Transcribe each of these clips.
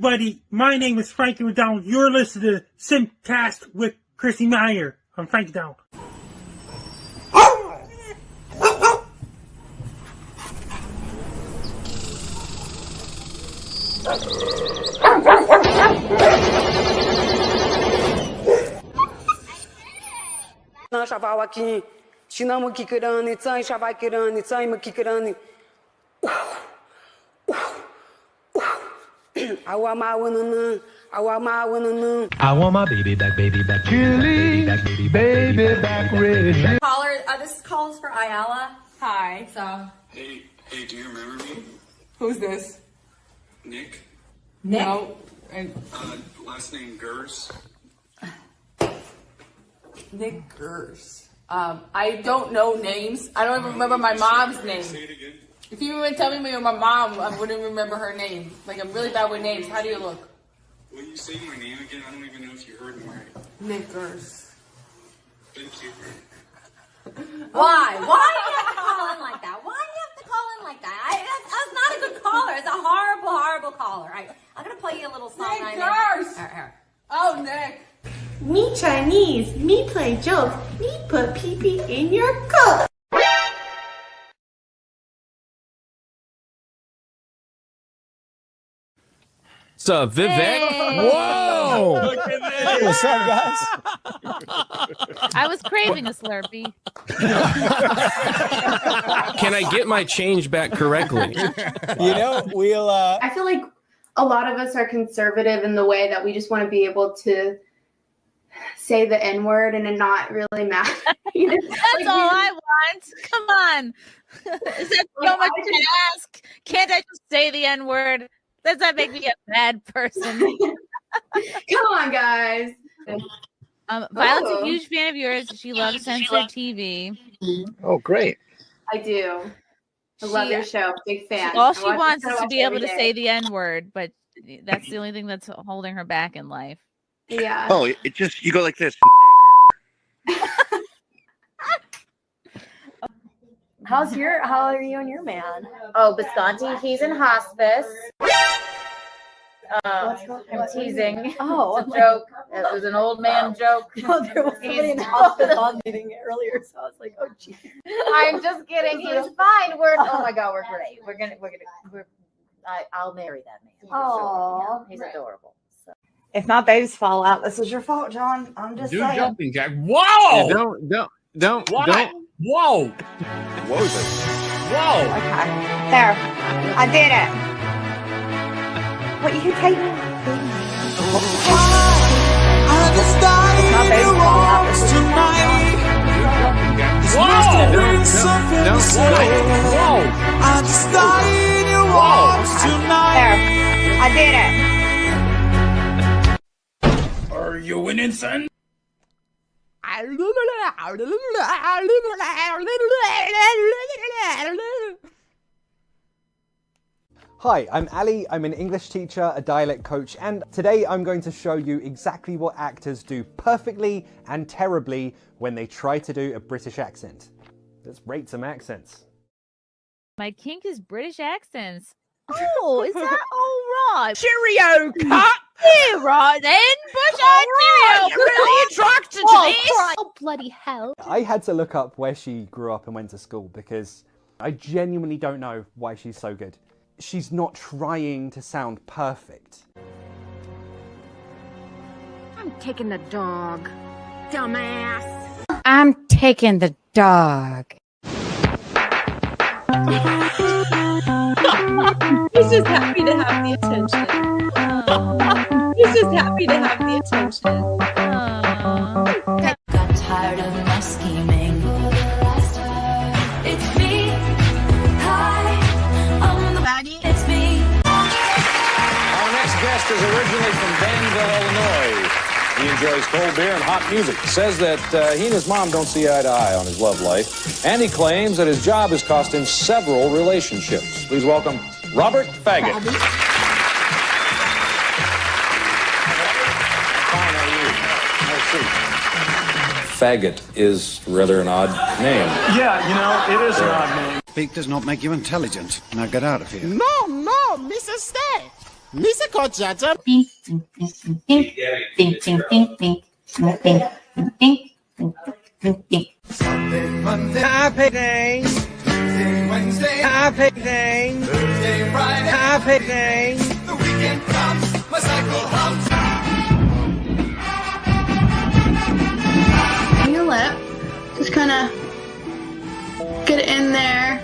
everybody. My name is Frankie McDonald. You're listening to SimpCast with Chrissie Mayr. I'm Frankie McDonald. I want my baby back, Chili, baby back, red. Caller, this call is for Ayala. Hi. So. Hey, do you remember me? Who's this? Nick? No. Last name Gers. Nick Gers. I don't know names. I don't even remember my mom's name. Say it again. If you even tell me my mom, I wouldn't remember her name. Like, I'm really bad with names. How do you look? Will you say my name again? I don't even know if you heard me right. Nick Gers. Thank you. Why? Why do you have to call in like that? Why do you have to call in like that? That's not a good caller. It's a horrible, horrible caller. I'm going to play you a little song. Nick Gers! Oh, Nick. Me Chinese, me play jokes, me put pee-pee in your coat. What's up, Vivek? Hey. Whoa! Look at this. What's up, guys? I was craving a Slurpee. Can I get my change back correctly? You know, we'll... I feel like a lot of us are conservative in the way that we just want to be able to say the N-word and it not really matter. That's all I want. Come on. Is that so much to ask? Can't I just say the N-word? Does that make me a bad person? Come on, guys. Violet's a huge fan of yours. She loves censored TV. Oh, great. I do. I love your show. Big fan. All she wants is to be able to say the N-word, but that's the only thing that's holding her back in life. Yeah. Oh, it just, you go like this. How are you and your man? Oh, Bisconti, he's in hospice. I'm teasing. Oh, it's a joke. It was an old man joke. No, there was somebody in the hospital meeting earlier, so I was like, oh, geez. I'm just kidding. He's fine. Oh my God, we're great. I'll marry that man. Oh, he's adorable. So. If my babies fall out, this is your fault, John. I'm just saying. Jumping jack. Whoa! Yeah, don't. Whoa! What was it? Whoa! Okay, there. I did it. What you take me? My babies fall out. This is your fault. Whoa! There. I did it. Are you winning, son? Hi, I'm Ali. I'm an English teacher, a dialect coach, and today I'm going to show you exactly what actors do perfectly and terribly when they try to do a British accent. Let's rate some accents. My kink is British accents. Oh, is that all right? Cheerio, cut. Yeah, right then. Bush cheerio. You're really attracted to this. Oh, bloody hell. I had to look up where she grew up and went to school because I genuinely don't know why she's so good. She's not trying to sound perfect. I'm taking the dog, dumbass. I'm taking the dog. He's just happy to have the attention. He's just happy to have the attention. Got tired of my scheming. It's me. Hi, I'm the baddie. It's me. Our next guest is originally from Danville, Illinois. He enjoys cold beer and hot music. Says that he and his mom don't see eye to eye on his love life. And he claims that his job has cost him several relationships. Please welcome Robert Faggot. Faggot is rather an odd name. Yeah, you know, it is an odd name. Speak does not make you intelligent. Now get out of here. No, Mrs. Stay. Missy Cochata. Ding, ding, ding, ding, ding, ding, ding, ding, ding, ding, ding, ding, ding. Sunday, Monday, happy day. Tuesday, Wednesday, happy day. Thursday, Friday, happy day. The weekend comes, my cycle hums. Your lip, just kind of get it in there.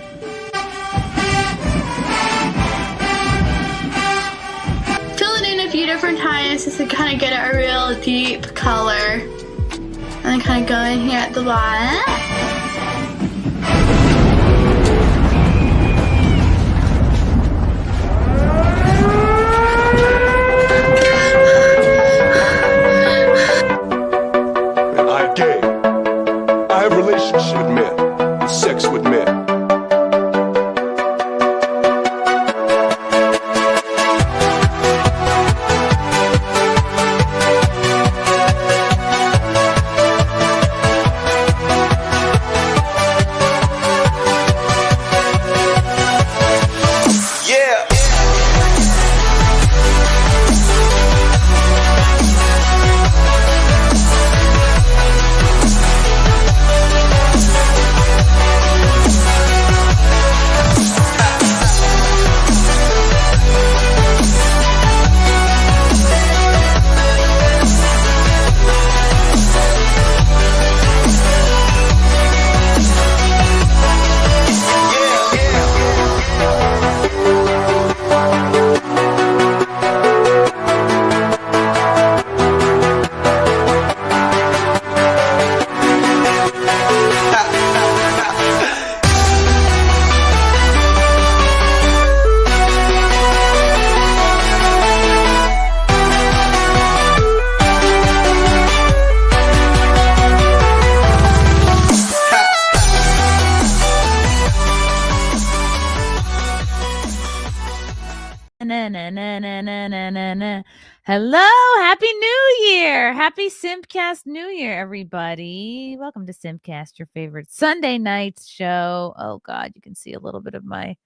Fill it in a few different times just to kind of get a real deep color. And then kind of go in here at the bottom. I'm gay. I have relationships with men, and sex with men. Hello, happy new year. Happy SimpCast New Year, everybody. Welcome to SimpCast, your favorite Sunday night show. Oh God, you can see a little bit of my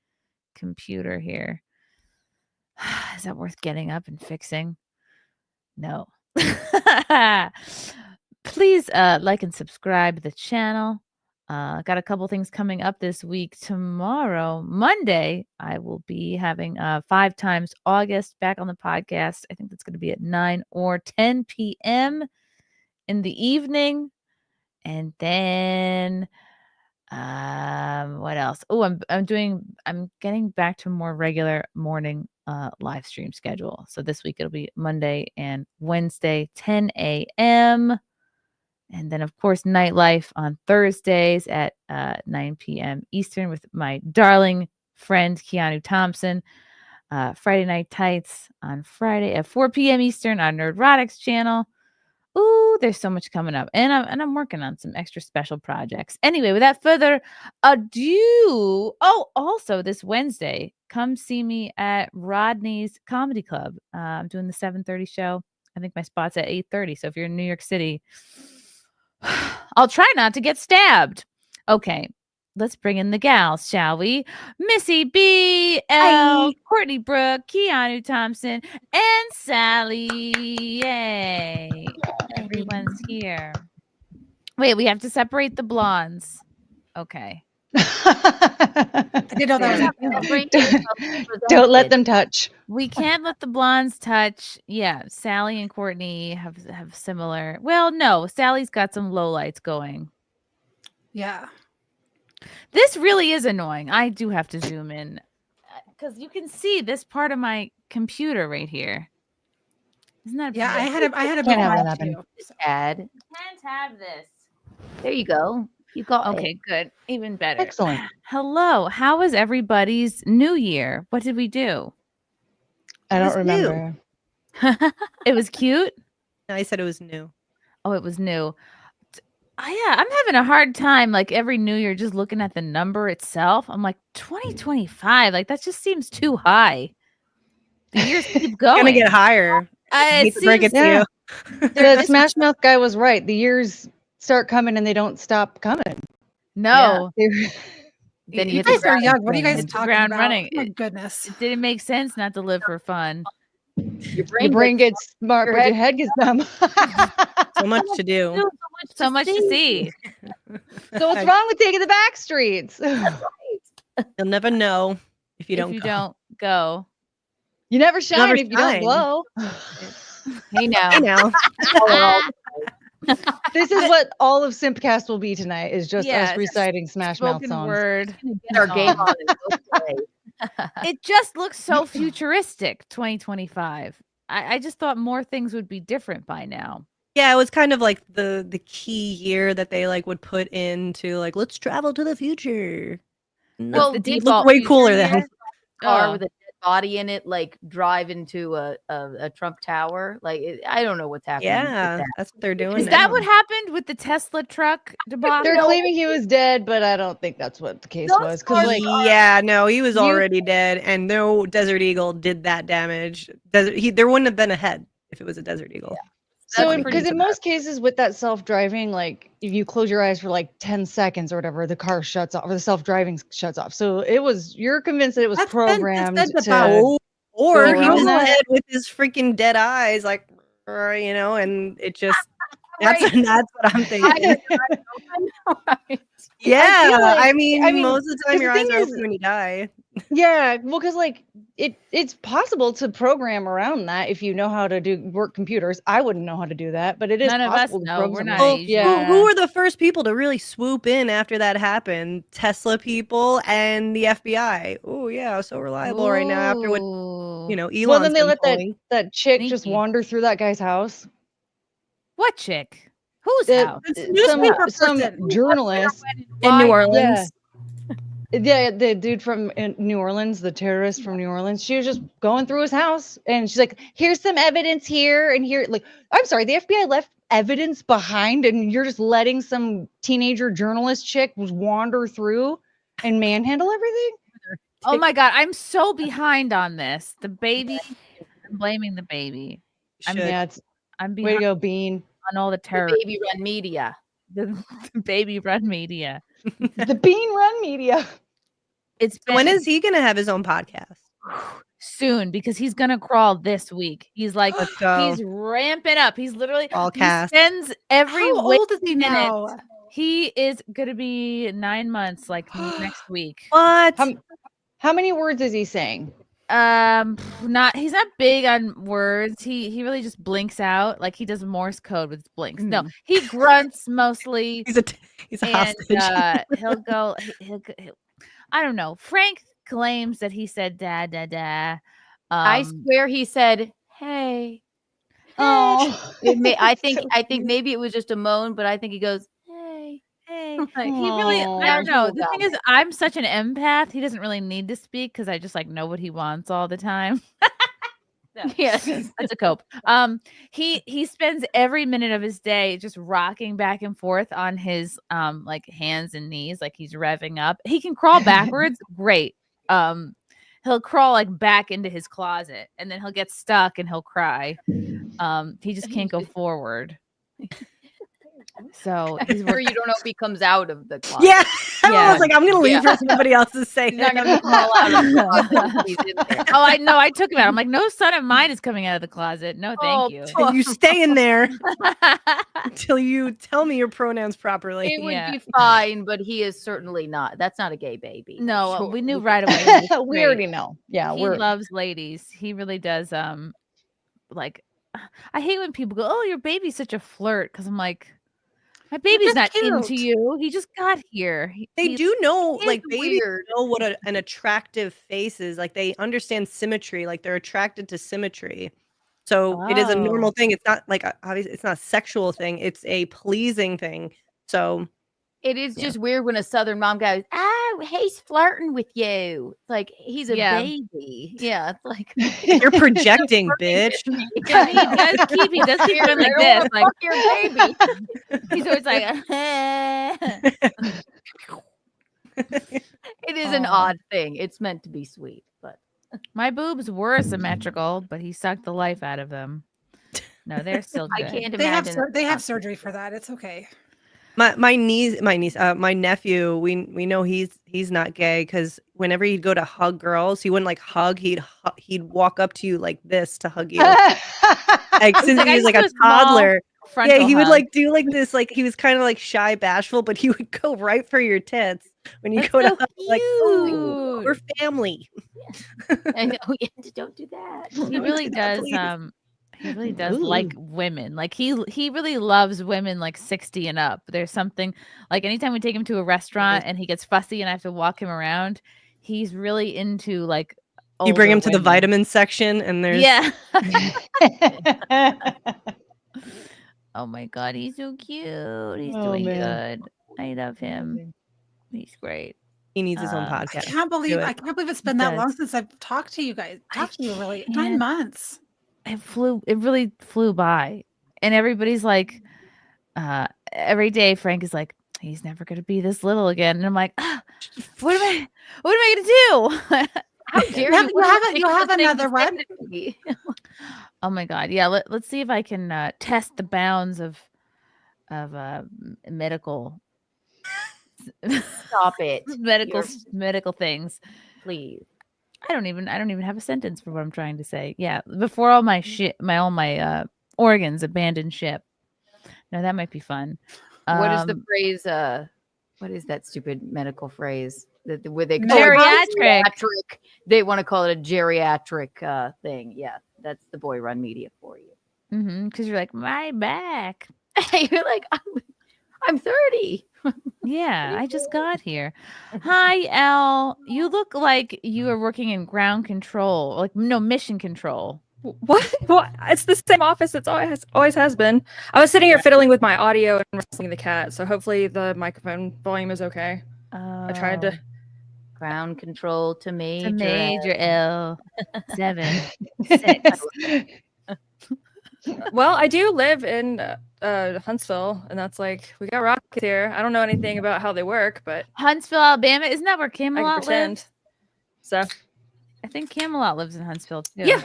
computer here. Is that worth getting up and fixing? No. Please like and subscribe to the channel. Got a couple things coming up this week. Tomorrow, Monday, I will be having 5 times August back on the podcast. I think that's going to be at 9 or 10 p.m. in the evening. And then what else? Oh, I'm getting back to a more regular morning live stream schedule. So this week it'll be Monday and Wednesday, 10 a.m. And then, of course, nightlife on Thursdays at 9 p.m. Eastern with my darling friend, Keanu Thompson. Friday Night Tights on Friday at 4 p.m. Eastern on Nerdrotics channel. Ooh, there's so much coming up. And I'm working on some extra special projects. Anyway, without further ado, also this Wednesday, come see me at Rodney's Comedy Club. I'm doing the 7:30 show. I think my spot's at 8:30. So if you're in New York City, I'll try not to get stabbed. Okay, let's bring in the gals, shall we? Missy B, L, Courtney Brooke, Keanu Thompson, and Sally. Yay. Everyone's here. Wait, we have to separate the blondes. Okay. I didn't know that was Don't let them touch. We can't let the blondes touch. Yeah, Sally and Courtney have similar. Well, no, Sally's got some lowlights going. Yeah. This really is annoying. I do have to zoom in because you can see this part of my computer right here. Isn't that? Yeah, bad? I had a big one too. Add. Can't have this. There you go. You got Okay, it. good. Even better. Excellent. Hello. How was everybody's New Year? What did we do? I don't remember. It was cute. I said it was new. Oh, it was new. Yeah, I'm having a hard time. Like every New Year, just looking at the number itself. I'm like 2025. Like that just seems too high. The years keep going. Gonna get higher. It break it seems- to you. The Smash Mouth guy was right. The years start coming and they don't stop coming. No. Yeah. Then You hit the guys are ground- young. What are you guys hit the talking ground about? running. Oh my goodness. It didn't make sense not to live for fun. Your brain gets smart, but your head gets dumb. So much to do. So much to see. So what's wrong with taking the back streets? You'll never know if you don't go. You never shine if you don't glow. Hey now. Hey now. This is what all of SimpCast will be tonight, is just us reciting Smash Mouth Spoken songs. word. Get our game on and go play. It just looks so futuristic, 2025. I just thought more things would be different by now. Yeah, it was kind of like the key year that they like would put into like, let's travel to the future. Well, It the looked default way cooler then. car with a dead body in it, like drive into a Trump Tower. Like I don't know what's happening. Yeah, that's what they're doing. Is that what happened with the Tesla truck debacle? They're claiming he was dead, but I don't think that's what the case was. Because yeah, no, he was already dead, and no Desert Eagle did that damage. There wouldn't have been a head if it was a Desert Eagle. Yeah. So, because in most cases with that self-driving, like if you close your eyes for like 10 seconds or whatever, the car shuts off or the self-driving shuts off. So you're convinced that it was programmed to. Or he was that. dead with his freaking dead eyes, like, and it just. That's what I'm thinking. Yeah, I mean, most of the time your eyes are open when you die. Yeah, well, because like it's possible to program around that if you know how to work computers. I wouldn't know how to do that, but it is None of us possible to know. program. We're not Well, Asian. who were the first people to really swoop in after that happened? Tesla people and the FBI. Oh yeah, so reliable right now after what Elon's Well, then they been let pulling. that chick just wander through that guy's house. What chick? Whose house? Some journalist in New Orleans. Yeah. Yeah, the dude from New Orleans, the terrorist from New Orleans, she was just going through his house and she's like, here's some evidence here and here. Like, I'm sorry, the FBI left evidence behind and you're just letting some teenager journalist chick wander through and manhandle everything? Oh my God, I'm so behind on this. The baby, I'm blaming the baby. I'm behind way to go, Bean. On all the terror. The baby run media. The baby run media. The Bean run media. When is he gonna have his own podcast? Soon, because he's gonna crawl this week. He's like, Let's go. he's ramping up. He's literally All cast. Spends every How old is he now? minute. He is gonna be 9 months, like next week. What? How many words is he saying? He's not big on words. He really just blinks out, like he does Morse code with blinks. No, he grunts mostly. He's a hostage. He'll go. I don't know. Frank claims that he said da da da. I swear he said, "Hey." Oh, I think maybe it was just a moan, but I think he goes, "Hey." Like, he really, I don't know. The thing is, I'm such an empath. He doesn't really need to speak because I just like know what he wants all the time. Yes, that's a cope. He spends every minute of his day just rocking back and forth on his like hands and knees, like he's revving up. He can crawl backwards, great. He'll crawl like back into his closet, and then he'll get stuck and he'll cry. He just can't go forward. So he's where you don't know if he comes out of the closet. Yeah, I was like, I'm gonna leave for somebody else to say. He's not gonna crawl out of the closet. He's in there. Oh, I know. I took him out. I'm like, no son of mine is coming out of the closet. No, thank you. You stay in there until you tell me your pronouns properly. It would be fine, but he is certainly not. That's not a gay baby. No, we knew right away. We already know. Yeah, he loves ladies. He really does. Like, I hate when people go, "Oh, your baby's such a flirt," because I'm like, my baby's not into you. He just got here. They do know, like babies know what an attractive face is. Like they understand symmetry. Like they're attracted to symmetry. So it is a normal thing. It's not like obviously it's not a sexual thing. It's a pleasing thing. So it is just weird when a Southern mom goes, "Oh, he's flirting with you." It's like he's a baby. Yeah, it's like you're projecting, bitch. Yeah, he does keep going like this, like your baby. He's always like, It is an odd thing. It's meant to be sweet, but my boobs were symmetrical, but he sucked the life out of them. No, they're still good. I can't They imagine. have surgery for that. It's okay. My nephew, we know he's not gay because whenever he'd go to hug girls, he wouldn't like hug. He'd walk up to you like this to hug you. Like since he was like a toddler. Yeah, he would like do like this, like he was kind of like shy, bashful, but he would go right for your tits when you go to hug, like, oh, we're family. I know. Don't do that. He really does. He really does like women. Like he really loves women like 60 and up. There's something like anytime we take him to a restaurant and he gets fussy and I have to walk him around, he's really into like you bring him to women. the vitamin section and there's Oh my god, he's so cute. He's doing good. I love him. He's great. He needs his own I podcast. can't believe it's been that long since I've talked to you guys. Really 9 months. It really flew by. And everybody's like, every day Frank is like, he's never gonna be this little again. And I'm like, what am I gonna do? How dare you have another one? Oh my god. Yeah, let's see if I can test the bounds of medical Stop it. medical things. Please. I don't even have a sentence for what I'm trying to say. Yeah, before all my organs abandon ship. Now that might be fun. What is the phrase? What is that stupid medical phrase? Where they geriatric. They want to call it a geriatric thing. Yeah, that's the boy run media for you. Because you're like, my back. You're like, I'm 30. Yeah, I just got here. Hi, Elle. You look like you are working in ground control, mission control. What? Well, it's the same office. It's always has been. I was sitting here fiddling with my audio and wrestling the cat, so hopefully the microphone volume is okay. I tried to. Ground control to major. To major L. 7, 6. Well, I do live in Huntsville, and that's like we got rockets here. I don't know anything about how they work, but Huntsville, Alabama, isn't that where Camelot lives? So I think Camelot lives in Huntsville too. Yeah,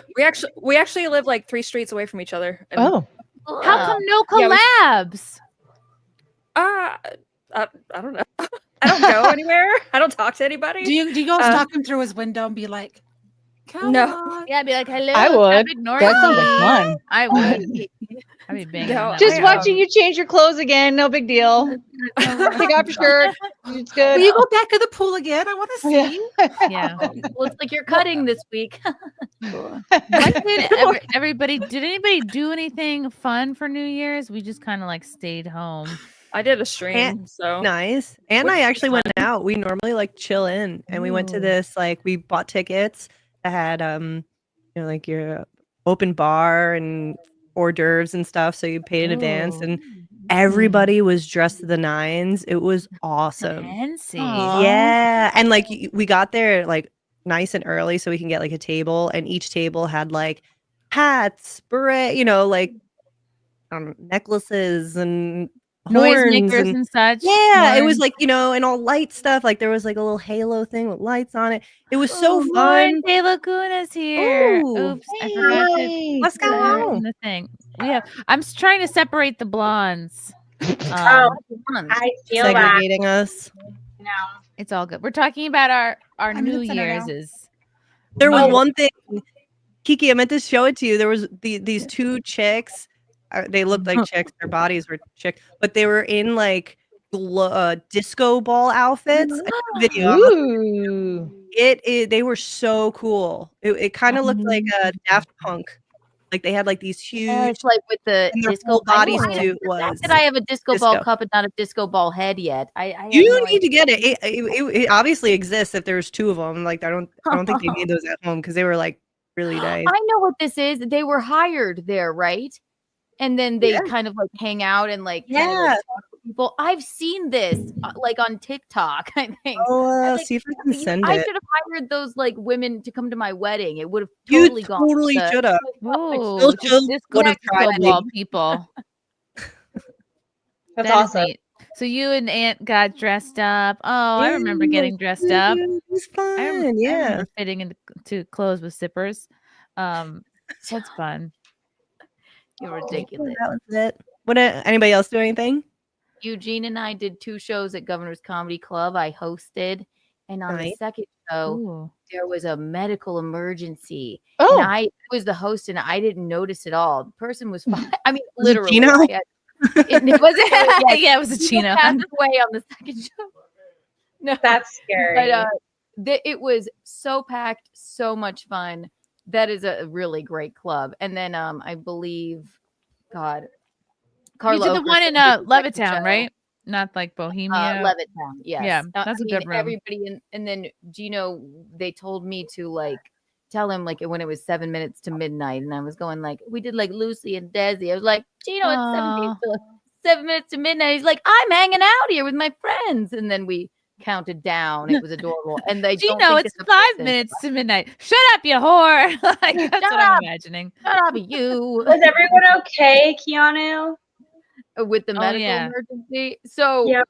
we actually live like 3 streets away from each other. And, how come no collabs? I don't know. I don't go anywhere. I don't talk to anybody. Do you go stalk him through his window and be like, come on? Yeah, I'd be like, hello. I would. Ignore That sounds me. like fun. I would. I'd be banging on that Just window. watching you change your clothes again. No big deal. Take off your shirt. It's good. Will you go back to the pool again? I want to see. Yeah. Well, it's like you're cutting this week. What did everybody? Did anybody do anything fun for New Year's? We just kind of like stayed home. I did a stream, so nice. And I actually went out. We normally like chill in, and we went to this we bought tickets that had like your open bar and hors d'oeuvres and stuff. So you paid in advance, and everybody was dressed to the nines. It was awesome. Fancy. Yeah, and like we got there like nice and early, so we can get like a table, and each table had like hats, beret, like necklaces and noisemakers and such. Yeah, it was like, and all light stuff. Like there was like a little halo thing with lights on it. It was so fun. De Laguna's here. Ooh, Oops, I forgot to let's go put her in on. the thing. I'm trying to separate the blondes. I feel segregating us. No, it's all good. We're talking about our New gonna sit her Year's. down. There was one thing, Kiki, I meant to show it to you. There was these 2 chicks. They looked like chicks. Their bodies were chicks, but they were in like disco ball outfits. Video. Ooh. They were so cool. It kind of looked like a Daft Punk. Like they had like these huge, it's like with the and their disco whole ball. bodysuit was. That I have a disco ball disco. cup and not a disco ball head yet. I You need to get it. It obviously exists if there's 2 of them. Like I don't think they made those at home because they were like really nice. I know what this is. They were hired there, right? And then they kind of like hang out and like kind of, like, talk to people. I've seen this like on TikTok. I think. Oh, see if I can send I it. should have hired those like women to come to my wedding. It would have totally gone. Totally should have. Ooh, just would have tried disco ball people. That's That is awesome. neat. So you and Aunt got dressed up. Oh, I remember getting dressed up. It was fun. I Yeah. remember fitting into clothes with zippers. That's fun. You're ridiculous. That was it. What? Anybody else do anything? Eugene and I did 2 shows at Governor's Comedy Club. I hosted, and on the second show, there was a medical emergency. Oh. And I was the host, and I didn't notice at all. The person was fine. I mean, Was it literally. Gino? It was Yeah, it was a Gino. Passed away on the second show. No, That's scary. But it was so packed, so much fun. That is a really great club. And then I believe, God, You did the one in Levittown, right? Not like Bohemia. Levittown, yes. Yeah, that's a good room. Everybody, and then Gino, they told me to like tell him like when it was 7 minutes to midnight, and I was going like, we did like Lucy and Desi. I was like, Gino, it's 7 minutes to midnight. He's like, I'm hanging out here with my friends, and then we counted down. It was adorable. And they Gino, it's 5 minutes to midnight. Shut up, you whore. Like, that's what I'm imagining. Shut up, you. Was everyone okay, Keanu? With the medical emergency. So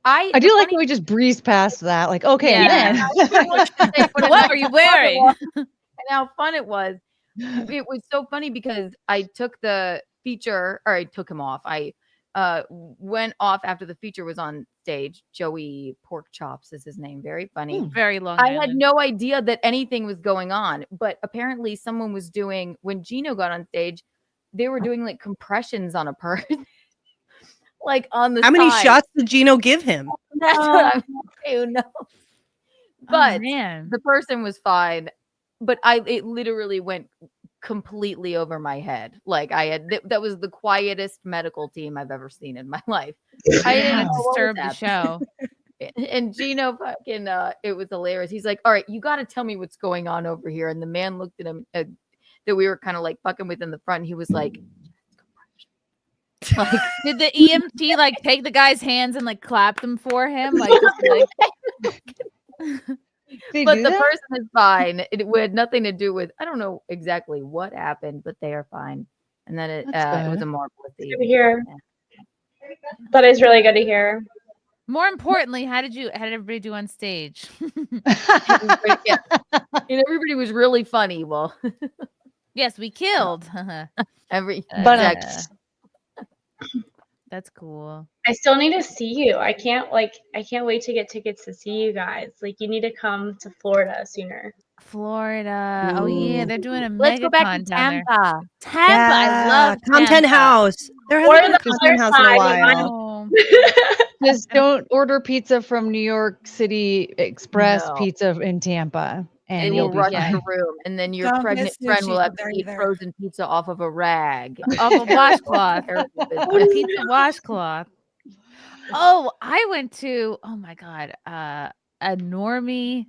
I do like that we just breezed past that. Like, okay, Yeah. then. What were you wearing? And how fun it was. It was so funny because I took the feature, or I took him off. I went off after the feature was on stage. Joey Pork Chops is his name. Very funny. Very long. I had no idea that anything was going on, but apparently someone was doing, when Gino got on stage, they were doing like compressions on a person. Like on the How many side. shots did Gino give him? That's what I'm saying. No. But man. the person was fine. But it literally went completely over my head. Like that was the quietest medical team I've ever seen in my life. I didn't disturb the show. And Gino fucking it was hilarious. He's like, all right, you got to tell me what's going on over here. And the man looked at him that we were kind of like fucking with in the front. And he was like, Like, did the EMT like take the guy's hands and like clap them for him? Like, but the person is fine. It had nothing to do with, I don't know exactly what happened, but they are fine. And then it was a marvelous Good to hear. That is really good to hear. more importantly, how did everybody do on stage? And everybody was really funny. Well, yes, we killed. That's cool. I still need to see you. I can't wait to get tickets to see you guys. Like, you need to come to Florida sooner. Florida. Oh yeah, they're doing a let's go back to Tampa. Tampa. I love Content Tampa. House. There Or hasn't the been a Content other House in a side, while. Just don't order pizza from New York City Express No. Pizza in Tampa. They And will you'll be rush fine. the room, and then your Don't pregnant get friend sushi will have there to eat either. frozen pizza off of a rag. Off a washcloth. Terrible business. A pizza washcloth. Oh, I went to, oh my God, a normie,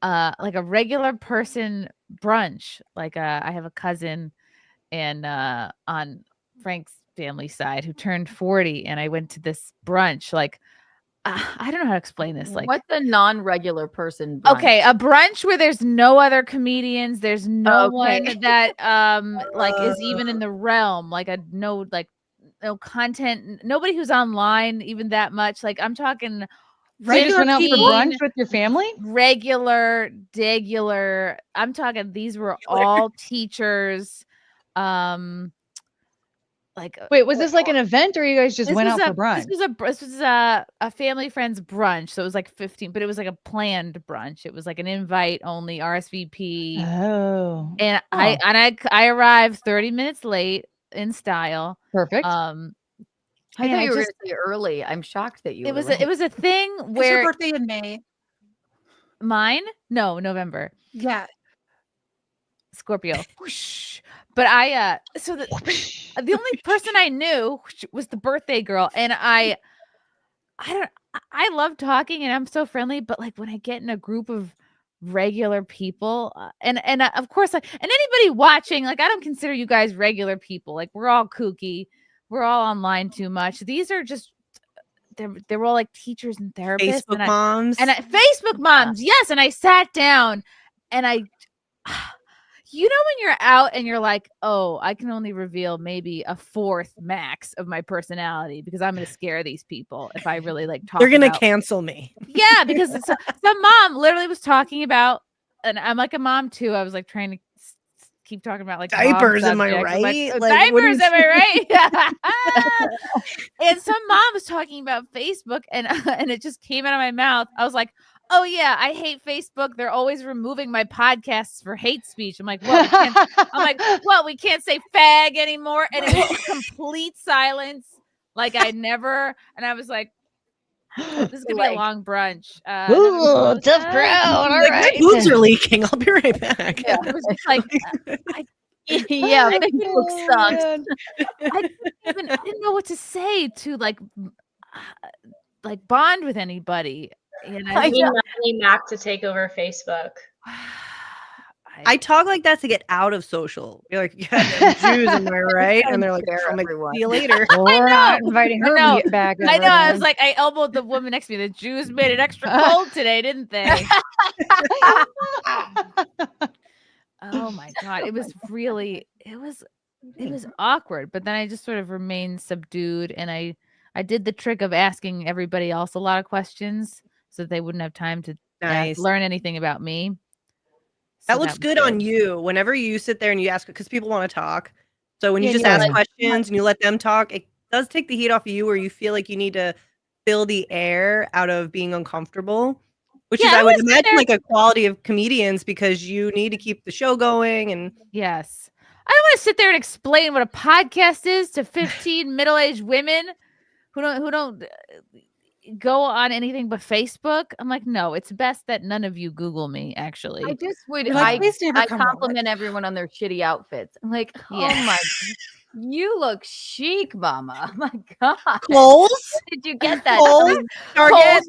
like a regular person brunch. Like I have a cousin and on Frank's family side who turned 40, and I went to this brunch. Like, I don't know how to explain this. Like, What's a non-regular person brunch? okay, a brunch where there's no other comedians, there's no one that like is even in the realm, like no content, nobody who's online even that much. Like, I'm talking So you just went out for brunch with your family? regular. I'm talking these were all teachers. Like, Wait, was this like an event, or you guys just this went was out for brunch? This was a family friend's brunch, so it was like 15, but it was like a planned brunch. It was like an invite only, RSVP. Oh, And I arrived 30 minutes late in style. Perfect. I and thought I you were going just- to say early. I'm shocked that you. It were was late. it was a thing It's your where birthday in May. mine, no, November, Yeah. Scorpio. Whoosh. But so the only person I knew was the birthday girl, and I love talking and I'm so friendly, but like when I get in a group of regular people, and of course, like, and anybody watching, like, I don't consider you guys regular people. Like, we're all kooky, we're all online too much. These are just they were all like teachers and therapists, Facebook moms. Facebook moms, yes. And I sat down, and you know, when you're out and you're like, oh, I can only reveal maybe a fourth max of my personality because I'm going to scare these people if I really like talk. They're gonna about- cancel me. Yeah, because some mom literally was talking about, and I'm like a mom too. I was like trying to keep talking about like diapers. mom Am I subjects. I'm right? like, Like, what diapers. is- Am I right? And some mom was talking about Facebook, and it just came out of my mouth. I was like, oh yeah, I hate Facebook. They're always removing my podcasts for hate speech. I'm like, we can't say fag anymore, and it was complete silence. Like I never, and I was like, this is gonna be a long brunch. Ooh, tough crowd. All Like, right. my boobs are leaking. I'll be right back. Yeah. It was just like, Yeah, I Facebook sucks. I didn't know what to say to like bond with anybody. And I need Melanie Mac to take over Facebook. I talk like that to get out of social. You're like, yeah, them Jews, am I right? And they're like, I'm like, see you later. We're not inviting her to get back. I know. I was like, I elbowed the woman next to me. The Jews made it extra cold today, didn't they? Oh my God. It was really, it was awkward. But then I just sort of remained subdued, and I did the trick of asking everybody else a lot of questions so that they wouldn't have time to learn anything about me. That looks good on you. Whenever you sit there and you ask, because people want to talk. So when you just ask questions and you let them talk, it does take the heat off of you, where you feel like you need to fill the air out of being uncomfortable, which is, I would imagine, like a quality of comedians, because you need to keep the show going. And yes, I don't want to sit there and explain what a podcast is to 15 middle-aged women who don't go on anything but Facebook. I'm like, no, it's best that none of you Google me, actually. I just would, Like, please never I come on. compliment everyone on their shitty outfits. I'm like, oh my, you look chic, mama. Oh my God. Kohl's? Where did you get that? Kohl's? Target?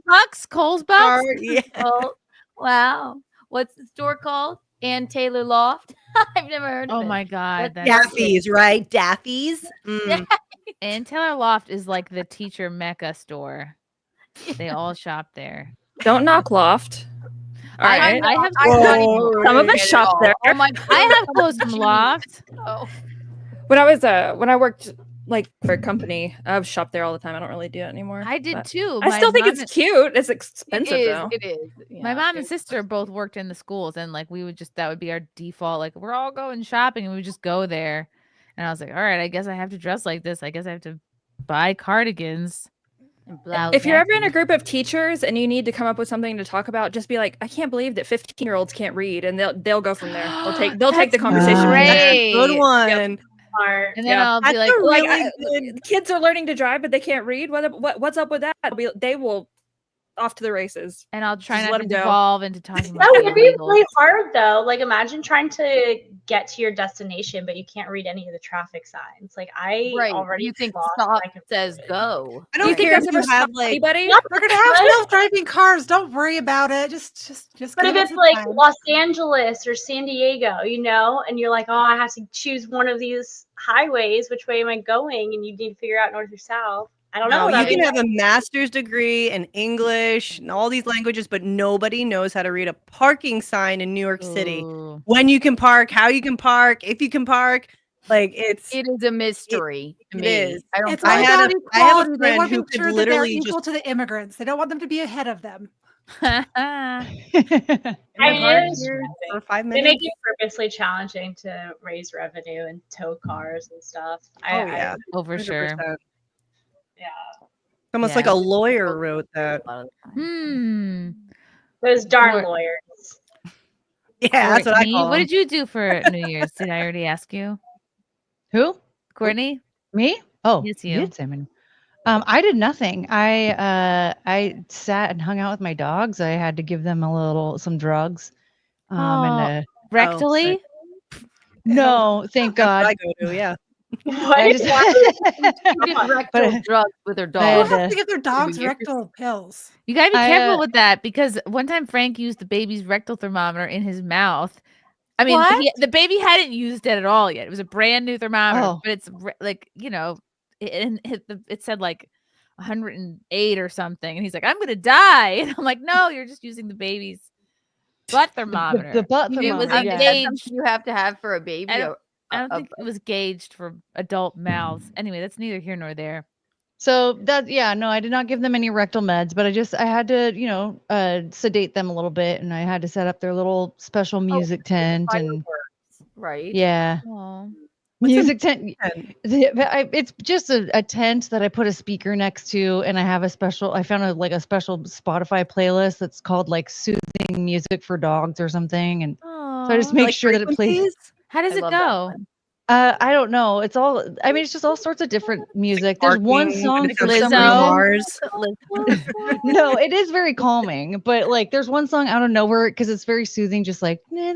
Kohl's box? Yeah. Oh, wow. What's the store called? Ann Taylor Loft? I've never heard of it. Oh my God. Daffy's, right? Daffy's? Mm. And Taylor Loft is like the teacher mecca store. They all shop there. Don't knock Loft. All right. I have some of us shop there. Oh my, I have clothes from Loft. Oh. When I worked like for a company, I've shopped there all the time. I don't really do it anymore. I did too. I still think it's cute. It's expensive though. It is. My mom and sister both worked in the schools, and like that would be our default. Like, we're all going shopping, and we would just go there. And I was like, all right, I guess I have to dress like this. I guess I have to buy cardigans. If you're ever in a group of teachers and you need to come up with something to talk about, just be like, I can't believe that 15-year-olds can't read, and they'll go from there. They'll take the conversation. Great. That's a good one. Yep. And then I'll be like, kids are learning to drive, but they can't read. What's up with that? They will off to the races. And I'll try Just not let to 'em go. devolve into talking about That would be illegals. really hard though. Like imagine trying to get to your destination, but you can't read any of the traffic signs. Like I already you think lost stop my says go. I don't think care that's if you ever have stopped like anybody? We're gonna have self-driving cars. Don't worry about it. Just But give if us it's the like time. Los Angeles or San Diego, and you're like, oh, I have to choose one of these highways. Which way am I going? And you need to figure out north or south. I don't know. No, you can have a master's degree in English and all these languages, but nobody knows how to read a parking sign in New York City. Ooh. When you can park, how you can park, if you can park. Like It is a mystery to it me. is. I don't It's I all had about a- I have a equality. They friend want to who make could sure that they're literally equal just- to the immigrants. They don't want them to be ahead of them. I mean, it is for 5 they minutes. make it purposely challenging to raise revenue and tow cars and stuff. Oh, for sure. 100%. Yeah. Almost like a lawyer wrote that. Those darn Or- lawyers. Yeah, that's what I Courtney, call what them. did you do for New Year's? Did I already ask you? Who? Courtney? Me? Oh, Yes, you you. did say my name. I did nothing. I sat and hung out with my dogs. I had to give them some drugs. And Rectally? no, thank God. I go to, yeah. I just- rectal drugs with her I Who had dog. has to give their dogs rectal pills? You gotta be I, careful with that, because one time Frank used the baby's rectal thermometer in his mouth. I mean, What? the baby hadn't used it at all yet. It was a brand new thermometer, Oh. but it's it said like 108 or something, and he's like, "I'm gonna die," and I'm like, "No, you're just using the baby's butt thermometer." the butt It was thermometer, yeah. That's engaged. something you have to have for a baby. I don't think it was gauged for adult mouths. Anyway, that's neither here nor there. So no, I did not give them any rectal meds, but I had to, sedate them a little bit, and I had to set up their little special music tent and Right. Yeah. Aw. Music tent. It's just a tent that I put a speaker next to, and I have a special. I found a special Spotify playlist that's called like soothing music for dogs or something, and so I just make sure that it plays. How does it go? I don't know. It's all. I mean, it's just all sorts of different music. There's one barking, song for some Lizzo. reason. No, it is very calming, but like there's one song out of nowhere because it's very soothing, just like and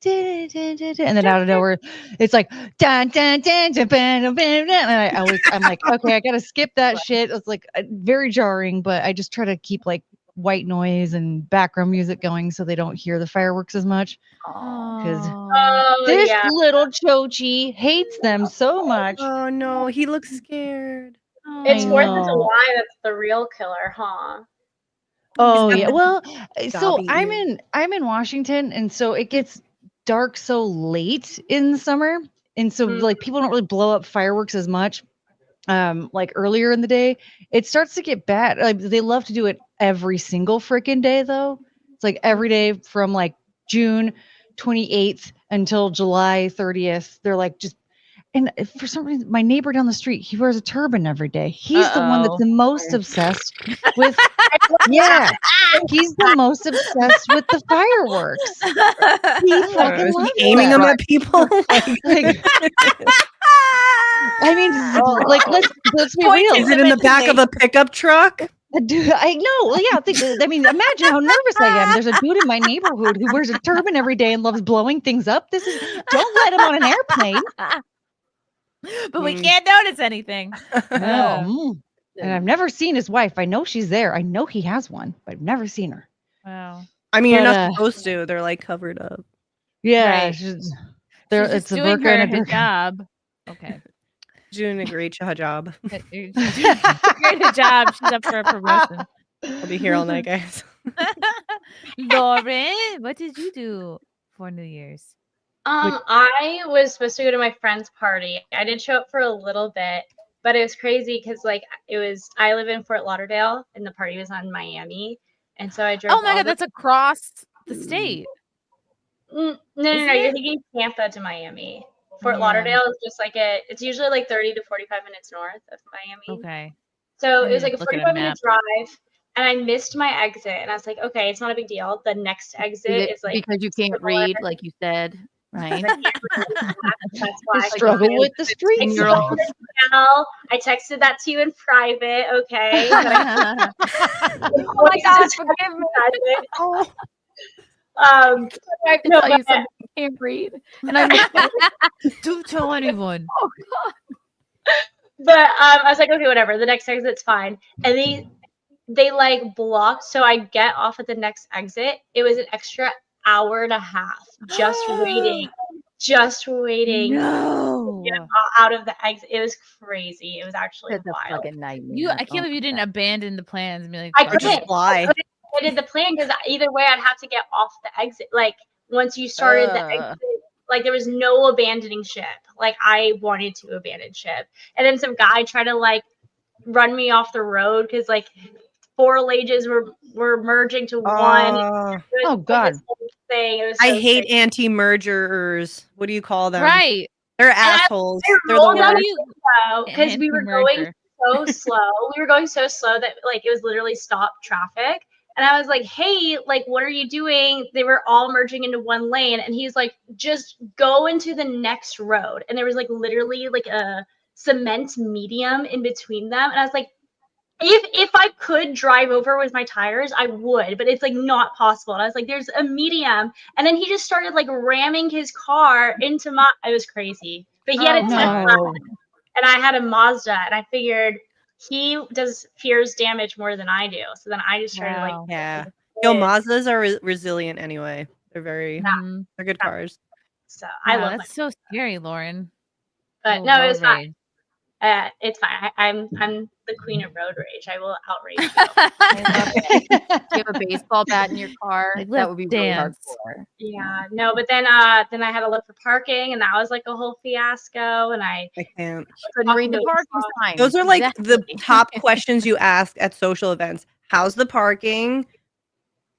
then out of nowhere it's like dun, dun, dun, dun, dun, dun, dun, and I'm like, okay, I gotta skip that shit. It's like very jarring, but I just try to keep like white noise and background music going so they don't hear the fireworks as much. Because this little Chochi hates them so much. Oh no, he looks scared. It's I 4th of know. July that's the real killer, huh? Oh got yeah. the Well, so Dobby I'm in Washington, and so it gets dark so late in the summer, and so like people don't really blow up fireworks as much. Like earlier in the day, it starts to get bad. Like they love to do it every single freaking day, though. It's like every day from like June 28th until July 30th. They're like just. And for some reason, my neighbor down the street, he wears a turban every day. He's the one that's the most obsessed with. Yeah, he's the most obsessed with the fireworks. He fucking Is loves he aiming them that. at people? I mean, like let's be real. Is it in the back of a pickup truck? Dude, I know. Yeah, I mean, imagine how nervous I am. There's a dude in my neighborhood who wears a turban every day and loves blowing things up. Don't let him on an airplane. But we can't notice anything. No. And I've never seen his wife. I know she's there. I know he has one, but I've never seen her. Wow. I mean, you're But, not supposed to. They're like covered up. Yeah, Right. she's She's a doing burqa her and a burqa. hijab. Okay. Doing a great job. Great job. She's up for a promotion. I'll be here all night, guys. Lauren, what did you do for New Year's? I was supposed to go to my friend's party. I did show up for a little bit, but it was crazy because I live in Fort Lauderdale and the party was in Miami, and so I drove. Oh my God, that's across the state. No, Isn't you're it? thinking Tampa to Miami. Fort Yeah. Lauderdale is just like it's usually like 30 to 45 minutes north of Miami. Okay. So I it was need like to a look at a 45-minute map. drive, and I missed my exit, and I was like, okay, it's not a big deal. The next exit is like because you can't similar. read, like you said, right? That's why Struggle with the streets. 10-year-old. I texted that to you in private, okay? Oh my God, forgive me. I have to No, tell you but- something I can't read, and I'm like, Don't tell anyone. oh God. But I was like, okay, whatever. The next exit's fine. And they like blocked. So I get off at the next exit. It was an extra hour and a half just waiting No. to get out of the exit. It was crazy. It was actually That's a wild. fucking nightmare. I can't believe you didn't abandon the plans and be like, I "Fuck it." couldn't. fly. I did the plan because either way, I'd have to get off the exit. Like once you started the exit, like there was no abandoning ship. Like I wanted to abandon ship, and then some guy tried to like run me off the road because like 4 lanes were merging to one. Oh God! This whole thing. It was I so hate crazy. anti-mergers. What do you call them? Right. They're assholes. They're the rolled out worst. because we were going so slow. We were going so slow that like it was literally stop traffic. And I was like, hey, like, what are you doing? They were all merging into one lane. And he's like, just go into the next road. And there was like literally like a cement medium in between them. And I was like, if I could drive over with my tires, I would, but it's like not possible. And I was like, there's a medium. And then he just started like ramming his car into it was crazy. But he had a Tesla and I had a Mazda, and I figured he fears damage more than I do. So then I just started like, yeah. Yo, Mazdas are resilient anyway. They're very, they're good cars. So I Wow, love that's so scary, Lauren. But Oh, no, it was road fine. It's fine. I'm the queen of road rage. I will outrage you. Do you have a baseball bat in your car? Like, That would be really dance. hardcore. Yeah, no, but then I had to look for parking, and that was like a whole fiasco. And I can't. couldn't Read the wait. parking sign. Those are like Exactly. the top questions you ask at social events. How's the parking?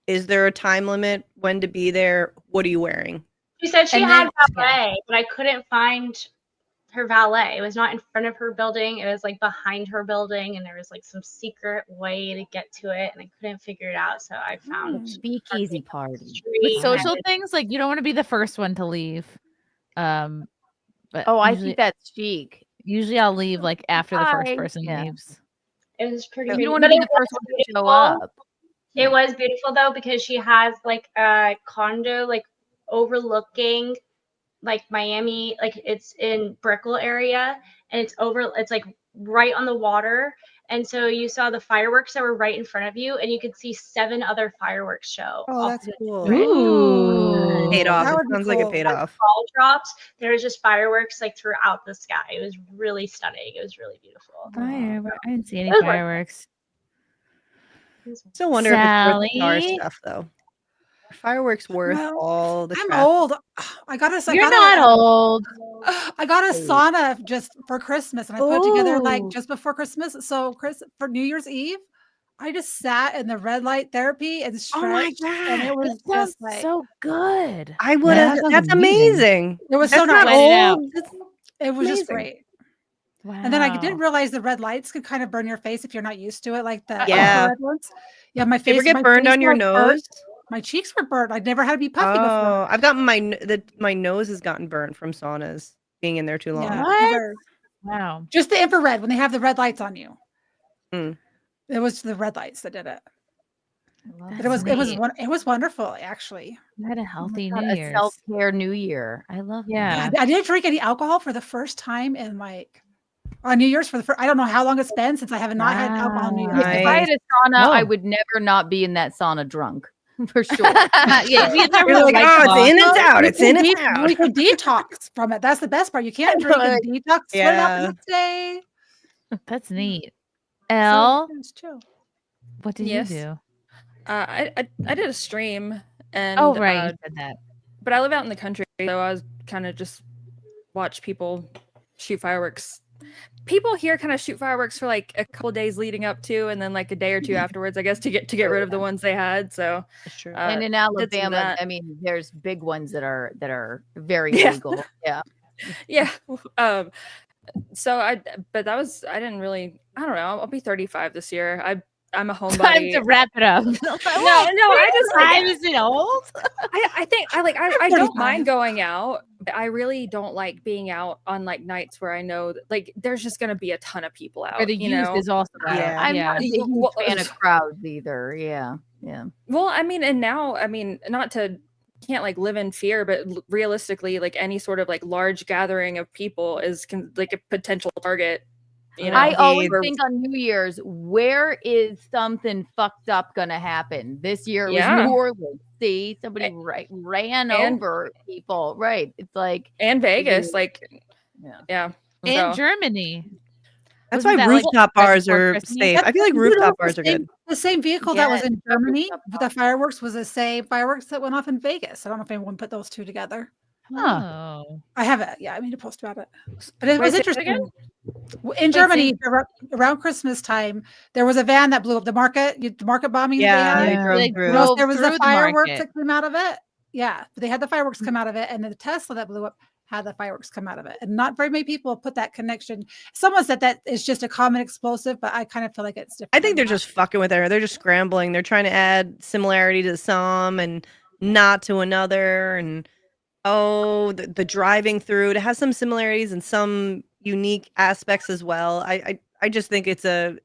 Is there a time limit? When to be there? What are you wearing? She said she And had then- valet, but I couldn't find her valet. It was not in front of her building. It was like behind her building, and there was like some secret way to get to it, and I couldn't figure it out. So I found Speakeasy party. With street. social things, like you don't want to be the first one to leave. But Oh, I usually, think that's chic. usually I'll leave like after the first Hi. person Yeah. leaves. It was pretty. You beautiful. don't want to But be it the was first one to show beautiful. up. It was beautiful though, because she has like a condo like overlooking like Miami, like it's in Brickell area, and it's like right on the water. And so you saw the fireworks that were right in front of you, and you could see 7 other fireworks show. Oh, off that's the cool. street. Ooh. Paid off. That It would be sounds like it cool. paid As off. ball drops, there was just fireworks like throughout the sky. It was really stunning. It was really beautiful. I didn't see any It was worth it. fireworks. Still wonder if it's worth the star Sally? stuff though. Are fireworks worth Well, all the I'm traffic? old. I got a. You're not old. I got a sauna just for Christmas, and I put it together like Ooh. just before Christmas. So, for New Year's Eve, I just sat in the red light therapy and Oh my stretched, and it God. was That sounds just like so good. I would Yeah, have. that sounds That's amazing. amazing. it was That's so not nice. Let it out. old. That's It was just amazing. great. And then I didn't Wow. realize the red lights could kind of burn your face if you're not used to it, like the Yeah. infrared ones. Yeah, my You ever face. get my burned face on your was burnt. nose? My cheeks were burnt. I'd never had to be puffy Oh, before. I've gotten my nose has gotten burnt from saunas being in there too long. Yeah, What? they're- Wow. just the infrared when they have the red lights on you. Mm. It was the red lights that did it. But That's it was wonderful actually. You had a healthy God, New a Year's. self-care New Year. I love Yeah. I didn't drink any alcohol for the first time in like on New Year's for the first. I don't know how long it's been since I have not had alcohol on New Year's. If I had a sauna, I Whoa. would never not be in that sauna drunk. For sure. Yeah, you never You're like, like oh, it's in, it's out. You It's in, can it's out. We can detox from it. That's the best part. You can't drink and detox. Sweat it out the next day. That's neat. Elle, It's chill. what did Yes. you do? I did a stream, and Oh, right. You said that. but I live out in the country, so I was kind of just watch people shoot fireworks. People here kind of shoot fireworks for like a couple days leading up to, and then like a day or two afterwards, I guess, to get rid of the ones they had. So, And in did some of Alabama, that. I mean, there's big ones that are very Yeah. legal. Yeah. Yeah. So I didn't really. I don't know. I'll be 35 this year. I'm a Time homebody. to wrap it up. No, I just Time is it old? I think I don't mind going out, but I really don't like being out on like nights where I know that, like there's just gonna be a ton of people out. Or the you youth know? is also out. Yeah. I'm Yeah. not a huge fan of crowds either. Yeah. Yeah. Well, I mean, and now, I mean, not to can't like live in fear, but realistically, like any sort of like large gathering of people is like a potential target. You know, I always for- think on New Year's, where is something fucked up gonna happen? This year it Yeah. was New Orleans. See, somebody ran and- over people. Right. It's like and Vegas, like yeah. In So- Germany. That's Wasn't why that, like, rooftop right bars before are Christmas? safe. I feel like rooftop bars are good. The same vehicle that was Yes, in Germany with the fireworks was the same fireworks that went off in Vegas. I don't know if anyone put those two together. Oh. I have it. Yeah, I mean to post about it. But it Wait, was say that interesting. In Germany, around Christmas time, there was a van that blew up. The market bombing. Yeah, they they had. drove They through. You know, drove there was through the the fireworks market. that came out of it. Yeah, they had the fireworks come out of it, and then the Tesla that blew up had the fireworks come out of it. And not very many people put that connection. Someone said that is just a common explosive, but I kind of feel like it's different. I think they're than that. just fucking with her. They're just scrambling. They're trying to add similarity to some and not to another. And the driving through, it has some similarities and some unique aspects as well. I just think it's a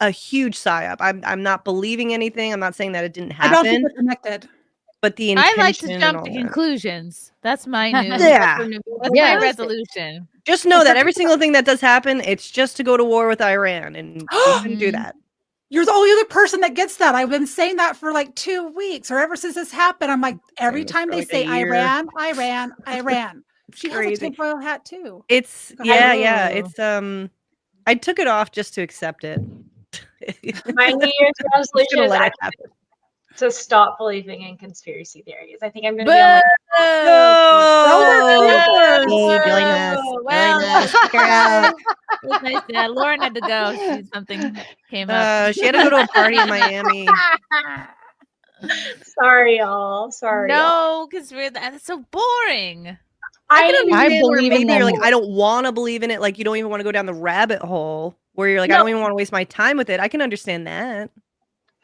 huge psyop. I'm not believing anything. I'm not saying that it didn't I don't happen, think they're connected. but the I intention like to and jump all to that. conclusions. That's my new Yeah. That's Yeah. my resolution. Just know that every single thing that does happen, it's just to go to war with Iran, and we shouldn't do that. You're the only other person that gets that. I've been saying that for like 2 weeks or ever since this happened. I'm like, every Same time for they like a say year. Iran. She has a crazy. tinfoil hat too. It's Go yeah, ahead. yeah. It's I took it off just to accept it. My New Year's resolution Should've is let it actually happen. to stop believing in conspiracy theories. I think I'm going to be on It was nice. Yeah, Lauren had to go. Something came up. She had to go to a party in Miami. Sorry, y'all. Sorry. No, because that's so boring. I can understand where believe in maybe you're them. like, I don't want to believe in it. Like, you don't even want to go down the rabbit hole where you're like, I No. don't even want to waste my time with it. I can understand that.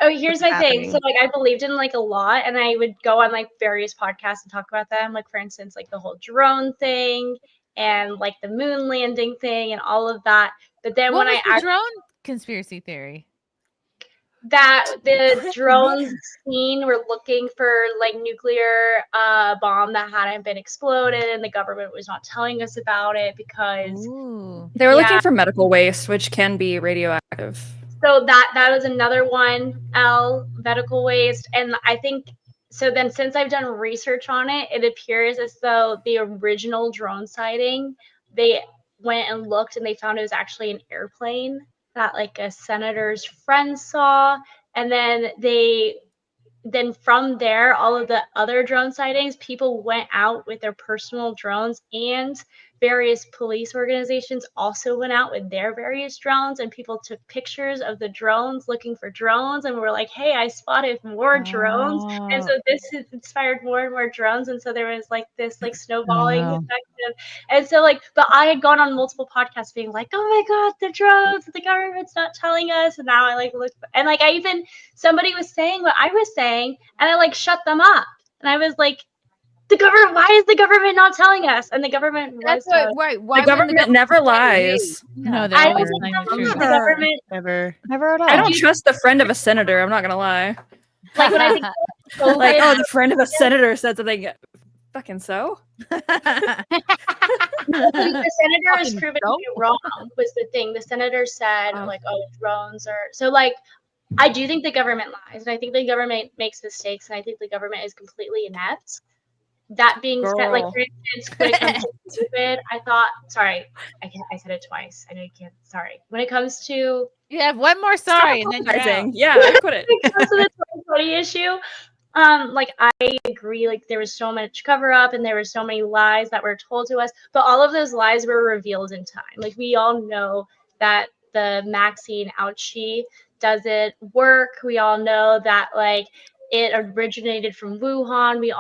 Oh, here's What's my thing. So happening. like I believed in like a lot, and I would go on like various podcasts and talk about them. Like for instance, like the whole drone thing and like the moon landing thing and all of that. But then What when was I the drone conspiracy theory? that the drones seen were looking for like nuclear bomb that hadn't been exploded, and the government was not telling us about it because They were looking Yeah. for medical waste, which can be radioactive. So that was another one, medical waste. And I think so then since I've done research on it, it appears as though the original drone sighting, they went and looked and they found it was actually an airplane that like a senator's friend saw. And then from there, all of the other drone sightings, people went out with their personal drones, and various police organizations also went out with their various drones, and people took pictures of the drones looking for drones and were like, hey, I spotted more drones. And so this has inspired more and more drones. And so there was like this like snowballing wow. effect. And so like, but I had gone on multiple podcasts being like, oh my God, the drones, the government's not telling us. And now I like look, and like somebody was saying what I was saying, and I like shut them up. And I was like, the government, why is the government not telling us? And the government That's was right. Right. Why The government never lies. No, they're I always don't telling the know truth. the government. Never at all. I don't trust the friend of a senator. I'm not gonna lie. Like when I think COVID, Like, oh, the friend of a senator said something. Fucking so. the senator is proven to be wrong was the thing. The senator said like, oh, drones are so like. I do think the government lies, and I think the government makes mistakes, and I think the government is completely inept. That being said, like for instance, when it comes to stupid, I thought, sorry, I said it twice. I know you can't. Sorry. When it comes to You have one more sorry, and then you're out. Yeah, I quit it. when it comes to the 2020 issue, like I agree, like there was so much cover up and there were so many lies that were told to us, but all of those lies were revealed in time. Like we all know that the vaccine ouchie doesn't work. We all know that like it originated from Wuhan. We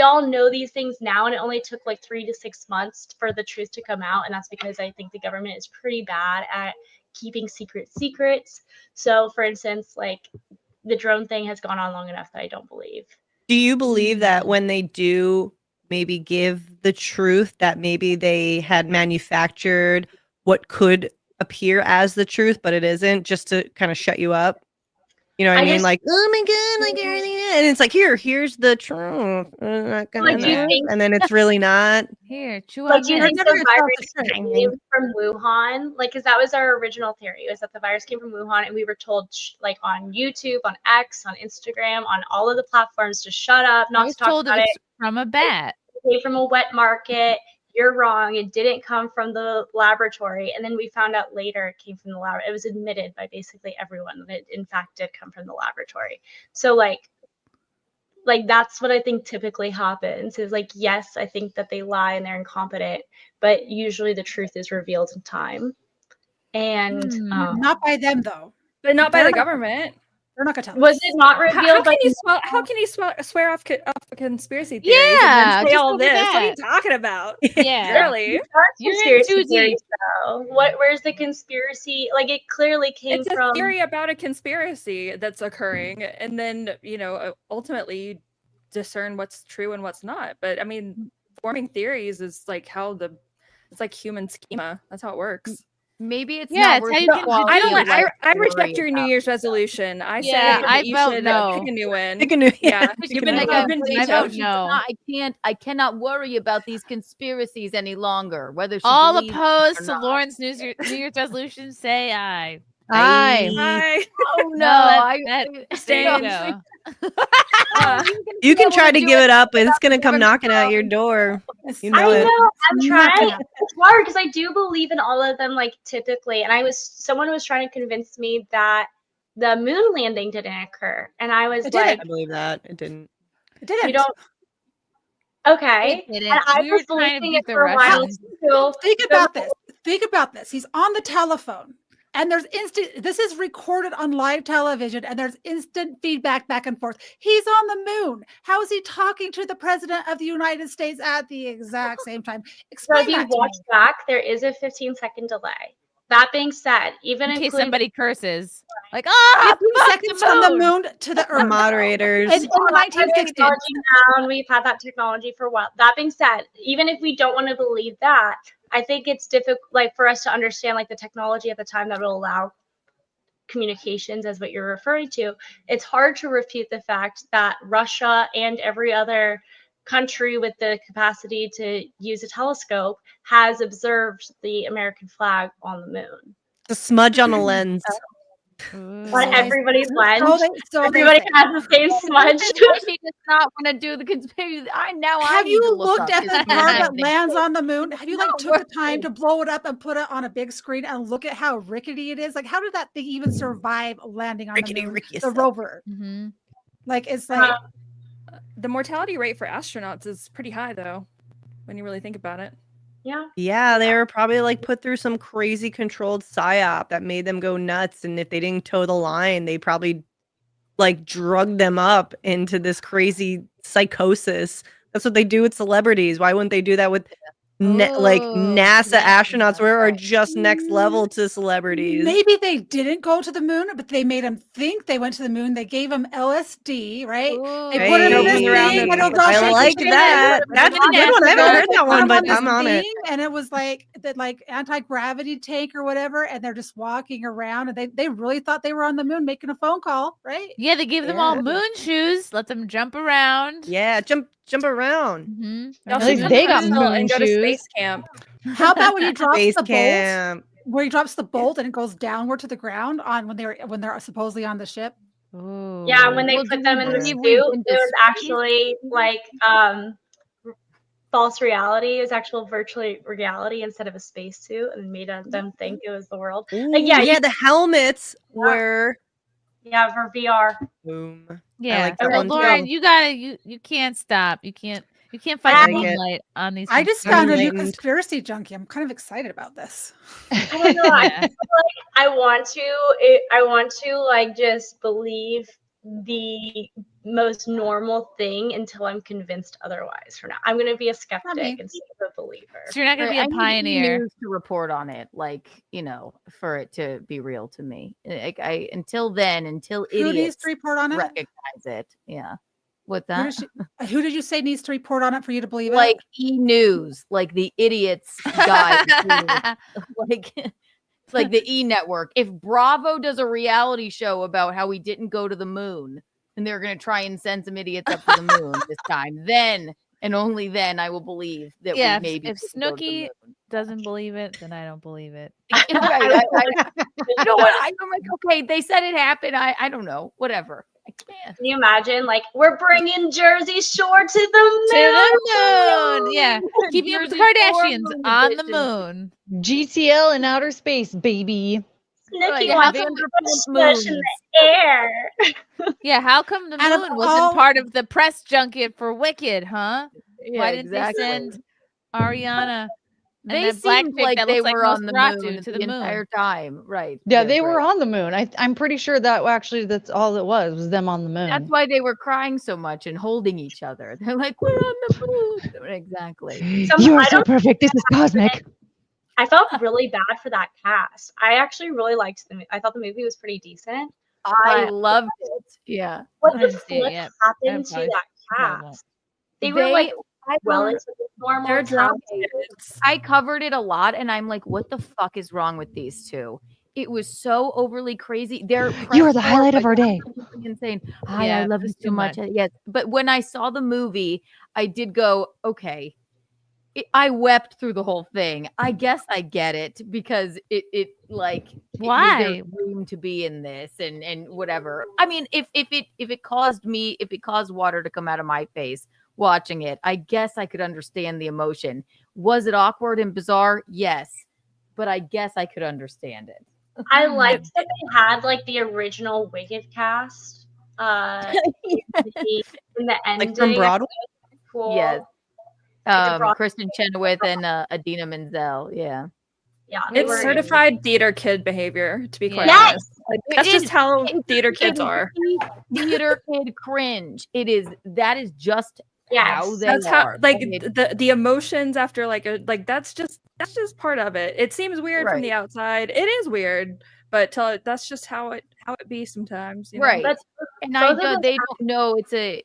all know these things now, and it only took like 3 to 6 months for the truth to come out, and that's because I think the government is pretty bad at keeping secrets. So for instance, like the drone thing has gone on long enough that I don't believe. Do you believe that when they do maybe give the truth, that maybe they had manufactured what could appear as the truth, but it isn't, just to kind of shut you up? You know what I mean? Like, oh my God, like everything, and it's like, here's the truth. Not gonna Like, do you think- and then it's really not. Here, chew Like, on do you this. think the virus came from Wuhan? Like, because that was our original theory, was that the virus came from Wuhan, and we were told, like, on YouTube, on X, on Instagram, on all of the platforms to shut up, I not was to talk told about it it. was from a bat. It came from a wet market. You're wrong. It didn't come from the laboratory. And then we found out later it came from the lab. It was admitted by basically everyone that it, in fact, did come from the laboratory. So, like that's what I think typically happens is like, yes, I think that they lie and they're incompetent, but usually the truth is revealed in time. And not by them though. But not by the government. They're not gonna tell. Was it not revealed? How can you swear off a conspiracy theories? Yeah, and then say just all look at this. What are that. you talking about? Yeah. Really? You're Conspiracy in too theories, deep. though. Where's the conspiracy? Like, it clearly came It's a from theory about a conspiracy that's occurring, and then ultimately discern what's true and what's not. But I mean, forming theories is like it's like human schema. That's how it works. Maybe it's Yeah, not it's worth how you the can quality I don't of like. life I to reject worry your New about. Year's resolution. I say Yeah, that I you vote should no. pick a new one. Pick a new- Yeah, pick you've a been, new you've one. been I vote vetoed. no. I cannot worry about these conspiracies any longer. Whether she All believes opposed or to not. Lauren's New Year's resolution, say aye. Aye. Hi. Oh no! There you Stand. go. You can try to give it up, but it's gonna come knocking at your door. You know I it. know. I'm It's trying. not gonna happen. It's hard because I do believe in all of them, like typically. And someone was trying to convince me that the moon landing didn't occur, and I was It like, didn't. I believe that it didn't. It didn't. "You don't." Okay. It didn't. And I We were was trying to believing beat it the for a while Russians. too. Think So- about this. Think about this. He's on the telephone And there's instant, this is recorded on live television, and there's instant feedback back and forth. He's on the moon. How is he talking to the president of the United States at the exact same time? So Explain if you that to watch me. back, there is a 15-second delay. That being said, even In case including somebody curses, like, ah, 15 fuck seconds the from the moon. moon to the earth. Moderators. In the 1960s. technology now, we've had that technology for a while. That being said, even if we don't want to believe that, I think it's difficult, like, for us to understand, like, the technology at the time that will allow communications, as what you're referring to. It's hard to refute the fact that Russia and every other country with the capacity to use a telescope has observed the American flag on the moon. The smudge on a lens. On everybody's lens. So Everybody has the same smudge. She does not want to do the conspiracy. I Have need you to look looked up at his the car that name. lands on the moon? Have you like Not took the worth time it. to blow it up and put it on a big screen and look at how rickety it is? Like, how did that thing even survive landing on the moon? The rover. Mm-hmm. Like, it's like The mortality rate for astronauts is pretty high, though, when you really think about it. Yeah. Yeah, they were probably like put through some crazy controlled psyop that made them go nuts. And if they didn't toe the line, they probably like drugged them up into this crazy psychosis. That's what they do with celebrities. Why wouldn't they do that with like NASA astronauts, where are just next level to celebrities? maybe they didn't go to the moon, but they made them think they went to the moon. They gave them LSD, right? They put them in this thing, and it was all I shaky, like shaky. that. That's a good one. I haven't heard that one, but I'm on it. And it was like the anti-gravity tank or whatever, and they're just walking around, and they really thought they were on the moon making a phone call, right? Yeah, they gave them all moon shoes, let them jump around. Yeah, jump around. Mm-hmm. At least they got moon and go to shoes. space camp. How about when he drops Space the bolt? camp. Where he drops the bolt and it goes downward to the ground on when they're supposedly on the ship. Yeah, when they put them in the suit, it was actually like false reality. It was actual virtual reality instead of a spacesuit, and made them think it was the world. Like, Yeah, the helmets were. Yeah, for VR. Boom. Yeah. I like that So one Lauren, too. you can't stop. You can't fight I the like it. moonlight on these. I just found a new conspiracies. conspiracy junkie. I'm kind of excited about this. I don't know. I feel like I want to like just believe the most normal thing until I'm convinced otherwise. For now, I'm going to be a skeptic instead of a believer. So you're not going to be I a need pioneer. news to report on it, like, for it to be real to me. Like, until Who needs idiots to report on it? recognize it. Yeah. What's Who, that? does she, who did you say needs to report on it for you to believe Like it? E News, like the idiots guy. Like it's like the E Network. If Bravo does a reality show about how we didn't go to the moon, and they're going to try and send some idiots up to the moon this time, then and only then I will believe that Yeah, we maybe if didn't go to the Snooki moon. doesn't believe it, then I don't believe it. Right, you know what? I'm like, okay, they said it happened. I don't know, whatever. I can't. Can you imagine? Like, we're bringing Jersey Shore to the moon. Yeah, keeping up with the Jersey Shore Kardashians moon on the edition. moon. GTL in outer space, baby. Snooki How wants come to Vanderpump push in moons? the air. Yeah, how come the Out of moon wasn't all- part of the press junket for Wicked, huh? Yeah, Why didn't exactly. they send Ariana and They that black seemed chick like that they looks were like on the Nosferatu moon to the the moon? entire time, right? Yeah, they were on the moon. I'm pretty sure that actually that's all it was them on the moon. That's why they were crying so much and holding each other. They're like, "We're on the moon." Exactly. You are so perfect. This is cosmic. I felt really bad for that cast. I actually really liked the movie. I thought the movie was pretty decent. I but loved it. Yeah. what I the didn't see it flip yet. happened to probably- that probably won't. cast? They were like relatively normal. They're drama talented. I covered it a lot, and I'm like, "What the fuck is wrong with these two?" It was so overly crazy. They're You are the highlight of our day. Insane. Hi, Yeah, I love it you was so too much. much. Yes, but when I saw the movie, I did go, okay. I wept through the whole thing. I guess I get it because it like Why? there's room to be in this and whatever. I mean, if it caused water to come out of my face watching it, I guess I could understand the emotion. Was it awkward and bizarre? Yes, but I guess I could understand it. I liked that they had like the original Wicked cast in the ending. Like from Broadway? Cool. Yes. Like the Broadway Kristen Chenoweth and Adina Menzel. Yeah. Yeah, It's certified theater kid behavior, to be quite Yes! honest. Like, that's just how theater kids are. Theater kid cringe. That is just how they That's are. how like the emotions after like that's just part of it. It seems weird from the outside. It is weird, but that's just how it be sometimes. You know? Right. And I know they don't know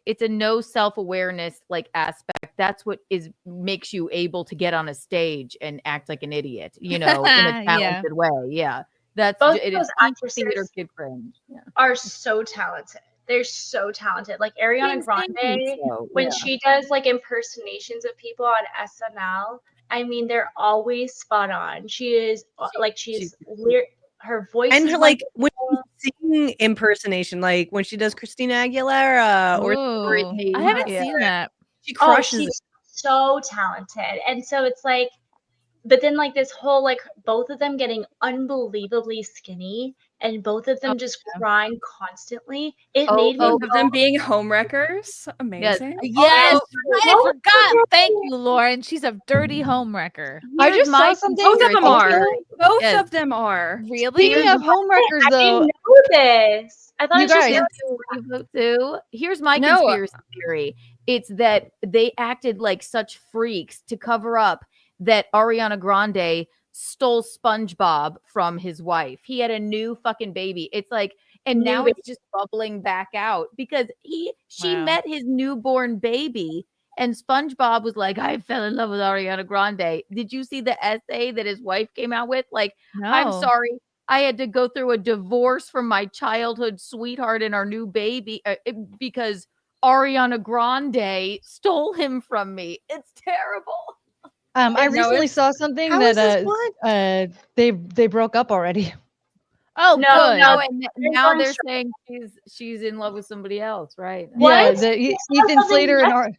it's a no self-awareness like aspect. That's what makes you able to get on a stage and act like an idiot, in a talented way. Yeah. It is theater kid cringe. Yeah. Are so talented. They're so talented. Like Ariana Grande, when yeah. she does like impersonations of people on SNL, I mean, they're always spot on. She is her voice And is her, like when she sing impersonation, like when she does Christina Aguilera or Ooh, I haven't seen that. She crushes she's so talented. And so it's like, but then like this whole like both of them getting unbelievably skinny and both of them just crying constantly. It made me both of them being homewreckers. Amazing. Yes, I forgot. Thank you, Lauren. She's a dirty homewrecker. I just saw something. Both of them are. Both Yes. of them are. Really? Speaking of homewreckers, I though, didn't know this. I thought you it was guys, just too. Here's my conspiracy theory. It's that they acted like such freaks to cover up that Ariana Grande stole SpongeBob from his wife. He had a new fucking baby. It's like, and now it's just bubbling back out because she met his newborn baby, and SpongeBob was like, I fell in love with Ariana Grande. Did you see the essay that his wife came out with? Like, I'm No. sorry, I had to go through a divorce from my childhood sweetheart and our new baby because Ariana Grande stole him from me. It's terrible. I recently saw something that they broke up already. Oh, No, good. no, And now they're saying she's in love with somebody else, right? Yeah, Ethan Slater and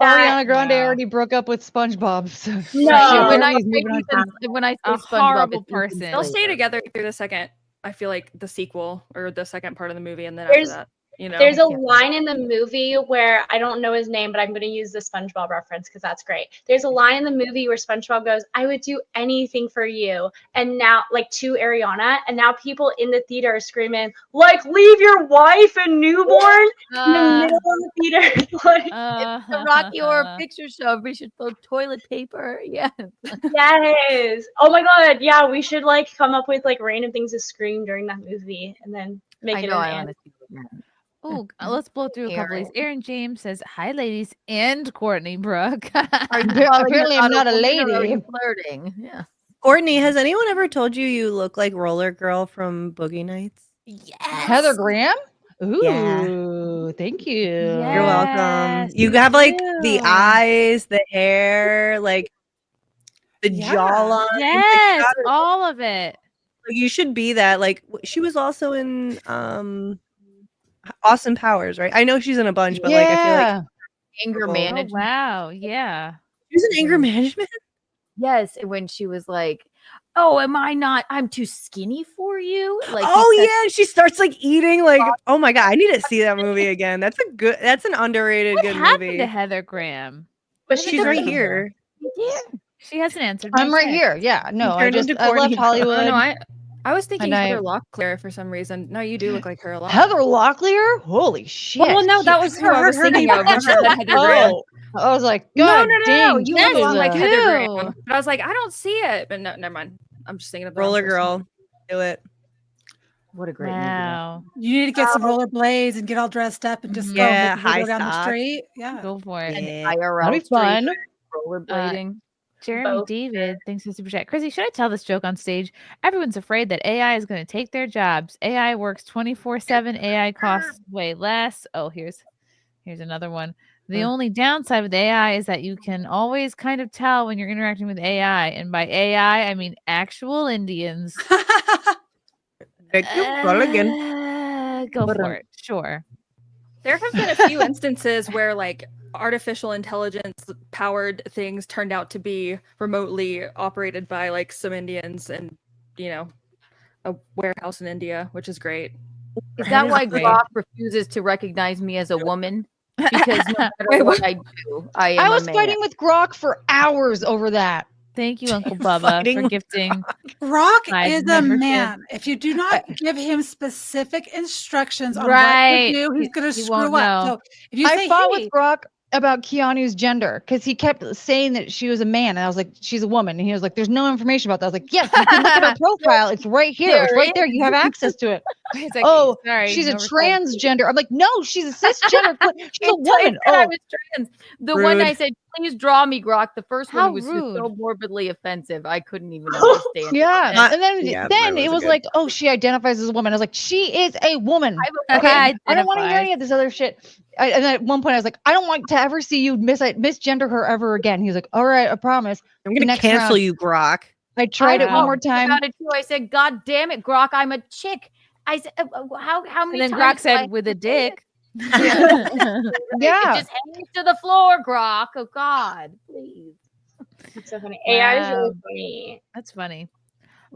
Ariana Grande Wow. already broke up with SpongeBob. So No. when I he's moving on say when I say A SpongeBob, horrible it's Ethan person. They'll stay Slater. together through the second. I feel like the sequel or the second part of the movie, and then There's- after that, you know, There's a line in the movie where I don't know his name, but I'm going to use the SpongeBob reference because that's great. There's a line in the movie where SpongeBob goes, I would do anything for you. And now, like to Ariana, and now people in the theater are screaming, like, leave your wife and newborn in the middle of the theater. Like, It's the Rocky Horror Picture Show. We should throw toilet paper. Yes. yes. Oh my God. Yeah, we should like come up with like random things to scream during that movie and then make I it know. an I anime. honestly don't. Oh, let's blow through a couple of these. Aaron. Aaron James says, "Hi, ladies," and Courtney Brooke. Apparently, I'm not a woman, or are lady. you flirting. Yeah. Courtney, has anyone ever told you look like Roller Girl from Boogie Nights? Yes. Heather Graham? Ooh, Yeah. thank you. You're welcome. Yes, You me have like the too. eyes, the hair, like the jawline. Like, Yes, that is- all of it. you should be that. Like she was also in Austin Powers, right? I know she's in a bunch, but like I feel like Anger Oh, Oh, management. wow. Yeah. she was in anger management. Yes, when she was like, "Oh, I'm too skinny for you." Like, he Oh said- yeah, she starts like eating like oh my God, I need to see that movie again. That's an underrated What good happened movie. to Heather Graham? But she's right here. She hasn't answered. I'm my right text. here. Yeah, no, I turned just into I left Courtney. Hollywood. Oh, no, I was thinking And Heather Locklear for some reason. No, you do look like her a lot. Heather Locklear? Holy shit! Well, no, that was who I was thinking of. When she said Heather Graham. Oh, I was like, No, God no, dang, you that look is like a- Heather Graham. But I was like, I don't see it. But no, never mind. I'm just thinking of the wrong Roller person. Girl. Do it. What a great Wow. You need to get some rollerblades and get all dressed up and just Yeah, go high down the socks. street. Yeah. Go for it. Yeah. IRL That'd be street, fun. rollerblading. Jeremy David thanks for super chat. Chrissy, should I tell this joke on stage? Everyone's afraid that AI is going to take their jobs. AI works 24/7. AI costs way less. Oh, here's another one. The only downside with AI is that you can always kind of tell when you're interacting with AI, and by AI I mean actual Indians. Thank you. Roll again. Go for it. Sure. There have been a few instances where like artificial intelligence powered things turned out to be remotely operated by like some Indians and a warehouse in India, which is great. Is that why great. Grok refuses to recognize me as a woman? Because no matter what I do, I am I was a man. fighting with Grok for hours over that. Thank you, Uncle Bubba, for gifting. Grok 5 is a membership. man. If you do not give him specific instructions on what Right. to do, he's going to He screw won't up. know. So if you I say, fought hey, with Grok about Keanu's gender because he kept saying that she was a man, and I was like, she's a woman, and he was like, there's no information about that. I was like, yes, you can look at her profile. It's right here. It's right there. You have access to it. He's like, Oh, sorry, she's no a response. transgender. I'm like, no, she's a cisgender. She's a woman. I Oh, was trans. The one I Rude. said, please draw me, Grok. The first How one was just so rude. morbidly offensive. I couldn't even understand. yeah. And then Yeah, then mine it wasn't was good. like, oh, she identifies as a woman. I was like, she is a woman. Okay, I don't want to hear any of this other shit. And then at one point I was like, I don't want to ever see you misgender her ever again. He was like, all right, I promise. I'm gonna cancel you, Grok. I tried it one more time. About it too. I said, God damn it, Grok, I'm a chick. I said, how many And then times Grok said, do I with a dick. Yeah. It just hangs to the floor, Grok. Oh God, please. It's so funny. AI is really Wow. funny. That's funny.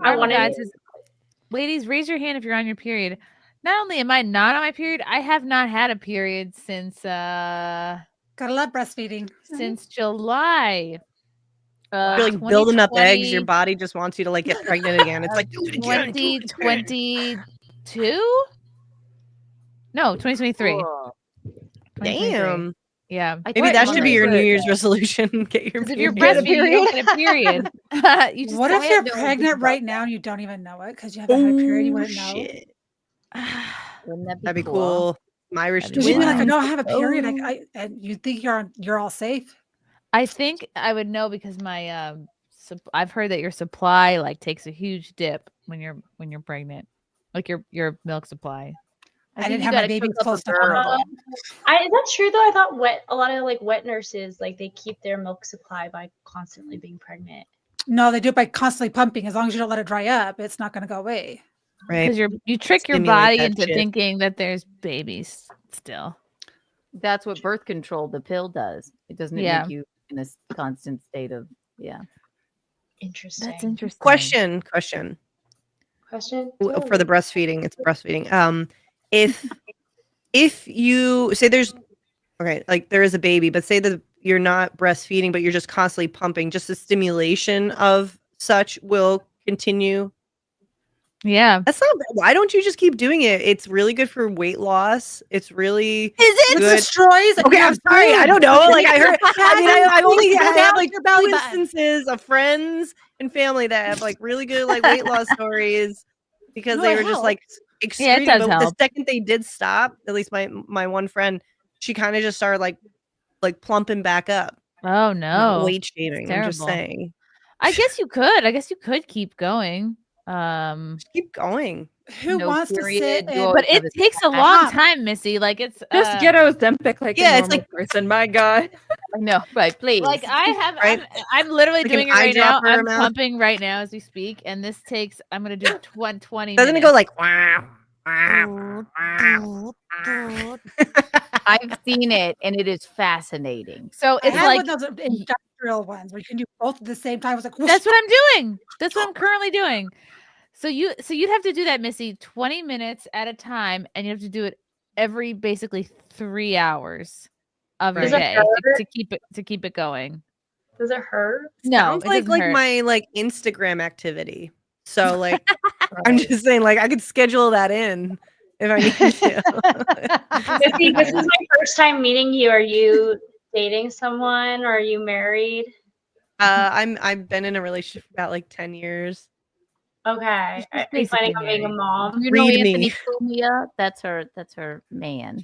I Arnold wanted Dad says, ladies, raise your hand if you're on your period. Not only am I not on my period, I have not had a period since gotta love breastfeeding. since July. You're like building up eggs. Your body just wants you to like get pregnant again. It's like 2022? No, 2023. 2023. damn. Yeah. Maybe that should be your New Year's resolution. Get your If you're period. breastfeeding, you don't get a period. You just What don't if you're have no pregnant info. right now and you don't even know it because you haven't had a period? You wouldn't know. Shit. Wouldn't that That'd be cool. Some Irish Because you'd be like, I twins. don't have a period. And you think you're all safe. I think I would know because my I've heard that your supply like takes a huge dip when you're pregnant, like your milk supply. I didn't have my baby close to her. Is that true though? I thought a lot of like wet nurses, like they keep their milk supply by constantly being pregnant. No, they do it by constantly pumping. As long as you don't let it dry up, it's not going to go away. Right. Because you trick your Stimulate body that into shit. thinking that there's babies still. That's what birth control, the pill, does. It doesn't Yeah. make you in a constant state of Interesting. That's interesting. Question. For the breastfeeding, it's breastfeeding. If you say there's like there is a baby, but say that you're not breastfeeding, but you're just constantly pumping, just the stimulation of such will continue. Yeah. That's not bad. Why don't you just keep doing it? It's really good for weight loss. It's really Is it good. destroys? Okay, I'm sorry. I don't know. Like I heard. I mean, I only Pull have down like your belly two button. instances of friends and family that have like really good like weight loss stories because No, they it were just like helps. Yeah, it excreting. does But the help. second they did stop, at least my one friend, she kind of just started like plumping back up. Oh Not no. weight shaming. I'm just Terrible. saying. I guess you could keep going. Just keep going. Who No wants period, to sit you and always But have it a takes a side long hump? time, Missy. Like it's Just get Ozempic like yeah, a it's normal person. My God. No, right, please. like I have Right? I'm literally Like an doing it right now. eyedropper I'm amount? pumping right now as we speak, and this takes I'm gonna do 20 Doesn't it minutes. go like wow? Wow. I've seen it and it is fascinating. So I it's had like one of those industrial ones where you can do both at the same time. I was like, that's what I'm doing. That's what I'm currently doing. So you'd have to do that, Missy, 20 minutes at a time, and you have to do it every basically 3 hours of your Does it day hurt? to keep it going. Does it hurt? No, Sounds it like doesn't hurt. my like Instagram activity. So like I'm just saying like I could schedule that in if I need to. Missy, this is my first time meeting you. Are you dating someone or are you married? I've been in a relationship for about like 10 years. Okay. Are you planning on being a mom? You know Read Anthony me. Cumia? That's her man.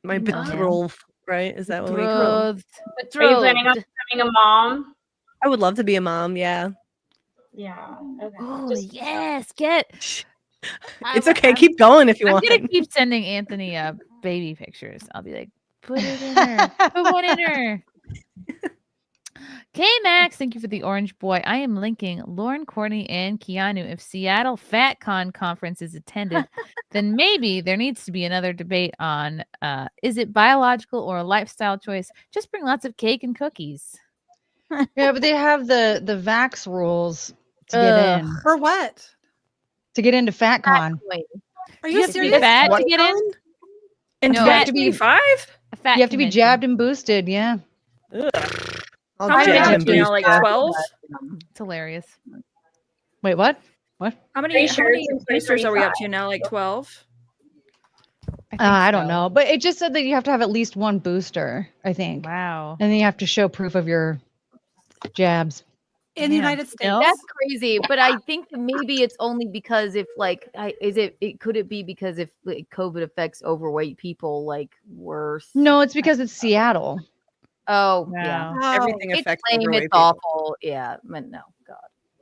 My You know him. betrothed, right? Is that what we call it? Betrothed. Are you planning on becoming a mom? I would love to be a mom, yeah. Yeah. Okay. Oh yes, get. It's okay, keep going if you I'm want. gonna keep sending Anthony baby pictures. I'll be like, put it in her, put one in her. K Max, thank you for the orange boy. I am linking Lauren, Courtney, and Keanu. If Seattle FatCon conference is attended, then maybe there needs to be another debate on is it biological or a lifestyle choice? Just bring lots of cake and cookies. Yeah, but they have the vax rules to get in. For what? To get into FatCon. Are You you have to be serious? fat What to get in? In No, you have to be 2025? A fat you have to be convention. jabbed and boosted, yeah. I'll How many jab are him up to now? Like booster. 12? It's hilarious. Wait, what? What? How many, Pretty how sure many it's boosters are we up 25. to now? Like 12? I don't know, but it just said that you have to have at least one booster, I think. Wow. And then you have to show proof of your jabs. In the United States. That's crazy, but I think that maybe it's only because if like could it be because if like, COVID affects overweight people like worse? No, it's because it's Seattle. Oh yeah, Everything it's affects lame. overweight It's people. awful. Yeah, but no, God,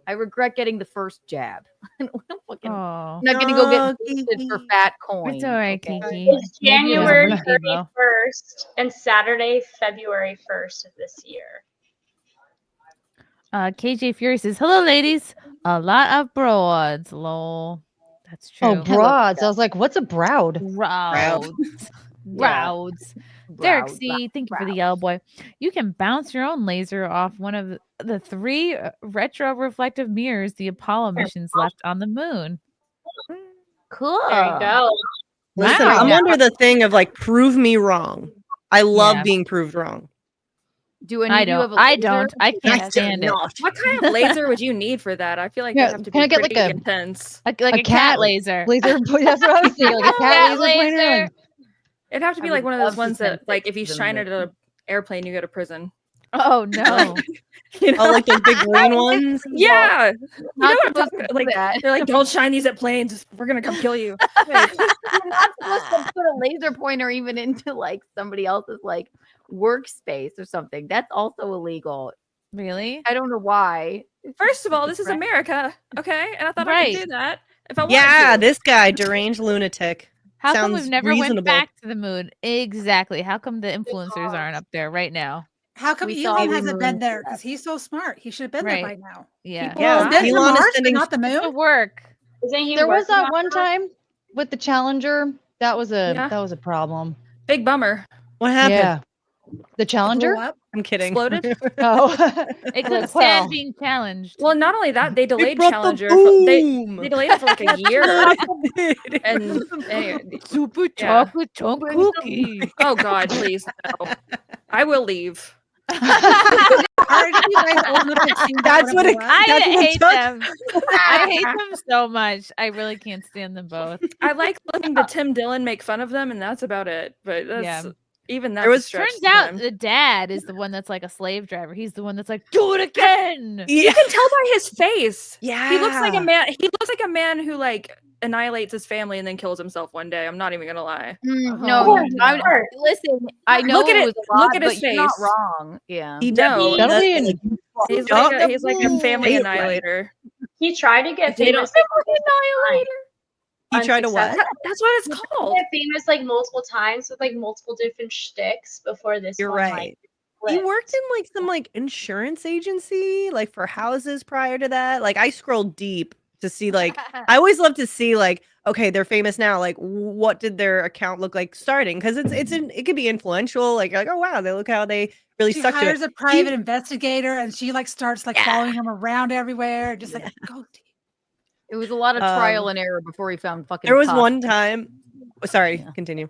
I regret getting the first jab. Fucking, Oh. I'm not gonna go get boosted for fat coin. It's all right, okay? Kiki. It's Maybe it was a January placebo. 31st and Saturday, February 1st of this year. KJ Fury says, "Hello, ladies. A lot of broads. Lol. That's true. Oh, broads. I was like, what's a broad? Broads. Broads. Derek C, thank you for the yellow boy. You can bounce your own laser off one of the 3 retro reflective mirrors the Apollo missions left on the moon. Cool. There you go. Listen, Wow. I'm under the thing of like, prove me wrong. I love Yeah. being proved wrong. Do any I of you have don't. a I laser? don't. I can't I stand it. What kind of laser would you need for that? I feel like Yeah, that'd have to can be I get, pretty like, a- intense. Like a cat laser. Laser. That's what I was thinking. Like a cat laser pointer. Like, It'd have to be I like would one of those love to ones that, send like, if you pictures of shine them. it at an airplane, you go to prison. Oh no. You know? Oh, like those big green ones? Yeah. You know Not what I'm supposed talking to about? do Like, that. they're like, don't shine these at planes. We're going to come kill you. You're not supposed to put a laser pointer even into like somebody else's like workspace or something. That's also illegal. Really? I don't know why. First of all, this is America. Okay. And I thought I Right. could do that if I wanted Yeah, to. this guy, deranged lunatic. How come Sounds we've never reasonable. went back to the moon? Exactly. How come the influencers aren't up there right now? How come We thought Elon we hasn't been moved there? Because he's so smart. He should have been there by Right. now. Yeah. People Yeah, have been to Elon is Mars, but sending not the moon. The work. Isn't he there was working that on one it? time with the Challenger. That was a problem. Big bummer. What happened? Yeah. The Challenger? Blew up. I'm kidding. Exploded. Oh. It Well, could stand being challenged. Well, not only that, they delayed brought the Challenger. boom. They delayed it for like a year. And anyway, Super Yeah. chocolate chunk cookie. oh God, please no. I will leave. Aren't you guys old enough to have seen that That's when what blew it- up? I That's what it hate took. them. I hate them so much. I really can't stand them both. I like letting the Tim Dillon make fun of them, and that's about it. But that's Yeah. even that. There was- Turns out the dad is the one that's like a slave driver. He's the one that's like, do it again. You can tell by his face. Yeah. He looks like a man. He looks like a man who like annihilates his family and then kills himself one day. I'm not even gonna lie. No, listen. I know Look at it it. was a lot, Look at his but you're not face. wrong. Yeah. He No, That'll be definitely- in he's like a family annihilator. He tried to get They don't- famous. Annihilator. He tried to what? That's what it's called. Get famous like multiple times with like multiple different shticks before this. You're one, right. Like, He clicked. worked in like some like insurance agency, like for houses prior to that. Like I scrolled deep to see like I always love to see like, okay, they're famous now. Like what did their account look like starting? Because it could be influential. Like you're like, oh wow, they look how they really She stuck to hires it. a private investigator, and she like starts like following him around everywhere, just like go deep. It was a lot of trial and error before he found fucking. There was cops. one time. Sorry, continue.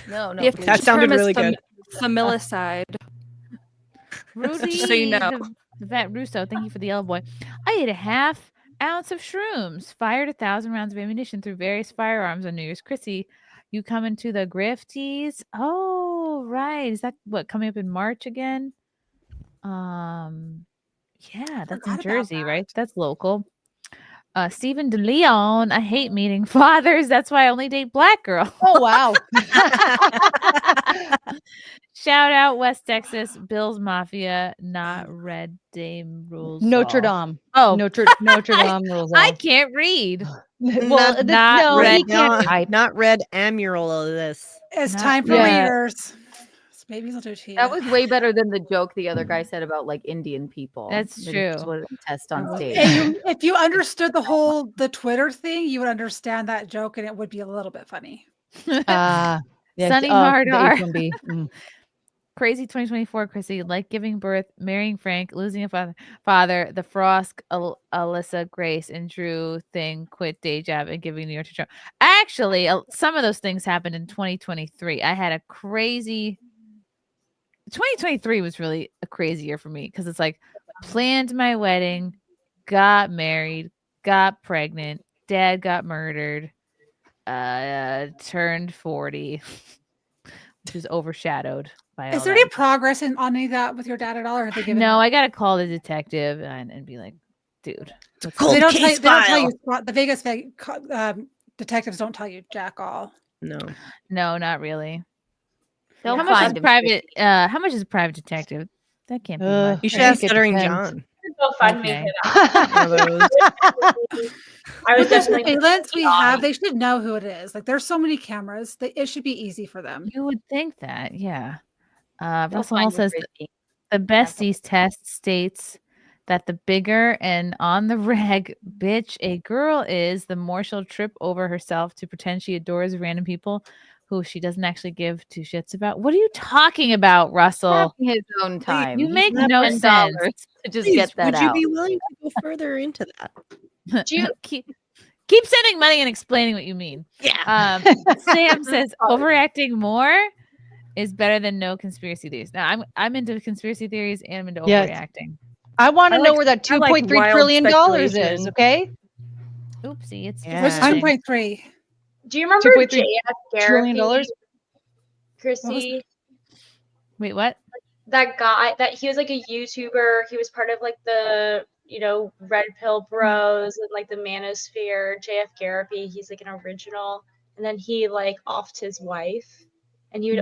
No, You have to please. That sounded premise really good. Familicide. Rudy, Just so you know. the vet Russo, thank you for the yellow boy. I ate a half ounce of shrooms, fired 1,000 rounds of ammunition through various firearms on New Year's. Chrissy, you coming to the Grifties? Oh, right. Is that what coming up in March again? Yeah, that's in Forgot about Jersey, right? That's local. Stephen DeLeon, I hate meeting fathers. That's why I only date black girls. Oh wow. Shout out West Texas, Bills Mafia, not Red Dame rules. Notre all. Dame. Oh, Notre Dame rules. I all. can't read. Well, Not no, red he can't type. Not red amural of this. It's Not time for yet. readers. Babies will do it to you. That was way better than the joke the other guy said about like Indian people. That's They true. just wanted to test on stage. If you understood the Twitter thing, you would understand that joke, and it would be a little bit funny. Yes, Sunny hard the R. H1B. Mm. Crazy 2024, Chrissy. Like giving birth, marrying Frank, losing a father, the Frost, Alyssa, Grace, and Drew thing, quit day job, and giving New York to Trump. Actually, some of those things happened in 2023. I had a crazy 2023 was really a crazy year for me because it's like planned my wedding, got married, got pregnant, dad got murdered, turned 40, which is overshadowed by Is all there that. any progress on any of that with your dad at all, or have they given? No, up? I gotta call the detective and be like, dude, what's They don't tell you. Case They don't tell file. you. The Vegas detectives don't tell you jack all. No, not really. They'll How much find is him. private? How much is a private detective? That can't be much. You should right? ask Stuttering John. Go find me Okay. for that. I was With the definitely surveillance we have, they should know who it is. Like, there's so many cameras. It should be easy for them. You would think that, yeah. They'll Russell find Hall you, says Chrissy. the besties test states that the bigger and on the reg bitch a girl is, the more she'll trip over herself to pretend she adores random people who she doesn't actually give two shits about. What are you talking about, Russell? Having his own time. You He's make got no $10 sense. to just Please, get that would you out. be willing to go further into that? Do you, Keep sending money and explaining what you mean. Yeah. Sam says overreacting more is better than no conspiracy theories. Now I'm into conspiracy theories and I'm into Yes. overreacting. I want to know where that I like $2.3 wild trillion is. speculation. Okay. Oopsie, it's Yeah. What's just 2.3? Do you remember $2.3 JF trillion Garrity? dollars? Chrissy, Wait, what? that guy that he was like a YouTuber. He was part of like the Red Pill Bros and like the Manosphere. JF Garrity. He's like an original, and then he like offed his wife, and he would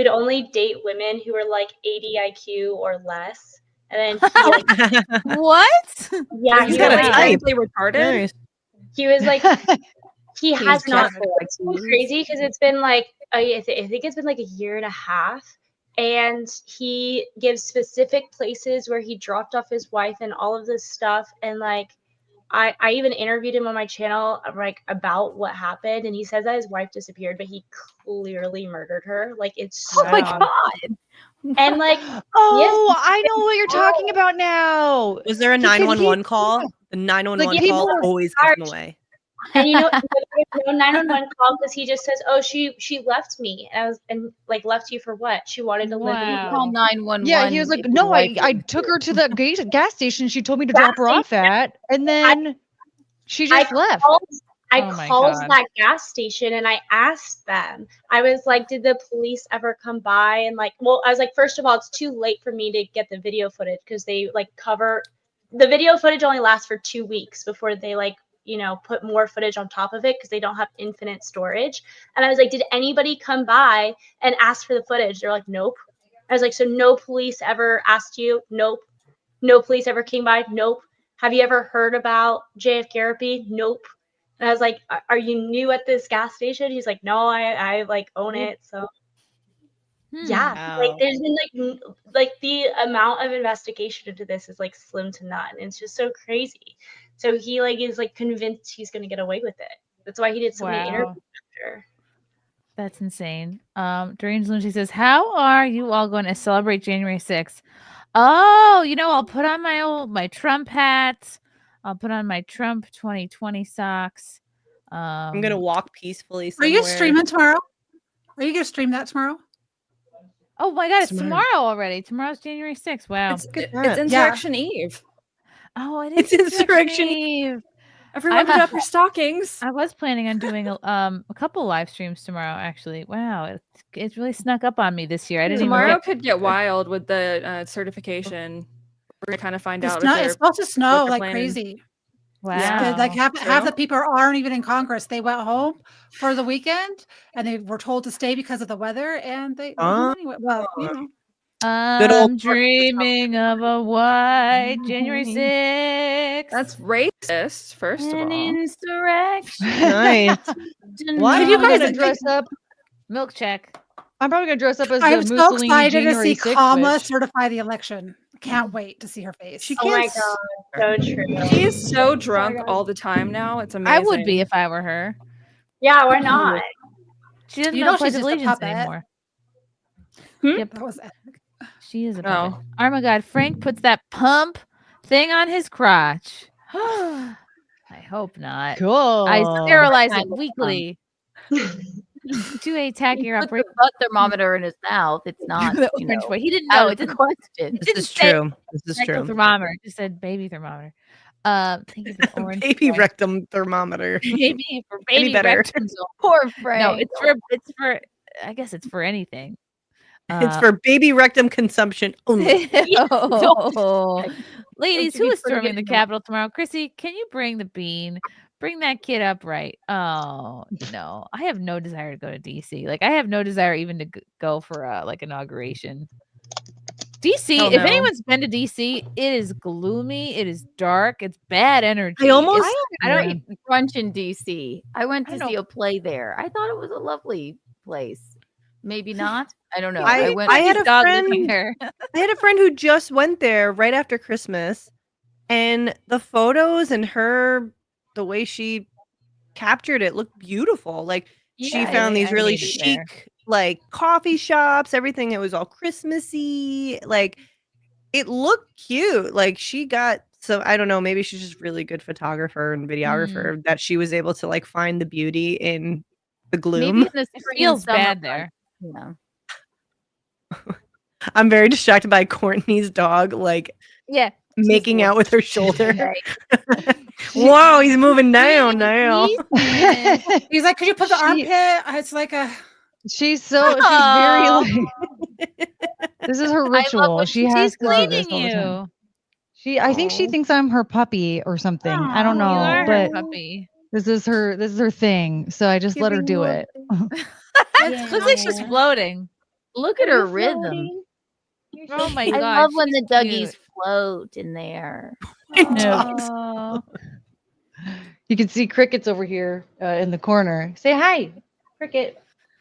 only date women who were like 80 IQ or less. And then he like What? yeah, He's he got was, a like, typically retarded. Nice. he was like he has not. Jennifer It's so crazy because it's been like I think it's been like a year and a half, and he gives specific places where he dropped off his wife and all of this stuff, and like I even interviewed him on my channel like about what happened, and he says that his wife disappeared, but he clearly murdered her. Like it's so oh my god. and like Oh, I know what you're talking about now. Was there a Because 911 call? The 911 Like, people call were always gives him away. and there's no 911 call because he just says, "Oh, she left me," and like left you for what? She wanted to live in Wow. Call 911. Yeah, he was like, no, I took her to the gas station she told me to drop her off at, and then she just left. I Oh my called God. that gas station and I asked them. I was like, "Did the police ever come by?" And like, well, I was like, first of all, it's too late for me to get the video footage because they like cover the video footage only lasts for 2 weeks before they like put more footage on top of it because they don't have infinite storage. And I was like, did anybody come by and ask for the footage? They're like, nope. I was like, so no police ever asked you? Nope. No police ever came by? Nope. Have you ever heard about JF Garrity? Nope. And I was like, are you new at this gas station? He's like, no, I like own it. So yeah, Wow. like there's been like the amount of investigation into this is like slim to none. It's just so crazy. So he like is like convinced he's gonna get away with it. That's why he did so many interviews after. That's insane. Dreams Lunacy says, how are you all going to celebrate January 6th? Oh, I'll put on my Trump hat. I'll put on my Trump 2020 socks. I'm gonna walk peacefully Are somewhere. you streaming tomorrow? Are you gonna stream that tomorrow? Oh my god, it's Tomorrow. tomorrow already. Tomorrow's January 6th. Wow. It's Yeah. Insurrection Eve. Oh, it is It's Insurrection Eve. Everyone put up your stockings. I was planning on doing a couple live streams tomorrow, actually. Wow, it's really snuck up on me this year. I didn't Tomorrow even could get wild with the certification. We're gonna kind of find out. It's supposed to snow they're like planning. crazy. Wow. Yeah. Like half True. the people aren't even in Congress. They went home for the weekend and they were told to stay because of the weather, and they anyway. Well, Good I'm old- dreaming of a white January 6th. That's racist, first of An all. insurrection. Nice. Why are you guys gonna dress up? Milk check. I'm probably gonna dress up as I'm the so Mussolini excited to January see 6th Kamala witch. certify the election. I can't wait to see her face. She Oh my can't. god, so true. She is so drunk all the time now. It's amazing. I would be if I were her. Yeah, why not? She doesn't You know know Pledge she's of just a Allegiance puppet. anymore. That was She is a Oh. puppet. Oh my god, Frank puts that pump thing on his crotch. I hope not. Cool. I sterilize it weekly. to a tacky Put the butt thermometer in his mouth. It's not. The You orange know, boy. He didn't out know. of It the didn't. question. It didn't say This is rectal true. thermometer. It just said baby thermometer. Thank you for the orange. Baby boy. rectum thermometer. Baby for Any baby better? rectums. Poor Frank. No, it's for. I guess it's for anything. It's for baby rectum consumption only. Oh. Ladies, Don't you who be is storming the forgetting Capitol tomorrow? Chrissy, can you bring the bean? Bring that kid upright. Oh no, I have no desire to go to DC. Like I have no desire even to go for like inauguration. DC. Hell If no. anyone's been to DC, it is gloomy. It is dark. It's bad energy. I almost- It's- I don't brunch in DC. I went to I see a play there. I thought it was a lovely place. Maybe not. I don't know. I went. had a dog friend. living there. I had a friend who just went there right after Christmas, and the photos and the way she captured it looked beautiful. Like she Yeah, found these I really made it there. chic, like coffee shops. Everything it was all Christmassy. Like it looked cute. Like she got so I don't know. Maybe she's just really good photographer and videographer that she was able to like find the beauty in the gloom. Maybe in the It spring feels and summer bad months, there. you know. I'm very distracted by Courtney's dog, like Yeah. making out with her shoulder. Right. Whoa, he's moving down now. He's like, could you put the armpit? It's like a. She's very Oh. like. This is her love ritual. when She has She's to do this cleaning all the time. I think she thinks I'm her puppy or something. I don't You know, are her but puppy. this is her thing. So I just let her do it. Looks like she's floating. Look at her rhythm. Oh my I god. love when the she's duggies cute. float in there. Oh. You can see crickets over here in the corner. Say hi, cricket.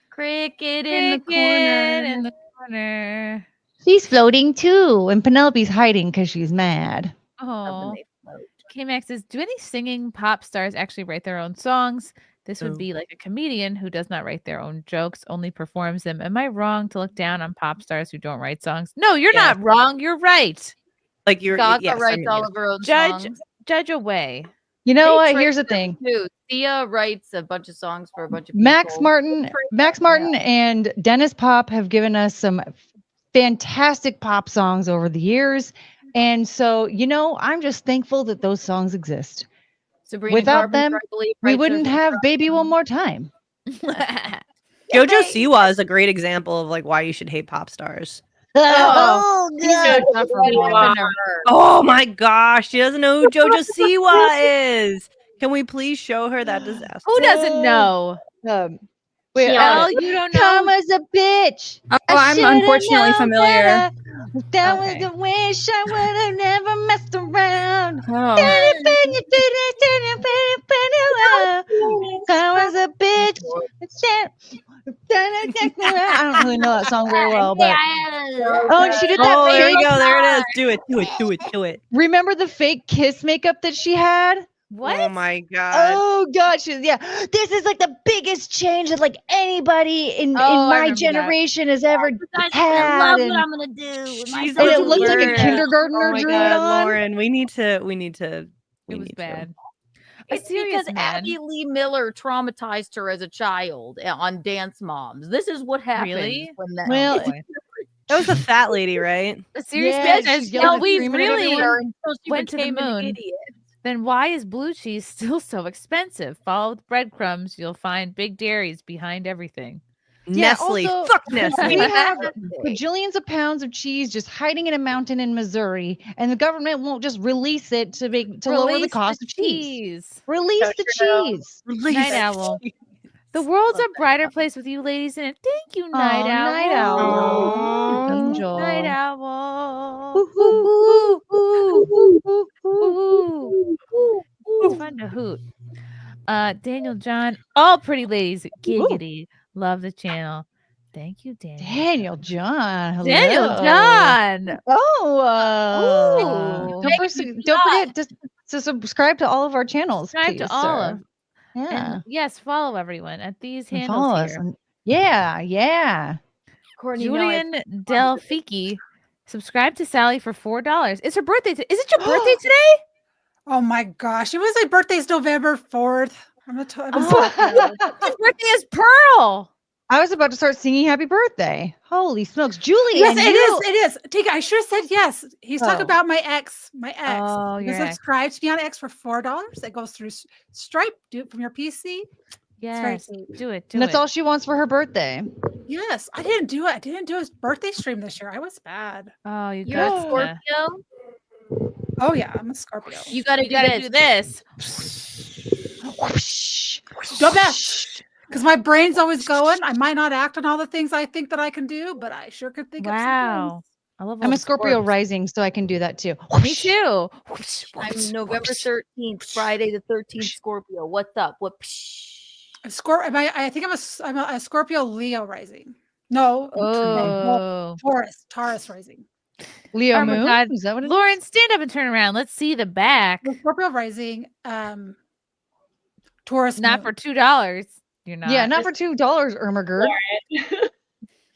Cricket in the Cricket corner. in the corner. She's floating too, and Penelope's hiding because she's mad. Oh. They float. K-Max says, do any singing pop stars actually write their own songs? This would Oh. be like a comedian who does not write their own jokes, only performs them. Am I wrong to look down on pop stars who don't write songs? No, you're Yeah. not wrong. You're right. Like you're Gaga yes, I writes mean, all yes. of her own Judge songs. judge away. You know They what? trade Here's the them thing. too. Sia writes a bunch of songs for a bunch of people. Max Martin and Dennis Pop have given us some fantastic pop songs over the years. And so, I'm just thankful that those songs exist. Sabrina Without Carpenter, them, I believe, we writes wouldn't her have songs. Baby One More Time. JoJo Siwa is a great example of like why you should hate pop stars. Oh, He's so tough for me. I've been to her. Oh my gosh, she doesn't know who JoJo Siwa is. Can we please show her that disaster? Who doesn't know? Wait, Elle, you don't know? Karma's a bitch. Oh, I'm unfortunately familiar. That Okay. was the wish I would have never messed around. Oh. Karma's a bitch. I don't really know that song very well, but and she did that. Oh, there you fake- go. There it is. Do it. Do it. Do it. Do it. Remember the fake kiss makeup that she had? What? Oh my god. Oh god, this is like the biggest change that like anybody in Oh, I my remember that. generation has ever I had. love and- what I'm gonna do. With my She's and it songs. looked like a Lauren. kindergartner Oh my drew god, it on. Lauren, we need to. It was bad. A It's serious because man. Abby Lee Miller traumatized her as a child on Dance Moms. This is what happens Really? when that. Well, boy. That was the fat lady, right? A serious Yeah, man she's says, yelling no, and we screaming at really everyone. until she went to the became an moon. idiot. Then why is blue cheese still so expensive? Follow with breadcrumbs. You'll find big dairies behind everything. Yeah, Nestle. also, Fuck Nestle. We have bajillions of pounds of cheese just hiding in a mountain in Missouri, and the government won't just release it to lower the Release cost of cheese. cheese. Release the cheese. Night owl. The world's a brighter place with you ladies in it. Thank you, Night Aw, Owl. Night Owl. Aw. Angel. Night Owl. Ooh, ooh, ooh, ooh, ooh, ooh. It's fun to hoot. Daniel John. All pretty ladies. Giggity. Love the channel. Thank you, Daniel. Daniel John. Hello. Daniel John. Oh, Ooh. don't forget to subscribe to all of our channels. Subscribe please, to all sir. of. Yeah. And yes, follow everyone at these And handles follow us. here. Yeah. Courtney, Julian Delfiki. Subscribe to Sally for $4. It's her birthday. Is it your birthday today? Oh my gosh. It was my birthday's November 4th. His birthday is Pearl. I was about to start singing happy birthday. Holy smokes. Julie, Yes, and it is. Tika, I should have said yes. He's talking Oh. about my ex. Oh, You your ex. subscribe to me on X for $4. It goes through Stripe. Do it from your PC. Yes, do it. And that's all she wants for her birthday. Yes, I didn't do it. I didn't do his birthday stream this year. I was bad. Oh, You're a Scorpio. Oh yeah, I'm a Scorpio. You gotta do this. Go back. Because my brain's always going. I might not act on all the things I think that I can do, but I sure could think of some Wow. I love I'm a Scorpio rising, so I can do that too. Me too. I'm November 13th, Friday the 13th Scorpio. What's up? What? I think I'm a Scorpio Leo rising. No. Taurus rising. Leo Oh my moon? God. Is that what it is? Lauren, stand up and turn around. Let's see the back. Scorpio rising. Taurus. Not for $2. You're not. Yeah, not for $2, Ermagerd.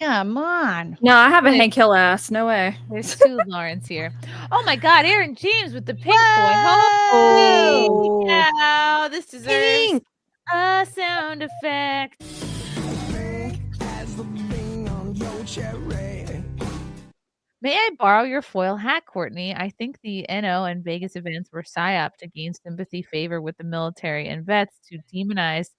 Come on. No, I have a Hank Hill ass. No way. There's two Laurens here. Oh my God, Aaron James with the pink boy. Oh. Wow, this deserves a sound effect. May I borrow your foil hat, Courtney? I think the NO and Vegas events were psyop to gain sympathy favor with the military and vets to demonize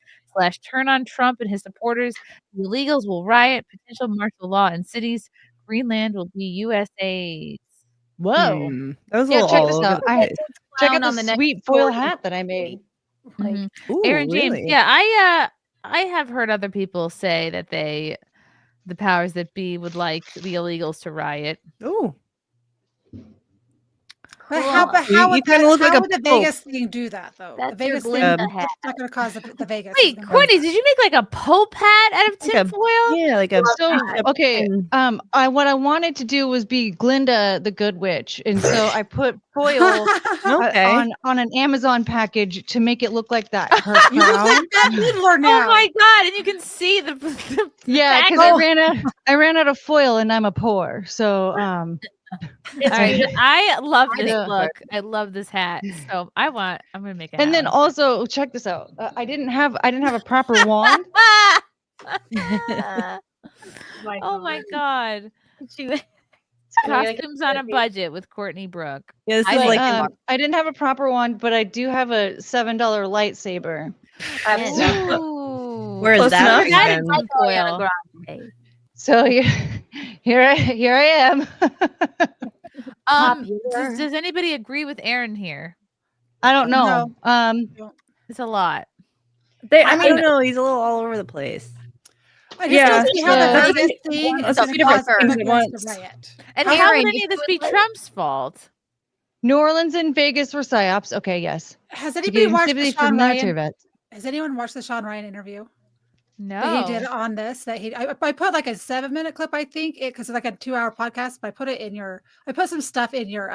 / turn on Trump and his supporters. The illegals will riot, potential martial law in cities. Greenland will be USA's. Whoa. That was a Yeah, little check all this over out. the place. Check out on the the next sweet foil board. hat that I made. Mhm. Ooh, Aaron James. really? Yeah, I have heard other people say that the powers that be would like the illegals to riot. Ooh. But how You would kinda look like how a would the pope. Vegas thing do that though? That's The your Vegas thing Glinda it's hat. not going to cause the Vegas. Wait, Courtney, did you make like a Pope hat out of Like a- tinfoil? Yeah, like a So okay, what I wanted to do was be Glinda the Good Witch, and so I put foil Okay. on an Amazon package to make it look like that. Her You look crown. like Bette Midler now. Oh my God! And you can see the Yeah, because I ran out of foil, and I'm a poor. So All right, I love this Yeah. look. I love this hat. So I'm gonna make it. and then also check this out. I didn't have a proper wand. Oh my God! Costumes on a budget with Courtney Brooke. Yeah, this I, is like I didn't have a proper wand, but I do have a $7 lightsaber. Ooh. Where is Close that? enough. even? Like foil. So here I am. Does anybody agree with Aaron here? I don't know. It's a lot. I don't know. He's a little all over the place. I just Yeah. don't see how the Vegas thing is That's going a to few cause different things at immigrants once. to riot. And Aaron, how would you any of this be could, like- Trump's fault? New Orleans and Vegas were psyops. Okay, yes. Has To anybody gain watched sympathy the for Sean military Ryan? vets. Has anyone watched the Sean Ryan interview No. that he did on this? I put like a 7-minute clip, I think, because it's like a 2-hour podcast. But I put some stuff in your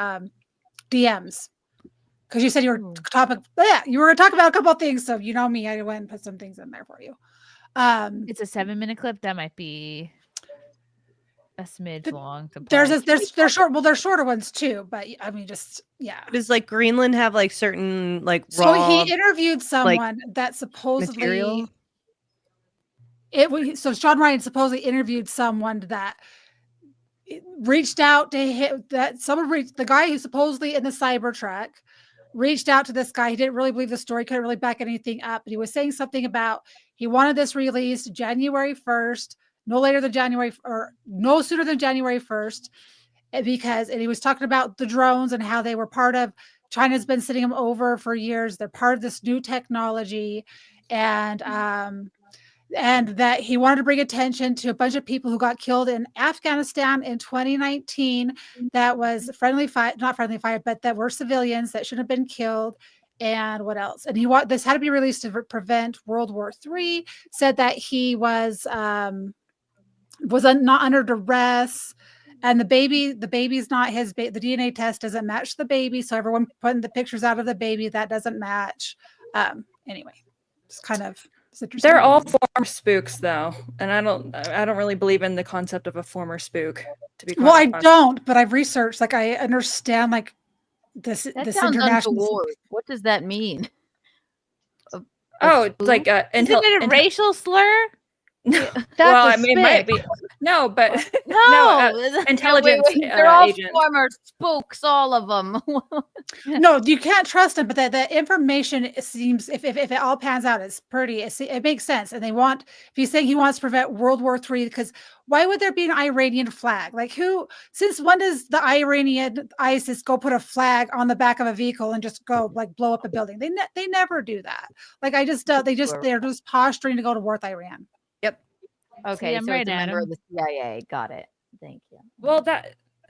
DMs because you said you were you were talking about a couple of things. So you know me, I went and put some things in there for you. It's a 7-minute clip. That might be a smidge long. To They're short. Well, they're shorter ones too. But I mean, just yeah. Does like Greenland have like certain like So raw? he interviewed someone that supposedly material? So Sean Ryan supposedly interviewed someone that reached out to him. The guy who supposedly in the Cybertruck reached out to this guy. He didn't really believe the story, couldn't really back anything up, but he was saying something about he wanted this released January 1st, no sooner than January 1st, and he was talking about the drones and how they were part of China's been sending them over for years. They're part of this new technology, and that he wanted to bring attention to a bunch of people who got killed in Afghanistan in 2019. That was not friendly fire, but that were civilians that shouldn't have been killed. And what else? And this had to be released to prevent World War III. Said that he was not under duress, and the baby's not his. The DNA test doesn't match the baby, so everyone putting the pictures out of the baby that doesn't match. Anyway, it's kind of. They're all former spooks, though, and I don't really believe in the concept of a former spook. To be Well, I honest. don't, but I've researched. Like, I understand. Like this sounds international. untoward. What does that mean? Oh, like Isn't it a racial slur? Well, it might be. No, but intelligence they're all agents. former spooks, all of them. No, you can't trust them. But the information, it seems, if it all pans out, it makes sense. And if he's saying he wants to prevent World War III, because why would there be an Iranian flag? Like since when does the Iranian ISIS go put a flag on the back of a vehicle and just go like blow up a building? They never do that. Like they're just posturing to go to war with Iran. Yep. Okay, I'm so right, it's a member Adam. of the CIA. Got it. Thank you. Well,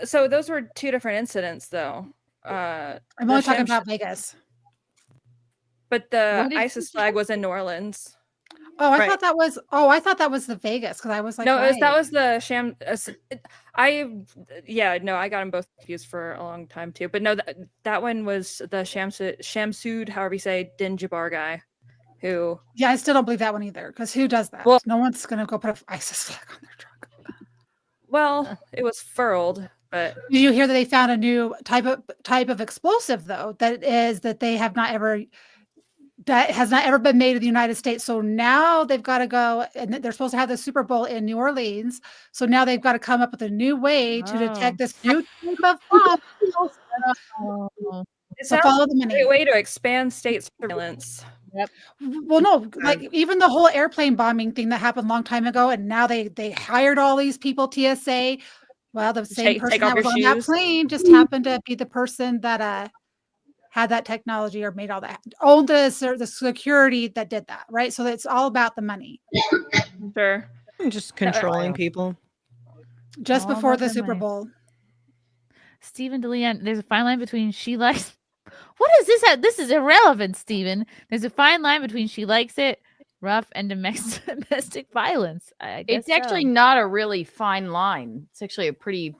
so those were two different incidents, though. I'm only talking about Vegas. But the ISIS flag was in New Orleans. Oh, I thought that was. Oh, I thought that was the Vegas because I was like, no, that was the sham. I got them both confused for a long time too. But no, that one was the Shamsud, however you say, Din Jabbar guy, who. Yeah, I still don't believe that one either. Because who does that? Well, no one's gonna go put an ISIS flag on their truck. Well, it was furled, but. Did you hear that they found a new type of explosive though? That has not ever been made in the United States. So now they've got to go, and they're supposed to have the Super Bowl in New Orleans. So now they've got to come up with a new way to detect this new type of bomb. It's So follow the money. a great way to expand state surveillance. Yep. Well, no, like even the whole airplane bombing thing that happened a long time ago, and now they hired all these people, TSA. Well, the same person that was on that plane just happened to be the person that had that technology or made all that, owned the security that did that, right? So it's all about the money. Sure. Just controlling people. Just All before about the the Super money. Bowl. Stephen DeLeon, there's a fine line between she likes. What is this? This is irrelevant, Stephen. There's a fine line between she likes it, rough, and domestic violence. I guess It's actually not a really fine line. It's actually a pretty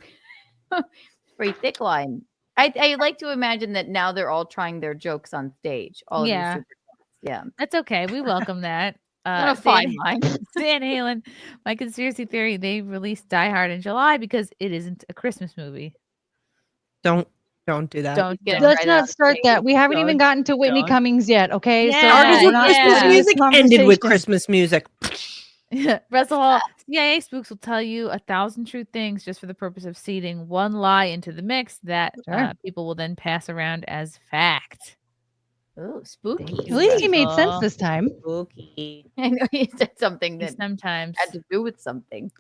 thick line. I like to imagine that now they're all trying their jokes on stage. All of Yeah. these yeah. That's okay. We welcome that. Not a fine line. Van Halen, my conspiracy theory, they released Die Hard in July because it isn't a Christmas movie. Don't do that. Let's not start that. We haven't even gotten to Whitney Cummings yet. Okay, Yeah, we're not Christmas starting this music ended with conversation. Christmas music. Russell Hall, CIA spooks will tell you 1,000 true things just for the purpose of seeding one lie into the mix that people will then pass around as fact. Oh, spooky. At least he made sense this time. Spooky. I know he said something that sometimes had to do with something.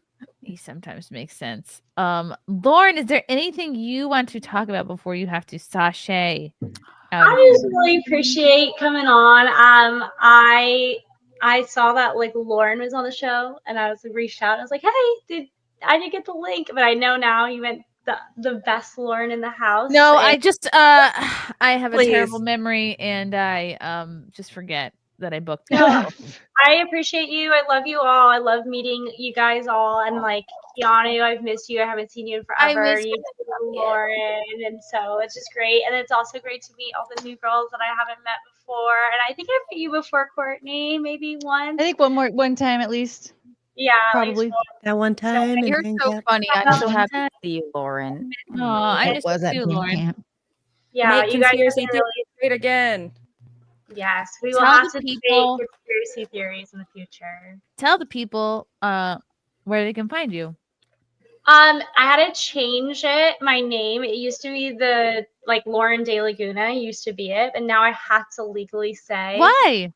He sometimes makes sense. Lauren, is there anything you want to talk about before you have to sashay out? I just really appreciate coming on. I saw that like Lauren was on the show, and I was reached out. I was like, "Hey, I didn't get the link?" But I know now you meant the best Lauren in the house. No, and I just I have Please. a terrible memory, and I just forget that I booked. No, I appreciate you. I love you all. I love meeting you guys all. And like Keanu, I've missed you. I haven't seen you in forever. I miss You you. Lauren, and so it's just great. And it's also great to meet all the new girls that I haven't met before. And I think I've met you before, Courtney, maybe once. I think one time at least. Yeah, Probably. That one time. You're so funny. I'm so happy to see you, Lauren. Oh, I It was at you, band Lauren. camp. Yeah, Make you guys conspiracy are really. great again. Yes, we will Tell have the to people- debate conspiracy theories in the future. Tell the people where they can find you. I had to change it. My name. It used to be Lauren De Laguna used to be it, and now I have to legally say Why?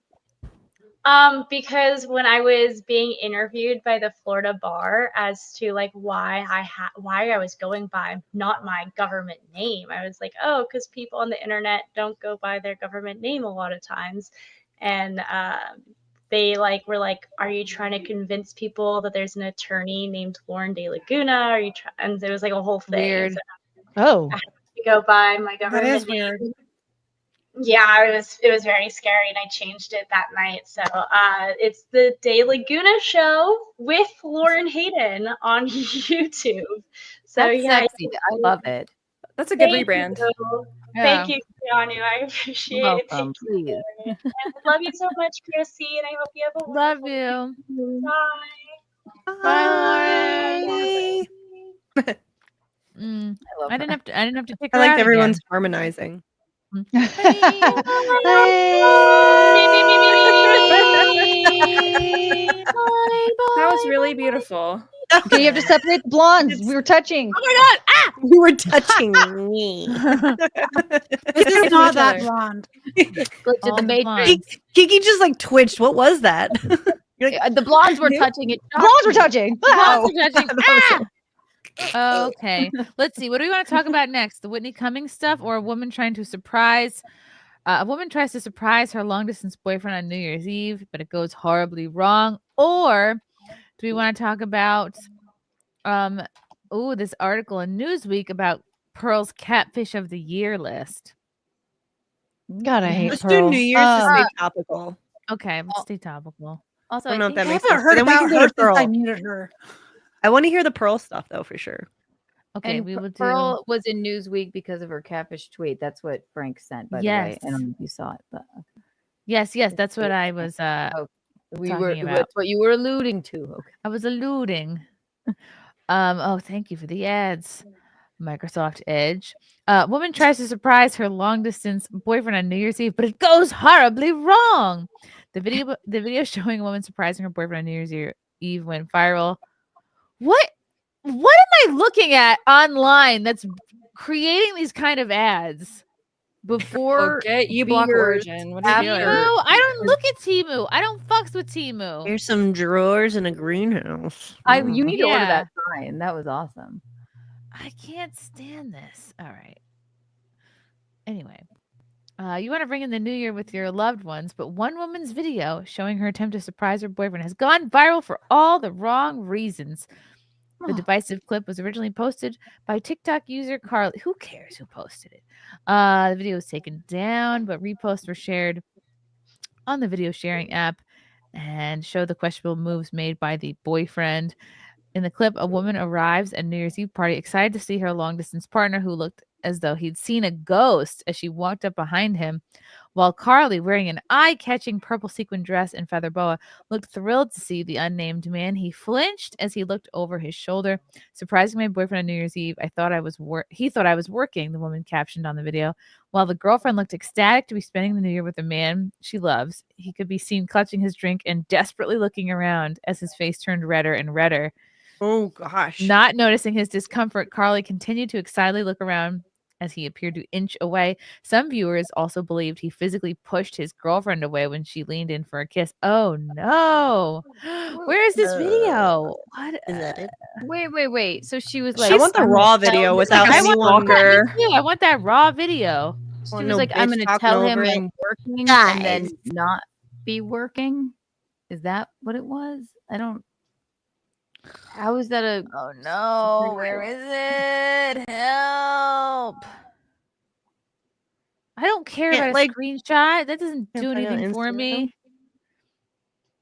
Because when I was being interviewed by the Florida bar as to like why I was going by not my government name, I was like, oh, because people on the internet don't go by their government name a lot of times, and they were like, are you trying to convince people that there's an attorney named Lauren De Laguna? Are you and there was like a whole thing. Weird. Oh. I had to go by my government That is name. weird. Yeah, it was very scary, and I changed it that night. So it's the De Laguna Show with Lauren Hayden on YouTube. So That's yeah, sexy. I love it. That's a good thank rebrand. you. Yeah. Thank you, Keanu. I appreciate You're it. welcome. Thank you. Please. And I love you so much, Chrissy, and I hope you have a Love wonderful you. Bye. Bye, Lauren. I love I didn't have to pick I her liked out everyone's again. harmonizing. Bye. That was really beautiful. Okay, you have to separate the blondes. We were touching. Oh my god! Ah! We were touching me. This is not that blonde. Glitch in the matrix. Kiki just like twitched. What was that? The blondes were touching it. Blondes were touching. Blondes were touching. Okay, let's see. What do we want to talk about next? The Whitney Cummings stuff, or a woman trying to surprise? A woman tries to surprise her long-distance boyfriend on New Year's Eve, but it goes horribly wrong. Or do we want to talk about this article in Newsweek about Pearl's Catfish of the Year list? God, I hate Let's Pearl. do New Year's to stay topical. Okay, let's stay topical. Also, I don't know if that I makes haven't sense. heard But then we about can go her to since I Pearl. muted her. I want to hear the Pearl stuff though, for sure. Okay, And we will do. Pearl was in Newsweek because of her catfish tweet. That's what Frank sent, by the way. I don't know if you saw it, but Yes, that's what I was talking about. That's what you were alluding to. Okay. I was alluding. Thank you for the ads. Microsoft Edge. Woman tries to surprise her long-distance boyfriend on New Year's Eve, but it goes horribly wrong. The video showing a woman surprising her boyfriend on New Year's Eve went viral. What am I looking at online that's creating these kind of ads? Before Okay, you block Origin. What are you doing? No, I don't look at Temu. I don't fucks with Temu. Here's some drawers in a greenhouse. You need to order Yeah. that sign. That was awesome. I can't stand this. All right. Anyway, you want to bring in the new year with your loved ones, but one woman's video showing her attempt to surprise her boyfriend has gone viral for all the wrong reasons. The divisive clip was originally posted by TikTok user Carly. Who cares who posted it? The video was taken down, but reposts were shared on the video sharing app and show the questionable moves made by the boyfriend. In the clip, a woman arrives at a New Year's Eve party, excited to see her long-distance partner, who looked as though he'd seen a ghost as she walked up behind him, while Carly, wearing an eye-catching purple sequin dress and feather boa, looked thrilled to see the unnamed man. He flinched as he looked over his shoulder. Surprising my boyfriend on New Year's Eve, he thought I was working, the woman captioned on the video. While the girlfriend looked ecstatic to be spending the new year with a man she loves, he could be seen clutching his drink and desperately looking around as his face turned redder and redder. Oh gosh. Not noticing his discomfort, Carly continued to excitedly look around as he appeared to inch away. Some viewers also believed he physically pushed his girlfriend away when she leaned in for a kiss. Oh no. Where is this video? What is that? It? Wait. So she was like, I want the raw video without anyone. I want that raw video. She was like, I'm going to tell him I'm working and then not be working. Is that what it was? I don't. How is that a? Oh no! Where is it? Help! I don't care about a screenshot. That doesn't do anything for me.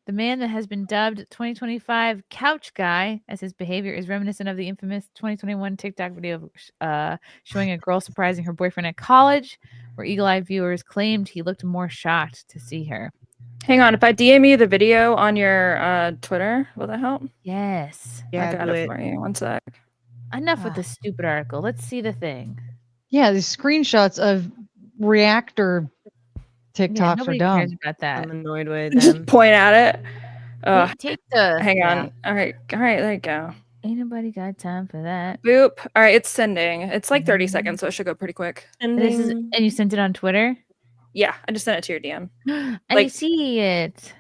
The man that has been dubbed 2025 Couch Guy, as his behavior is reminiscent of the infamous 2021 TikTok video showing a girl surprising her boyfriend at college, where eagle-eyed viewers claimed he looked more shocked to see her. Hang on, if I DM you the video on your Twitter, will that help? Yes. I got it for you. One sec. Enough with this stupid article. Let's see the thing. Yeah, these screenshots of reactor TikToks are dumb. Cares about that. I'm annoyed with Just them. point at it. Take the. Hang on. All right. There you go. Ain't nobody got time for that. Boop. All right, it's sending. It's like 30 seconds, so it should go pretty quick. And you sent it on Twitter? Yeah, I just sent it to your DM. I see it.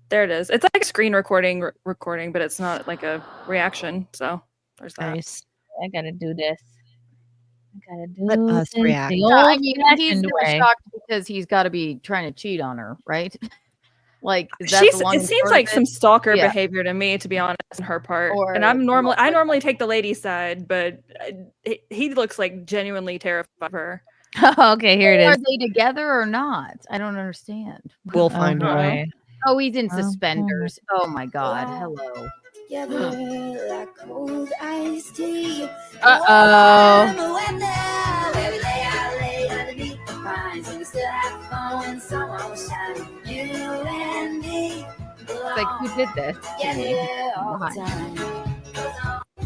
There it is. It's like a screen recording, but it's not like a reaction. So there's that. Nice. I gotta do this. Let us react. I mean, he's shocked because he's got to be trying to cheat on her, right? Like, is that the long it seems like some stalker behavior to me, to be honest, on her part. And I normally take the lady's side, but he looks like genuinely terrified of her. Oh, okay, here it is. Are they together or not? I don't understand. We'll find out. Oh, he's in suspenders. Oh my God. Hello. Like, who did this?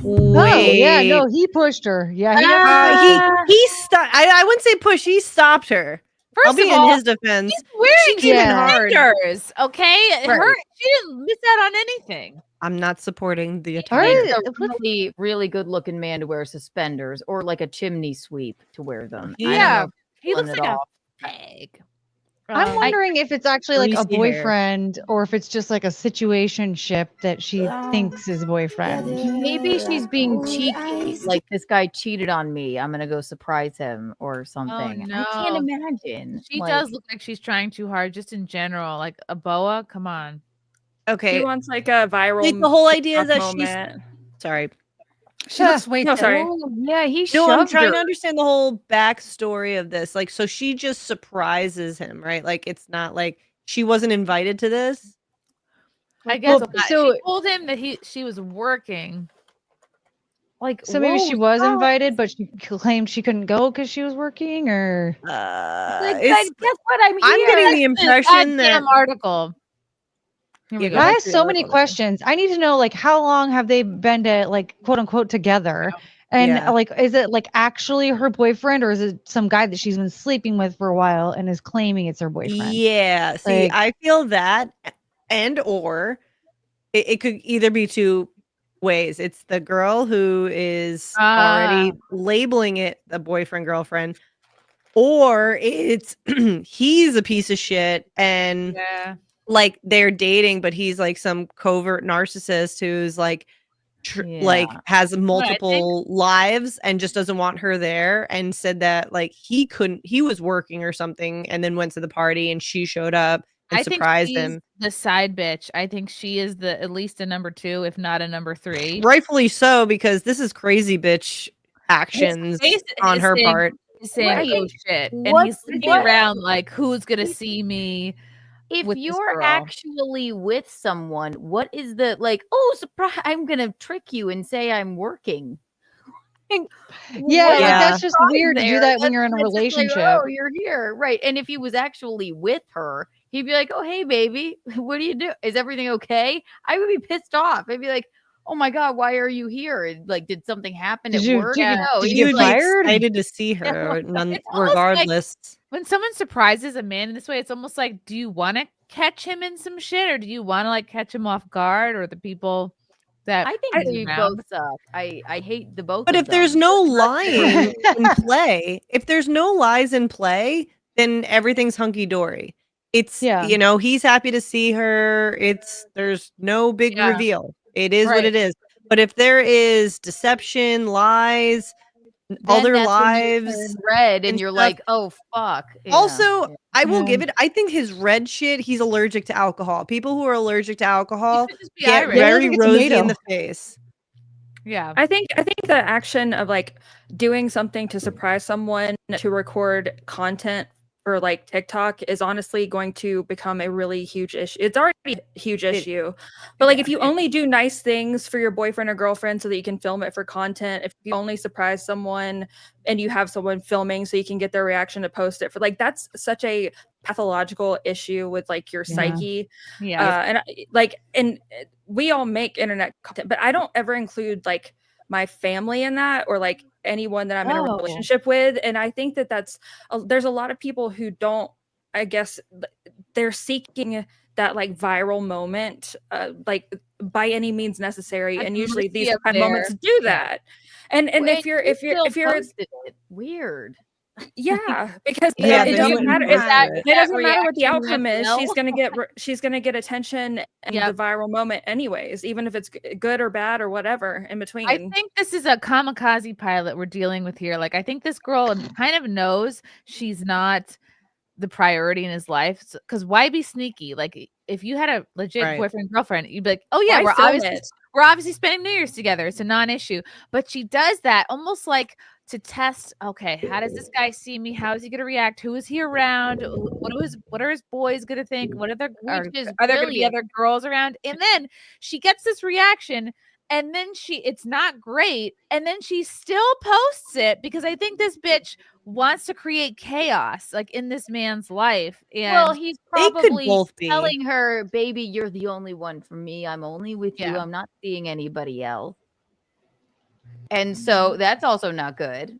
Wait. Yeah, no, he pushed her. Yeah, he stopped. I wouldn't say push. He stopped her. I'll be in his defense. He's wearing She came in hard. suspenders, okay? Right. She didn't miss out on anything. I'm not supporting the Like attack. a really, really good looking man to wear suspenders or like a chimney sweep to wear them. I don't know Yeah, if he pulling looks it like off. a pig. I'm wondering if it's actually like a Greasy hair. boyfriend or if it's just like a situationship that she thinks is boyfriend. Maybe she's being cheeky. Like this guy cheated on me. I'm gonna go surprise him or something. no. I can't imagine. She Like, does look like she's trying too hard, just in general. Like a boa, come on. Okay. He wants like a viral. Like the whole idea TikTok that she's moment. sorry. She looks way No, too. sorry. oh, yeah, he No, I'm shoved trying her. to understand the whole backstory of this. Like, so she just surprises him, right? Like, it's not like she wasn't invited to this. I guess Well, not. so- She told him that she was working. Like, So maybe she whoa, was stop. invited, but she claimed she couldn't go because she was working, or Like, It's, guess what? I'm here. I'm getting the impression that Goddamn article. Here we Yeah, go. go I back have to the so many article. questions. I need to know, like, how long have they been to, like, quote unquote together? And Yeah. like, is it like actually her boyfriend, or is it some guy that she's been sleeping with for a while and is claiming it's her boyfriend? Yeah. See, Like- I feel that, and or it could either be two ways. It's the girl who is already labeling it the boyfriend girlfriend, or it's he's a piece of shit and Yeah. like they're dating, but he's like some covert narcissist who's like like has multiple lives and just doesn't want her there, and said that like he was working or something, and then went to the party and she showed up and I think surprised she's him. the side bitch. I think she is at least a number 2, if not a number 3. Rightfully so, because this is crazy bitch actions on her part. He's saying, Right. "Oh shit," and What's- he's sitting what- around like, "Who's gonna see me?" If with this you're girl. actually with someone, what is the like? Oh, surprise! I'm gonna trick you and say I'm working. Yeah, What like, Yeah. that's just on weird to do there? that when you're in a That's just like, relationship. oh, you're here, right? And if he was actually with her, he'd be like, "Oh, hey, baby, what do you do? Is everything okay?" I would be pissed off. I'd be like, "Oh my god, why are you here? Like, did something happen Did at you- work?" did you- No, did he's You get would be like, fired? excited to see her, It's almost like- regardless. When someone surprises a man in this way, it's almost like, do you want to catch him in some shit, or do you want to like catch him off guard, or the people that I think he's they around? both suck. I hate the both. But of if there's them. no lying in play, if there's no lies in play, then everything's hunky dory. It's Yeah. you know, he's happy to see her. There's no big Yeah. reveal. It is what Right. it is. But if there is deception, lies, Then other that's when you lives, turn red, and and you're stuff. like, "Oh fuck." Yeah. Also, I will Yeah. give it. I think his red shit. He's allergic to alcohol. People who are allergic to alcohol could just be get Irish. Yeah, very like a rosy in tomato. the face. Yeah. I think the action of like doing something to surprise someone to record content for like TikTok is honestly going to become a really huge issue. It's already a huge issue. But like if you only do nice things for your boyfriend or girlfriend so that you can film it for content, if you only surprise someone and you have someone filming so you can get their reaction to post it for, like, that's such a pathological issue with like your Yeah. psyche. Yeah. And we all make internet content, but I don't ever include like my family in that, or like anyone that I'm in a Oh. relationship with. And I think that there's a lot of people who don't, I guess they're seeking that like viral moment, like by any means necessary. Like And usually Missy these up kind of moments there. do that. And Well, if you're still if you're posted it. Weird. Yeah, because Yeah, it but doesn't you matter. wouldn't It do it. doesn't matter what the reaction outcome went is. well. She's gonna get attention and the viral moment anyways, even if it's good or bad or whatever in between. I think this is a kamikaze pilot we're dealing with here. Like, I think this girl kind of knows she's not the priority in his life. Because why be sneaky? Like, if you had a legit Right. boyfriend, girlfriend, you'd be like, oh yeah, Why film it? we're obviously spending New Year's together. It's a non-issue. But she does that almost like to test, okay, how does this guy see me? How is he gonna react? Who is he around? What are his boys gonna think? What are there Which is are there gonna be brilliant. other girls around? And then she gets this reaction, and then it's not great, and then she still posts it because I think this bitch wants to create chaos like in this man's life. And Well, he's They could probably both be. telling her, "Baby, you're the only one for me. I'm only with you. Yeah. I'm not seeing anybody else." And so that's also not good.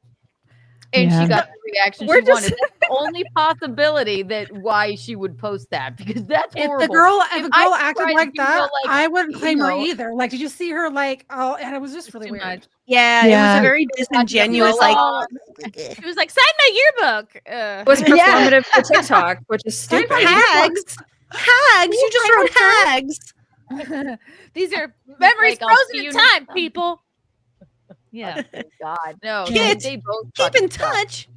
And Yeah. she got the reaction We're she just- wanted. That's the only possibility that why she would post that, because that's If horrible. a girl I acted tried like to be that, real, like, I wouldn't claim her know, either. Like, did you see her? Like, oh, and it was just really weird. Yeah, it was a very disingenuous, like. She was like, sign my yearbook. It was performative for TikTok, which is stupid. Hags. You just wrote hags. These are memories I'll frozen see in you time, next people. Yeah. Oh, God, no. Kids, they both keep in fucked up. touch.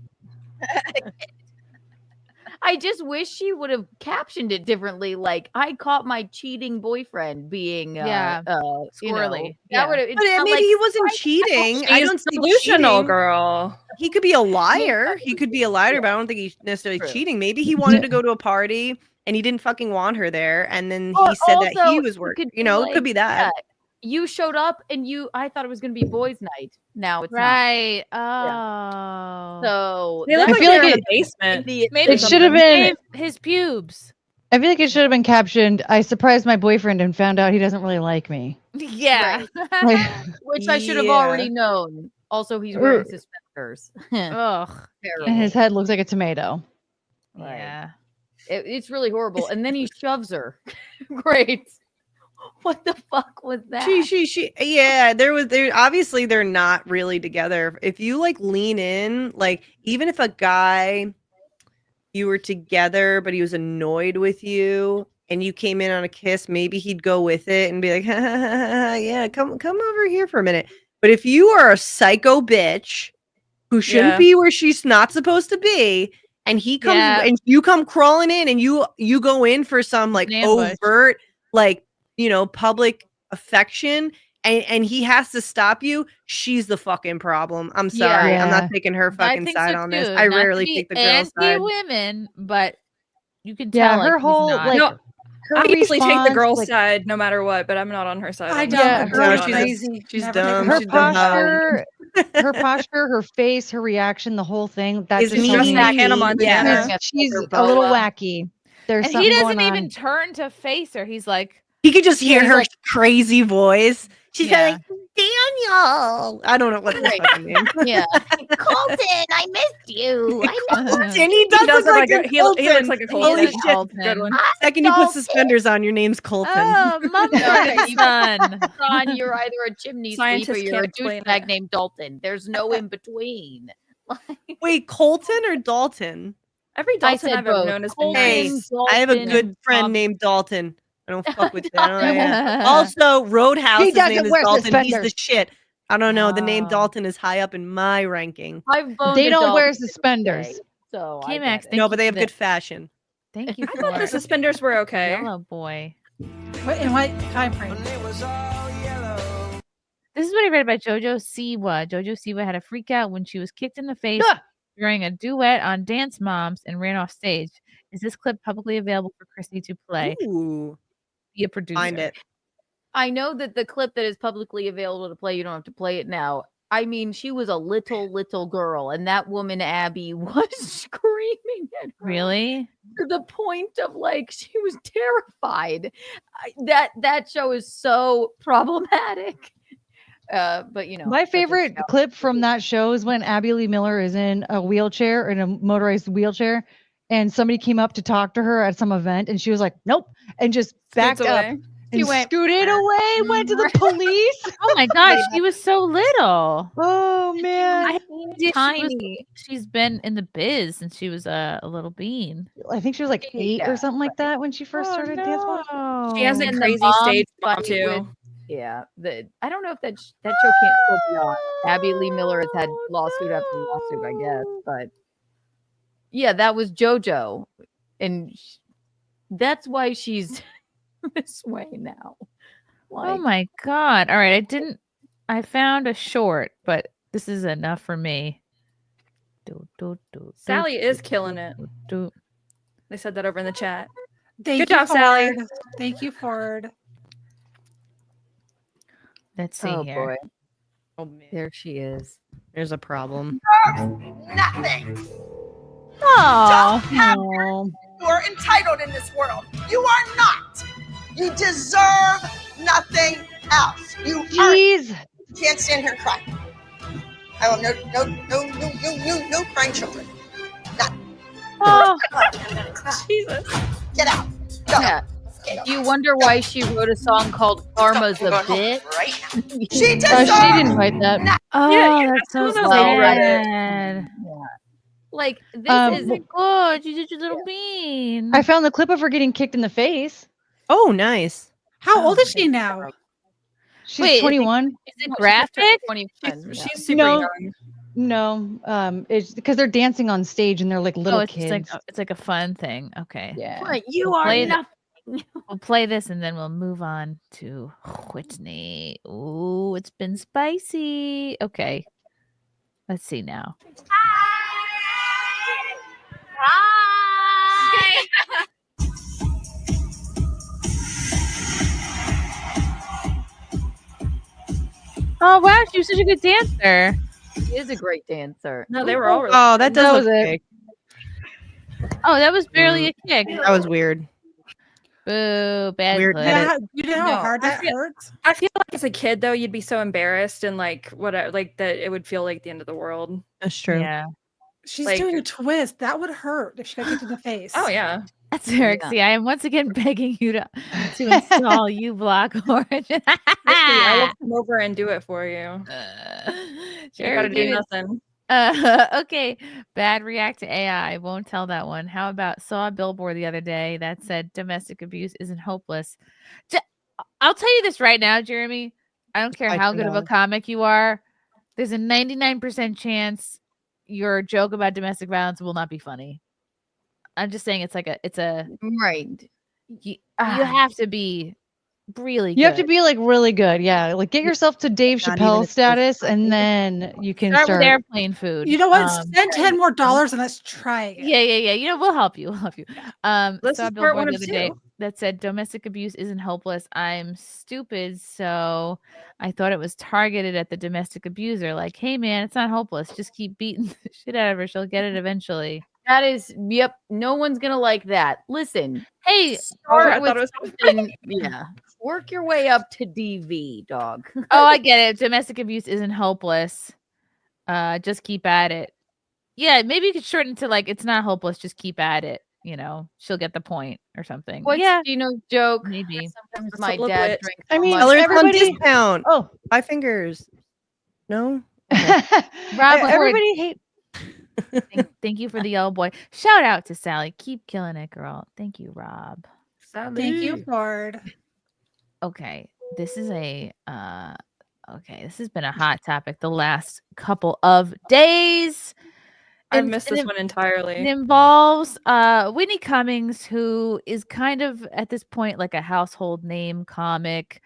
I just wish she would have captioned it differently. Like, I caught my cheating boyfriend being, squirrely. That would have. But maybe he wasn't cheating. I don't see delusional, cheating. girl. He could be a liar. He could be a liar, but I don't think he's necessarily cheating. Maybe he wanted to go to a party and he didn't fucking want her there, and then he said that he was working. It could be that. You showed up and I thought it was going to be boys' night. Now it's right. Not. Oh. So they look I like feel they're like in the basement. It should have been his pubes. I feel like it should have been captioned, I surprised my boyfriend and found out he doesn't really like me. Yeah. Like, which I should have already known. Also, he's wearing suspenders. Ugh. and his head looks like a tomato. Yeah. It's really horrible. And then he shoves her. Great. What the fuck was that? She yeah, there obviously they're not really together. If you like lean in, like even if a guy you were together but he was annoyed with you and you came in on a kiss, maybe he'd go with it and be like, yeah, come over here for a minute. But if you are a psycho bitch who shouldn't be where she's not supposed to be, and he comes and you come crawling in and you go in for some like overt, like, public affection, and he has to stop you, she's the fucking problem. I'm sorry. I'm not taking her fucking side on this. I rarely take the girl's side. Women, but you can tell her whole I usually take the girl's side no matter what, but I'm not on her side. I don't. No, She's crazy. She's Never dumb. Her She's dumb. posture, her posture, her face, her reaction, the whole thing. That's Is just me. Hannah Montana. She's a little wacky. There's And something he doesn't going even on. turn to face her. He's like, He could just hear he's her like- crazy voice. She's Yeah. like, Daniel. I don't know what the fucking name. Yeah. Colton, I missed you. I know. And he does look like a he looks Colton. like a Holy Colton. shit. Colton. Good one. Second you put suspenders on, your name's Colton. Oh, mother son. Son, you're either a chimney sweep or Scientists you're a can't explain douchebag it. named Dalton. There's no in between. Wait, Colton or Dalton? Every Dalton said I've ever both. known has been Hey, nice. I have a Dalton, good friend Bob. named Dalton. I don't fuck with that. Also, Roadhouse, He his name doesn't is wear Dalton. He's the suspenders. shit. I don't know. The name Oh. Dalton is high up in my ranking. I've boned They a don't wear Dalton suspenders. today, so I K-Max, get it. thank No, you but they for have the- good fashion. Thank you for the suspenders were okay. Yellow boy. In what time frame? This is what I read about JoJo Siwa. JoJo Siwa had a freak out when she was kicked in the face during a duet on Dance Moms and ran off stage. Is this clip publicly available for Chrissy to play? Ooh. Be a producer. Find it. I know that the clip that is publicly available to play, you don't have to play it now. I mean, she was a little girl, and that woman, Abby, was screaming at her. Really? To the point of like, she was terrified. That show is so problematic. But My favorite clip from that show is when Abby Lee Miller is in a wheelchair, in a motorized wheelchair, and somebody came up to talk to her at some event, and she was like, "Nope," and just backed up away. and scooted away, went to the police. Oh my god, she was so little. Oh man, She's been in the biz since she was a little bean. I think she was like 8 or something like that when she first started Dance Moms. She has a And the crazy mom stage mom fight too. with- Yeah, I don't know if that show can't still be on. Abby Lee Miller has had lawsuit after lawsuit, I guess, but yeah, that was JoJo, and that's why she's this way now. Oh my god! All right, I found a short, but this is enough for me. Sally is killing it. They said that over in the chat. Thank Good you, job, Sally. Ford. Thank you, Ford. Let's see here. Boy. Oh man, there she is. There's a problem. Nothing. Oh, You are entitled in this world. You are not. You deserve nothing else. You can't stand here and cry. I want no crying children. None. Oh, Jesus. Get out. Go. yeah. You wonder why she wrote a song called "Karma's a Bitch." She Oh, deserves she didn't write that. Oh, that's so Well, right. sad. Like this Isn't good. You did your little bean. I found the clip of her getting kicked in the face. Oh, nice. How old is she now? She's Wait, 21. Is it graphic? She's super No, young. no. It's because they're dancing on stage and they're like little it's just kids. it's like a fun thing. Okay. Yeah. Right, you We'll are play nothing. We'll play this and then we'll move on to Whitney. Ooh, it's been spicy. Okay. Let's see now. Hi. Oh wow, she was such a good dancer. She is a great dancer. No, they were all really Oh, that does was look it. big. Oh, that was barely a kick. That was weird. Boo, bad Weird clip. edit. You know how hard that hurts? I feel like as a kid though, you'd be so embarrassed and like like that it would feel like the end of the world. That's true. Yeah. She's Like- doing a twist. That would hurt if she got kicked in the face. Oh yeah. That's Eric. See, I am once again begging you to install uBlock Origin. I will come over and do it for you. You gotta do nothing. Okay. Bad react to AI. Won't tell that one. How about saw a billboard the other day that said domestic abuse isn't hopeless. I'll tell you this right now, Jeremy. I don't care how good of a comic you are. There's a 99% chance your joke about domestic violence will not be funny. I'm just saying it's a Right. you have to be really good. You have to be like really good. Yeah. Like get yourself to Dave Not even Chappelle a status and then you can start start. with airplane food. You know what? Spend $10 more and let's try again. Yeah. You know, we'll help you. Let's Saw a just start billboard one the of other day two. that said domestic abuse isn't hopeless. I'm stupid, so I thought it was targeted at the domestic abuser. Like, hey man, it's not hopeless. Just keep beating the shit out of her. She'll get it eventually. That is, yep. No one's gonna like that. Listen, Hey, start with something. Yeah, work your way up to DV, dog. oh, I get it. Domestic abuse isn't hopeless. Just keep at it. Yeah, maybe you could shorten it to like it's not hopeless. Just keep at it. You know, she'll get the point or something. What's yeah, Gino's joke? maybe. Sometimes That's my a little dad bit- drinks. I so mean, much. Colors on everybody- discount. Oh, 5 fingers. No. Rob, everybody hate. thank you for the yellow boy. Shout out to Sally. Keep killing it, girl. Thank you, Rob. Thank you, Ford. Okay, this is this has been a hot topic the last couple of days. I And- missed and this it- one entirely. It involves Whitney Cummings, who is kind of at this point like a household name comic.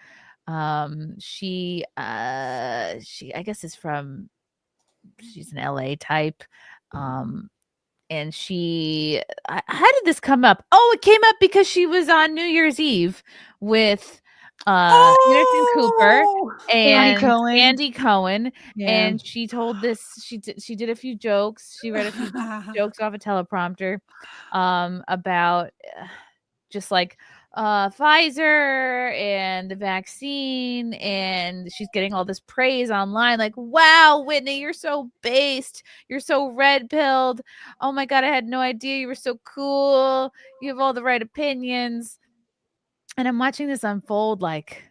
She I guess she's an LA type. And how did this come up? Oh, it came up because she was on New Year's Eve with Anderson Cooper and Andy Cohen. Yeah. And she told this, she did a few jokes. She read a few jokes off a teleprompter about just like Pfizer and the vaccine, and she's getting all this praise online like, wow, Whitney, you're so based, you're so red pilled, oh my god, I had no idea, you were so cool, you have all the right opinions. And I'm watching this unfold like,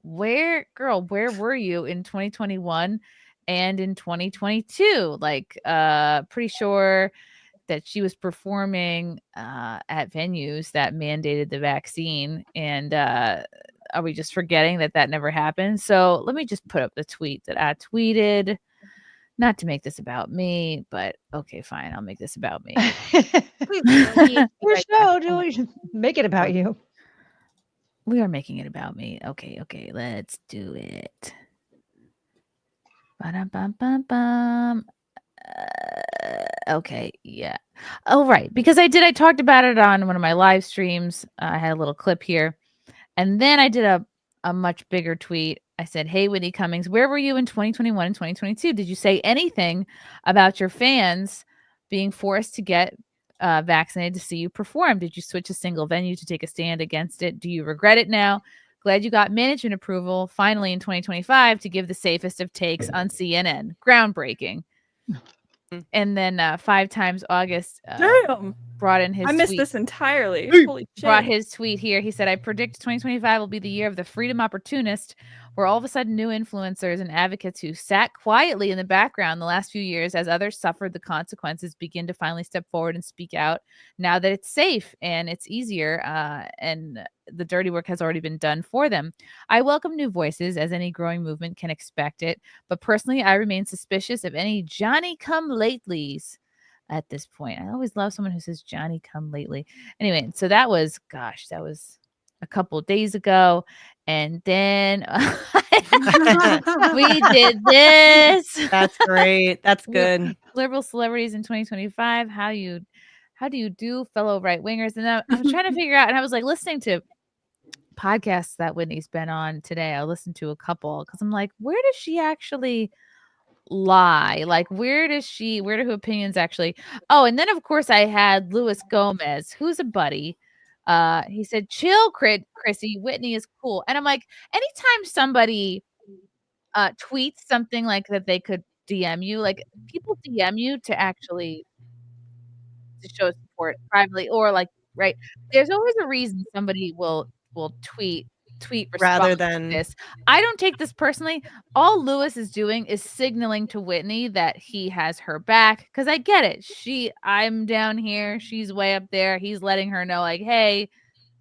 where were you in 2021 and in 2022? Like pretty sure that she was performing at venues that mandated the vaccine. And are we just forgetting that never happened? So let me just put up the tweet that I tweeted. Not to make this about me, but okay, fine. I'll make this about me. Your show, Julie. Make it about you. We are making it about me. Okay. Let's do it. Ba-dum-bum-bum-bum. Okay, yeah. Oh, right. Because I talked about it on one of my live streams. I had a little clip here. And then I did a much bigger tweet. I said, hey, Whitney Cummings, where were you in 2021 and 2022? Did you say anything about your fans being forced to get vaccinated to see you perform? Did you switch a single venue to take a stand against it? Do you regret it now? Glad you got management approval finally in 2025 to give the safest of takes on CNN. Groundbreaking. And then 5 times August Damn. brought in his I missed tweet. this entirely. Holy shit. Brought his tweet here. He said, I predict 2025 will be the year of the freedom opportunist, where all of a sudden new influencers and advocates who sat quietly in the background the last few years as others suffered the consequences begin to finally step forward and speak out now that it's safe and it's easier and the dirty work has already been done for them. I welcome new voices, as any growing movement can expect it, but personally I remain suspicious of any Johnny-come-latelys at this point. I always love someone who says Johnny come lately. Anyway, so that was a couple days ago. And then we did this. That's great. That's good. Liberal celebrities in 2025. How do you do, fellow right wingers? And I was trying to figure out, and I was like listening to podcasts that Whitney's been on today. I listened to a couple because I'm like, where does she actually lie? Like, where do her opinions actually? Oh, and then of course I had Luis Gomez, who's a buddy. He said, chill, Chrissy, Whitney is cool. And I'm like, anytime somebody tweets something like that, they could DM you, like people DM you to actually to show support privately, or like, right, there's always a reason somebody will tweet rather to than this. I don't take this personally. All Lewis is doing is signaling to Whitney that he has her back, because I get it. I'm down here, she's way up there. He's letting her know, like, hey,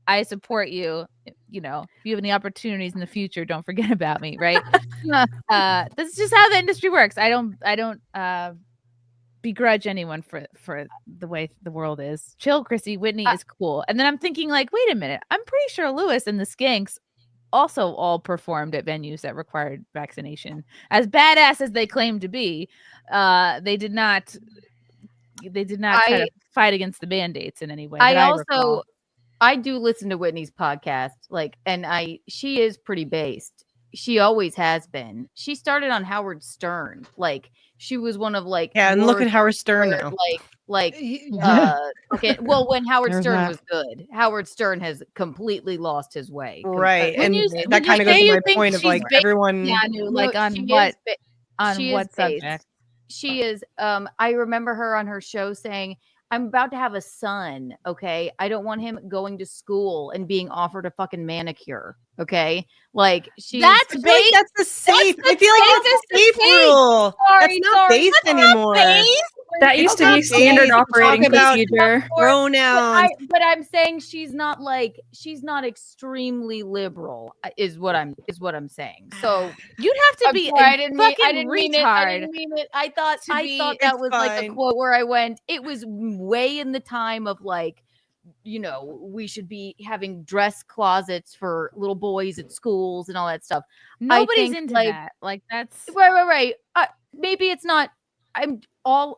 I support you. You know, if you have any opportunities in the future, don't forget about me, right? This is just how the industry works. I don't begrudge anyone for the way the world is. Chill, Chrissy. Whitney is cool. And then I'm thinking, like, wait a minute. I'm pretty sure Lewis and the Skanks also all performed at venues that required vaccination. As badass as they claim to be, they did not try to fight against the mandates in any way. I do listen to Whitney's podcast, like, and she is pretty based. She always has been. She started on Howard Stern. Like, she was one of, like, and look at Howard Stern now. Okay, well, when Howard Stern was good, Howard Stern has completely lost his way. Right, and that kind of goes to my point of, like, everyone, like, on what subject? She is. I remember her on her show saying, I'm about to have a son, okay? I don't want him going to school and being offered a fucking manicure, okay? Like, that's the safe. I feel like that's a safe rule. That's not based anymore. That used to be standard operating procedure. Pronouns. But I'm saying she's not extremely liberal, is what I'm saying. So you'd have to be I didn't retard. mean it. I thought that was like a quote where I went, it was way in the time of, like, you know, we should be having dress closets for little boys at schools and all that stuff. Nobody's into that. Like, that's right. Maybe it's not.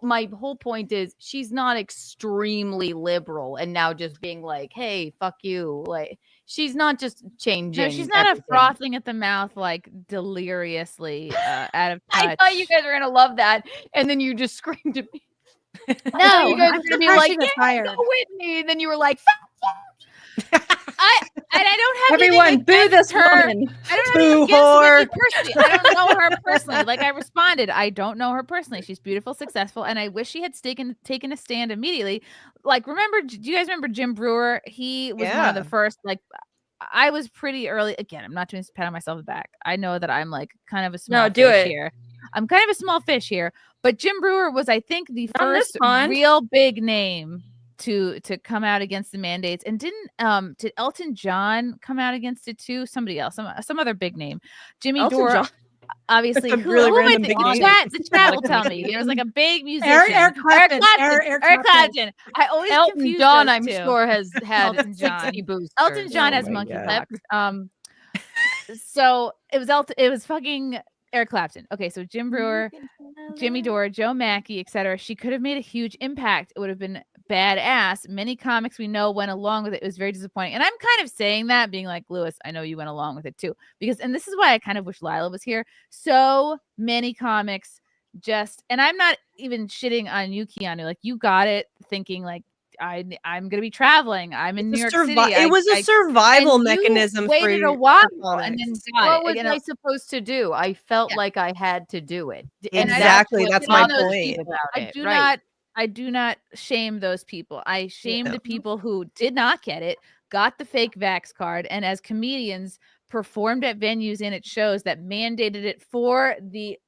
My whole point is she's not extremely liberal and now just being like, hey, fuck you. Like, she's not just changing. No, she's not a frothing at the mouth, like, deliriously out of touch. I thought you guys were gonna love that, and then you just screamed at me. No, you guys were gonna be like, fired. Go Whitney. Then you were like, I don't have everyone boo this her. woman. I don't have anything against Whitney personally. I don't know her personally. Like, I responded, I don't know her personally. She's beautiful, successful, and I wish she had taken a stand immediately. Like, do you guys remember Jim Brewer? He was one of the first. Like, I was pretty early. Again, I'm not doing this to pat on myself on the back. I know that I'm, like, kind of a small fish here. I'm kind of a small fish here, but Jim Brewer was, I think, the first real big name to come out against the mandates. And did Elton John come out against it too? Somebody else, some other big name. Jimmy Dore, obviously. The chat will tell me. There was, like, a big musician. Eric Clapton. I always Elton John, I'm sure, has had Elton John. 60 boosters. Elton John has monkeypox. So it was fucking Eric Clapton. Okay, so Jim Brewer, Jimmy Dore, Joe Mackey, etc. She could have made a huge impact. It would have been badass. Many comics we know went along with it. It was very disappointing. And I'm kind of saying that, being like, Lewis, I know you went along with it too. And this is why I kind of wish Lila was here. So many comics and I'm not even shitting on you, Keanu. Like, you got it thinking, like, I'm gonna be traveling. I'm in New York City. It was a survival mechanism for waited a your while comics. and then What was you I know, supposed to do? I felt like I had to do it. Exactly, that's my bothers point. me about I it, right. do not shame those people. I shame Yeah. the people who did not get it, got the fake vax card, and as comedians performed at venues and at shows that mandated it for the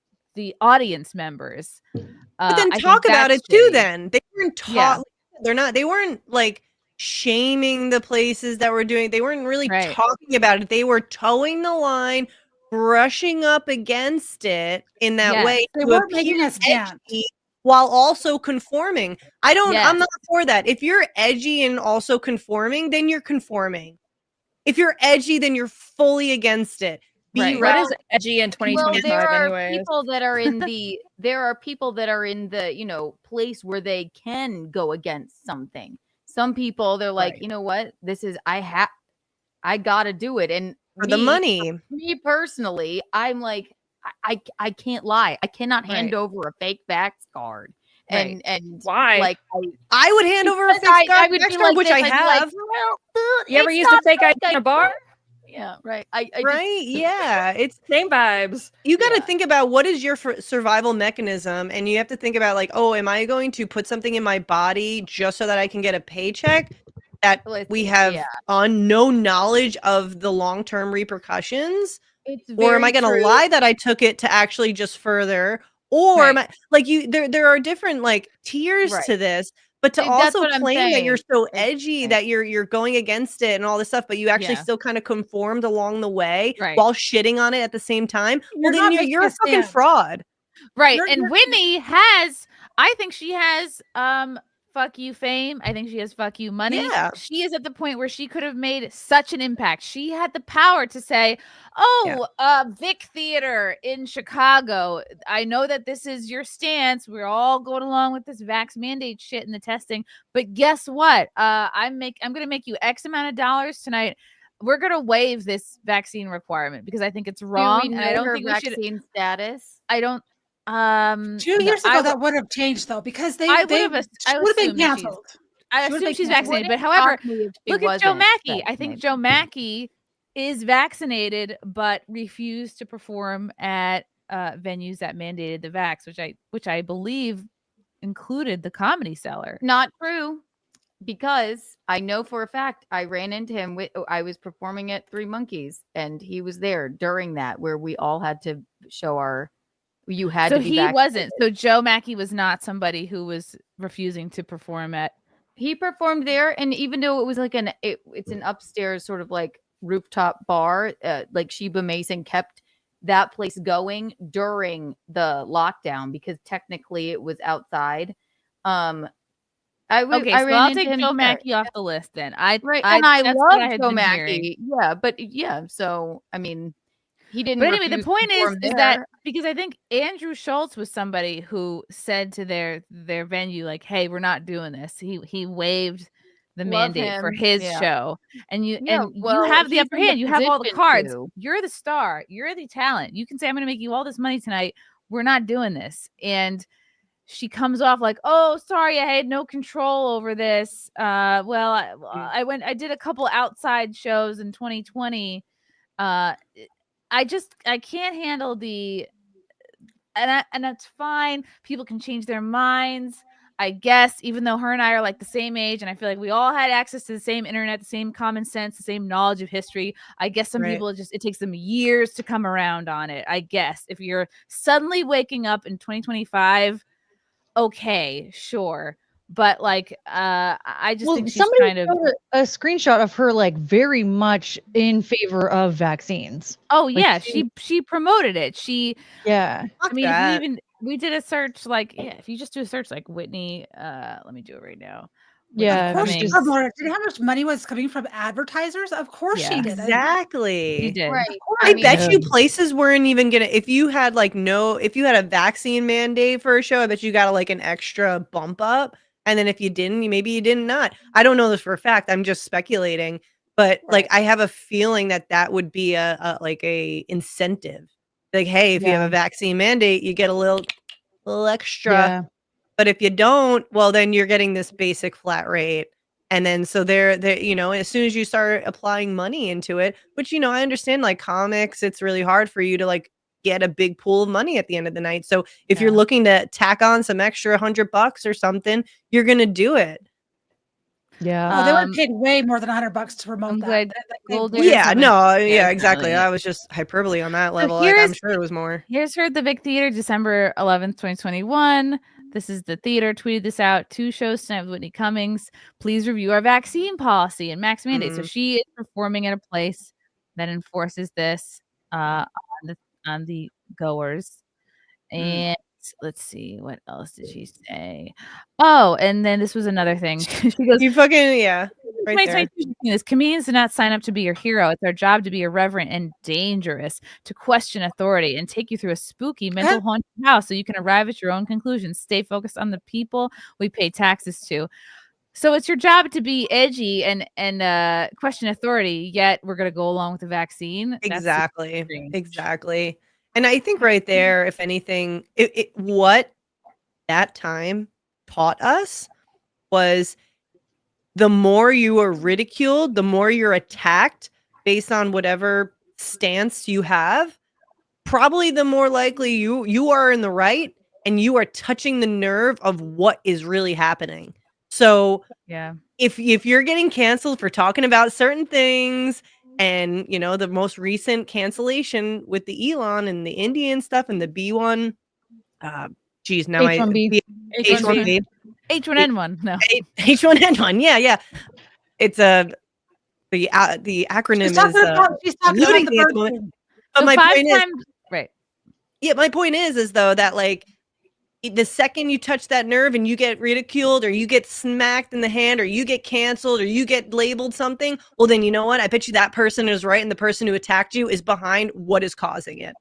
audience members. But then I talk think about that's it too. shitty. Then they weren't taught. They weren't like shaming the places that were doing. They weren't really talking about it. They were towing the line, brushing up against it in that way. They to weren't appear making a stand. edgy while also conforming. I'm Yes. not for that. If you're edgy and also conforming, then you're conforming. If you're edgy, then you're fully against it. Right. What is edgy in 2025 there are anyways? people that are in the, you know, place where they can go against something. Some people, they're like, you know what, this is, I gotta do it. And for the money. Me personally, I'm like, I can't lie. I cannot hand over a fake vax card. And why? Like I would hand over a fake vax card, which I have. You ever used a fake ID in a bar? Yeah, right. Yeah, it's same vibes. You got to think about what is your survival mechanism, and you have to think about like, oh, am I going to put something in my body just so that I can get a paycheck? That we have no knowledge of the long-term repercussions, or am I going to lie that I took it to actually just further? Or am I like you? There are different like tiers to this. But to also claim that you're so edgy that you're going against it and all this stuff, but you actually still kind of conformed along the way while shitting on it at the same time, well, then you're a fucking fraud. Right. And Whitney has, I think she has fuck you fame. I think she has fuck you money. Yeah. She is at the point where she could have made such an impact. She had the power to say, Vic Theater in Chicago, I know that this is your stance. We're all going along with this vax mandate shit and the testing. But guess what? I'm gonna make you X amount of dollars tonight. We're gonna waive this vaccine requirement because I think it's wrong. Do we know and I don't her think we should vaccine status? I don't 2 years ago that would have changed though, because they would have been canceled. I assume she's vaccinated, but however, look at Joe Mackey. I think Joe Mackey is vaccinated but refused to perform at venues that mandated the vax, which I believe included the Comedy Cellar. Not true, because I know for a fact I ran into him I was performing at Three Monkeys and he was there during that where we all had to show our. You had so to be he vaccinated. wasn't. So Joe Mackey was not somebody who was refusing to perform at. He performed there, and even though it was like it's an upstairs sort of like rooftop bar, like Sheba Mason kept that place going during the lockdown because technically it was outside. I'll take Joe Mackey off the list then. I love Joe Mackey. Yeah, but so I mean. He didn't. But anyway, the point is that because I think Andrew Schultz was somebody who said to their venue, like, "Hey, we're not doing this." He waived the mandate for his show, and you have the upper hand. You have all the cards. You're the star. You're the talent. You can say, "I'm going to make you all this money tonight." We're not doing this, and she comes off like, "Oh, sorry, I had no control over this." I did a couple outside shows in 2020. I can't handle and that's fine. People can change their minds, I guess, even though her and I are like the same age, and I feel like we all had access to the same internet, the same common sense, the same knowledge of history. I guess some people it takes them years to come around on it. I guess if you're suddenly waking up in 2025, okay, sure. But like, I just think she's kind of a screenshot of her like very much in favor of vaccines. Oh like yeah, she promoted it. I mean, we did a search like if you just do a search like Whitney, let me do it right now. Yeah, of course she promoted. Did you know how much money was coming from advertisers? Of course she did. Exactly. She did. Right. I bet you places weren't even gonna. If you had a vaccine mandate for a show, I bet you got like an extra bump up. And then if you didn't, maybe you did not. I don't know this for a fact. I'm just speculating. But like, I have a feeling that would be a incentive. Like, hey, if you have a vaccine mandate, you get a little extra. But if you don't, well, then you're getting this basic flat rate. And then so they're as soon as you start applying money into it, which, I understand like comics, it's really hard for you to like get a big pool of money at the end of the night. So if you're looking to tack on some extra $100 or something, you're going to do it. Yeah. Oh, they would have paid way more than $100 to promote that. Yeah, exactly. I was just hyperbole on that level. Like, I'm sure it was more. Here's her at the Big Theater, December 11th, 2021. This is the theater tweeted this out. 2 shows tonight with Whitney Cummings. Please review our vaccine policy and max mandate. So she is performing at a place that enforces this on the goers. And let's see, what else did she say? Oh, and then this was another thing. She goes, "You fucking right there." As comedians do not sign up to be your hero. It's our job to be irreverent and dangerous, to question authority and take you through a spooky mental haunted house so you can arrive at your own conclusions. Stay focused on the people we pay taxes to. So it's your job to be edgy and question authority, yet we're going to go along with the vaccine. Exactly. And I think right there, if anything, what that time taught us was the more you are ridiculed, the more you're attacked based on whatever stance you have, probably the more likely you are in the right and you are touching the nerve of what is really happening. So if you're getting canceled for talking about certain things, and the most recent cancellation with the Elon and the Indian stuff and the B1, H1B. H1N1. No. H1N1. Yeah. It's the acronym She's talking about the moment. But my point is, right. Yeah, my point is though that like the second you touch that nerve and you get ridiculed or you get smacked in the hand or you get canceled or you get labeled something, well, then you know what? I bet you that person is right and the person who attacked you is behind what is causing it.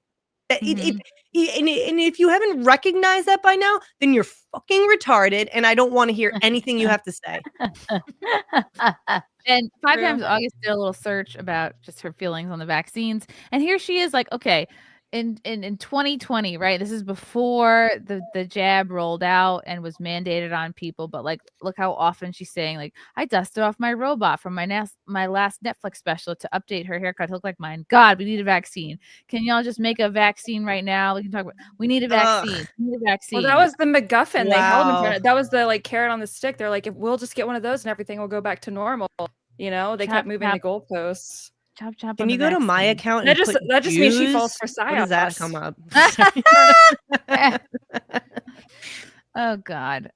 And if you haven't recognized that by now, then you're fucking retarded and I don't want to hear anything you have to say. And 5 times August did a little search about just her feelings on the vaccines. And here she is like, okay, in 2020, right? This is before the jab rolled out and was mandated on people. But like, look how often she's saying like, I dusted off my robot from my last Netflix special to update her haircut to look like mine. God, we need a vaccine. Can y'all just make a vaccine right now? We can talk about. We need a vaccine. We need a vaccine. Well, that was the MacGuffin. They held him for it. That was the like carrot on the stick. They're like, if we'll just get one of those and everything will go back to normal. They kept moving the goalposts. Chop. Can you go to my account? That just means she falls for psyops. What does that come up? Oh God.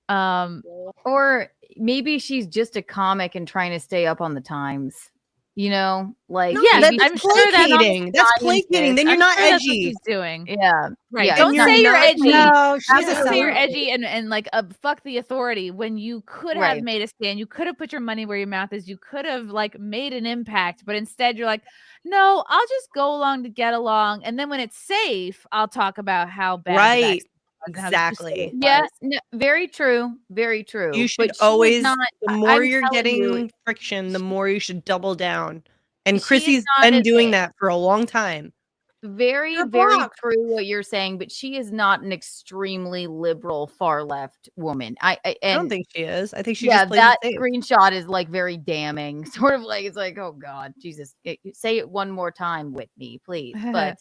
Or maybe she's just a comic and trying to stay up on the times. Like that's placating. That's placating. Then you're not edgy. That's what she's doing. Yeah. Right. Yeah. Don't say you're edgy. No, Don't say you're edgy and like fuck the authority when you could have made a stand. You could have put your money where your mouth is. You could have like made an impact, but instead you're like, no, I'll just go along to get along, and then when it's safe, I'll talk about how bad. Right. Exactly. Yes. No, very true. Very true. You should always. The more you're getting friction, the more you should double down. And Chrissy's been doing that for a long time. Very, very true what you're saying, but she is not an extremely liberal, far left woman. I don't think she is. I think she just plays that it safe. screenshot is like very damning. Sort of like it's like, oh God, Jesus, say it one more time, Whitney, please. But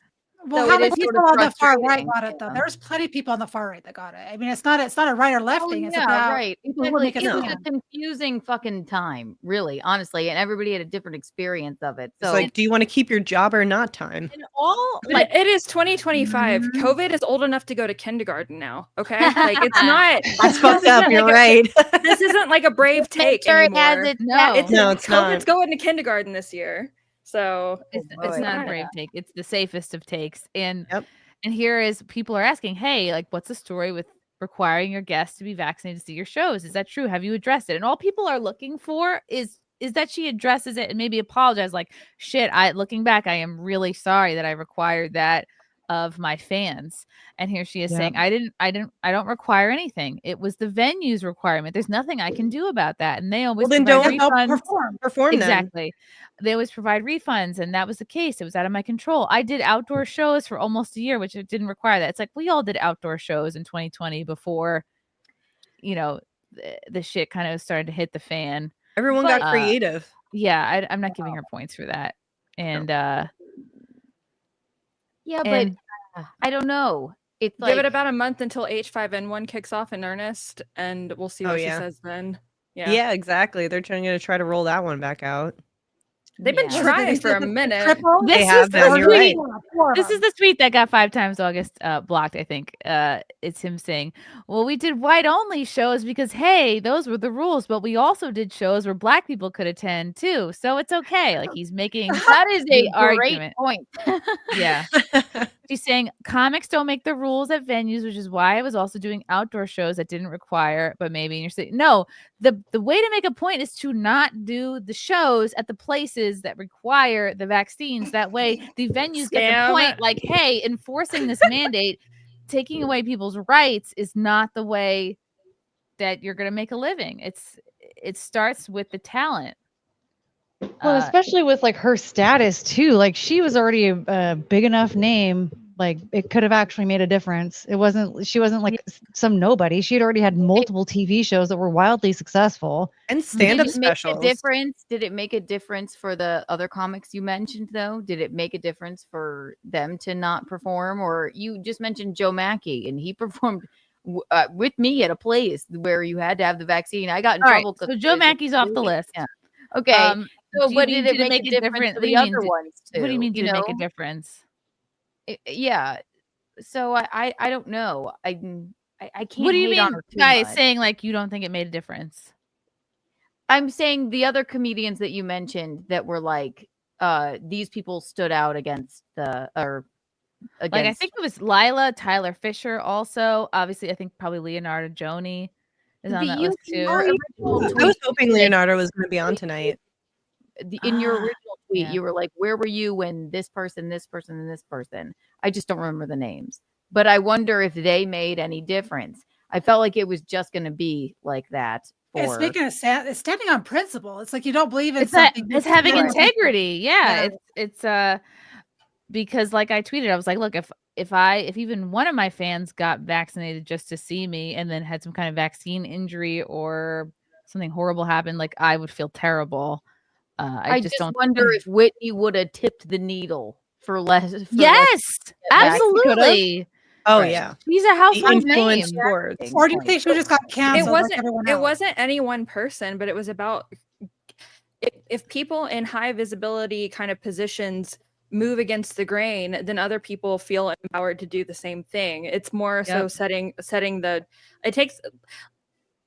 well, how many people on the far right got it though? There's plenty of people on the far right that got it. I mean, it's not a right or left thing. It's about right. people who make it It's a confusing fucking time, really, honestly, and everybody had a different experience of it. So it's like, do you want to keep your job or not? Time. It is 2025. COVID is old enough to go to kindergarten now. Okay, like it's not. That's fucked up. You're right. This isn't like a brave take anymore. It's COVID's not. going to kindergarten this year. So it's not a brave take. It's the safest of takes. And here is people are asking, hey, like, what's the story with requiring your guests to be vaccinated to see your shows? Is that true? Have you addressed it? And all people are looking for is that she addresses it and maybe apologize. Like, shit, looking back, I am really sorry that I required that of my fans. And here she is saying, I don't require anything. It was the venue's requirement. There's nothing I can do about that. And they always don't perform exactly. They always provide refunds, and that was the case. It was out of my control. I did outdoor shows for almost a year, which it didn't require that. It's like we all did outdoor shows in 2020 before you know, the shit kind of started to hit the fan. Everyone got creative. Yeah, I'm not giving her points for that. And but I don't know. It's Give it about a month until H5N1 kicks off in earnest, and we'll see what she says then. Yeah, exactly. They're going to try to roll that one back out. They've been trying for a minute. They have been. You're right. This is the tweet that got 5 times August blocked, I think. It's him saying, well, we did white only shows because, hey, those were the rules, but we also did shows where black people could attend too. So it's okay. Like he's making that is a great argument. point. Yeah. She's saying comics don't make the rules at venues, which is why I was also doing outdoor shows that didn't require, but maybe you're saying no, the way to make a point is to not do the shows at the places that require the vaccines. That way the venues get the point, like, hey, enforcing this mandate, taking away people's rights is not the way that you're going to make a living. It starts with the talent. Well, especially with like her status too. Like she was already a big enough name. Like it could have actually made a difference. She wasn't like some nobody. She had already had multiple TV shows that were wildly successful and stand-up specials. Did it make a difference for the other comics you mentioned though? Did it make a difference for them to not perform? Or you just mentioned Joe Mackey and he performed with me at a place where you had to have the vaccine. I got in trouble. So Joe Mackey's off the list. Yeah. Okay. So, but did it make a difference for the other ones too? What do you mean? Did it make a difference? Yeah. So I don't know. I can't. What do you hate on mean her too by much. saying like you don't think it made a difference? I'm saying the other comedians that you mentioned that were like these people stood out against against. Like I think it was Lila, Tyler Fisher. Also, obviously, I think probably Leonardo Joni is on that list too. I was hoping Leonardo was going to be on tonight. In your original tweet, you were like, where were you when this person, and this person? I just don't remember the names. But I wonder if they made any difference. I felt like it was just going to be like that. It's making it's standing on principle. It's like you don't believe in It's something. it's having integrity. Yeah. It's because like I tweeted, I was like, look, if even one of my fans got vaccinated just to see me and then had some kind of vaccine injury or something horrible happened, like I would feel terrible. I just don't wonder if Whitney would have tipped the needle for less. Yes, absolutely. Oh yeah, she's a household name. Or do you think she just got canceled? It wasn't any one person, but it was about if people in high visibility kind of positions move against the grain, then other people feel empowered to do the same thing. It's more so setting the. It takes.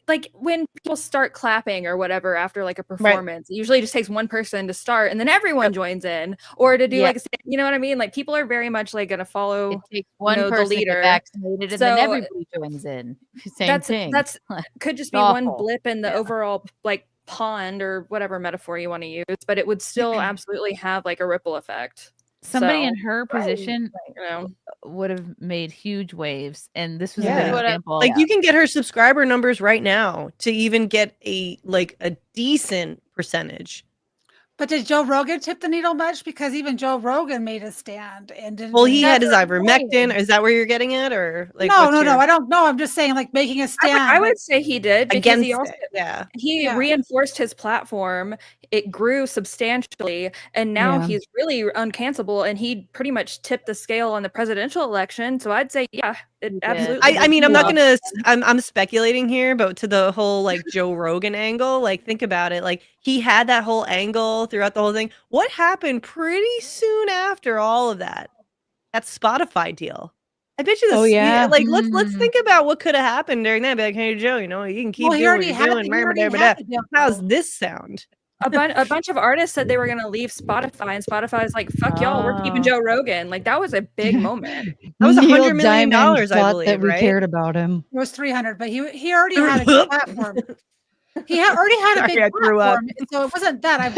Like when people start clapping or whatever after like a performance, it usually just takes one person to start and then everyone joins in or to do like, you know what I mean? Like people are very much like going to follow it takes one person the leader vaccinated and then everybody joins in. Same thing. That's could just be one blip in the overall like pond or whatever metaphor you want to use, but it would still absolutely have like a ripple effect. Somebody in her position would have made huge waves, and this was a good example. Like you can get her subscriber numbers right now to even get a decent percentage. But did Joe Rogan tip the needle much? Because even Joe Rogan made a stand and didn't. Well, he had his ivermectin. Is that where you're getting at, or like? No. I don't know. I'm just saying, like making a stand. I would say he did because he he reinforced his platform. It grew substantially, and now he's really uncancelable. And he pretty much tipped the scale on the presidential election. So I'd say, it absolutely. I mean, I'm not gonna. I'm speculating here, but to the whole like Joe Rogan angle, like think about it. Like he had that whole angle throughout the whole thing. What happened pretty soon after all of that? That Spotify deal. I bet you this. Like let's think about what could have happened during that. Be like, hey Joe, you can keep doing what you're doing. How's this sound? A bunch of artists said they were going to leave Spotify, and Spotify's like, "Fuck y'all, we're keeping Joe Rogan." Like that was a big moment. That was $100 million, I believe. That we right? cared about him. It was 300, but he already had a good platform. He already had a big platform, so it wasn't that. I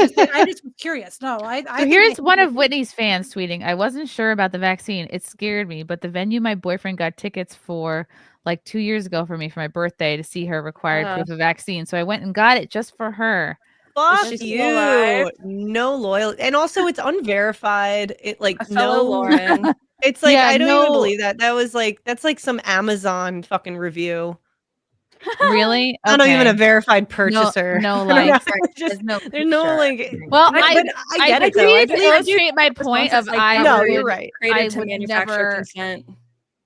just was curious. No, So here's one of Whitney's fans tweeting, I wasn't sure about the vaccine. It scared me, but the venue my boyfriend got tickets for like 2 years ago for me for my birthday to see her required proof of vaccine. So I went and got it just for her. Fuck you. No loyalty. And also it's unverified. It like no Lauren. It's like I don't even believe that. That's like some Amazon fucking review. Really? Not even a Okay. verified purchaser. No I don't know. likes. Just- There's no there's no picture. like. Well, but I get it though. agree I to do- illustrate my point of like, I No, would, you're right. Created I to would manufacture never, consent.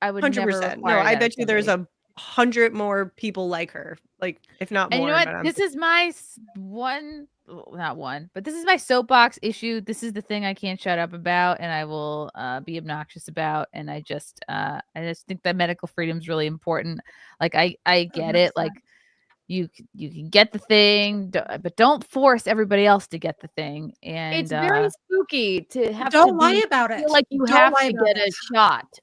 I would never 100%. No, require I that bet of you there's somebody. 100 more people like her, like if not And more. you know but what? I'm This is my not one, but this is my soapbox issue. This is the thing I can't shut up about, and I will be obnoxious about. And I just think that medical freedom is really important. Like I get it. Like you can get the thing, but don't force everybody else to get the thing. And It's very spooky to have Don't to lie be, about it. feel like you Don't have lie to about get it. a shot.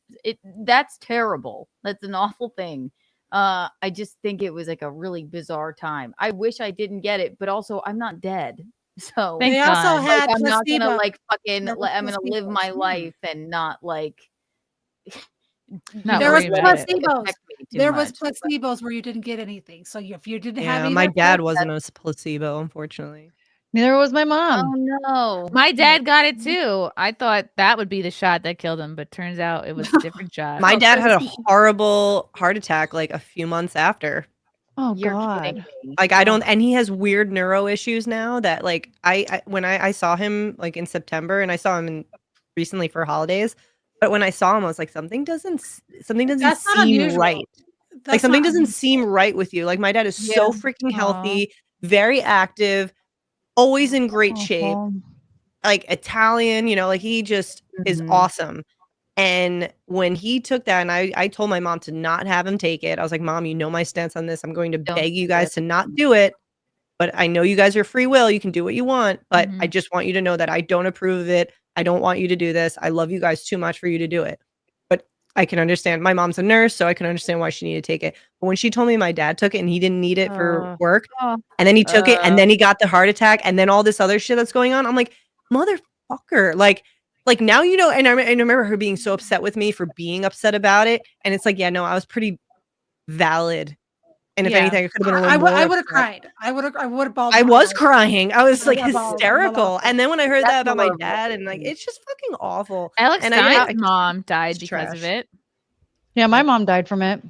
That's terrible. That's an awful thing. I just think it was like a really bizarre time. I wish I didn't get it, but also I'm not dead. So Thank They also God. had I'm not gonna placebo. like fucking There were I'm gonna live my placebos. life and not like Not There was worry about it. placebos. affect me too There was much. placebos where you didn't get anything. So if you didn't have Yeah, any my of that dad stuff, wasn't a placebo, unfortunately. Neither was my Oh mom. no. My dad got it too. I thought that would be the shot that killed him, but turns out it was a different shot. My Oh, dad so had a this- horrible heart attack like a few months after. Oh You're God. kidding me. Like I don't, and he has weird neuro issues now that like when I saw him like in September and I saw him recently for holidays, but when I saw him I was like something doesn't that's not seem unusual. right. Like That's something not doesn't unusual. seem right with you. Like my dad is so Yeah. freaking Aw. healthy, very active, always in great shape, like Italian, you know, like he just is Mhm. awesome. And when he took that, and I told my mom to not have him take it. I was like, Mom, you know my stance on this. I'm going to Don't beg you do guys it. to not do it. But I know you guys are free will. You can do what you want. But I Mhm. just want you to know that I don't approve of it. I don't want you to do this. I love you guys too much for you to do it. But I can understand. My mom's a nurse, so I can understand why she needed to take it. But when she told me my dad took it and he didn't need it for work, and then he took it, and then he got the heart attack, and then all this other shit that's going on, I'm like, motherfucker, like now you know. And I remember her being so upset with me for being upset about it, and it's like, yeah, no, I was pretty valid. And if Yeah. anything, I could have been a little more I would have upset. cried. I would have bawled. I my was eyes. crying. I was I like would've bawled my hysterical. mouth And then when I heard That's that about my horrible. dad, and like it's just fucking awful. Alex And Stein's I mom died it's because of trash. it. Yeah, my mom died from it.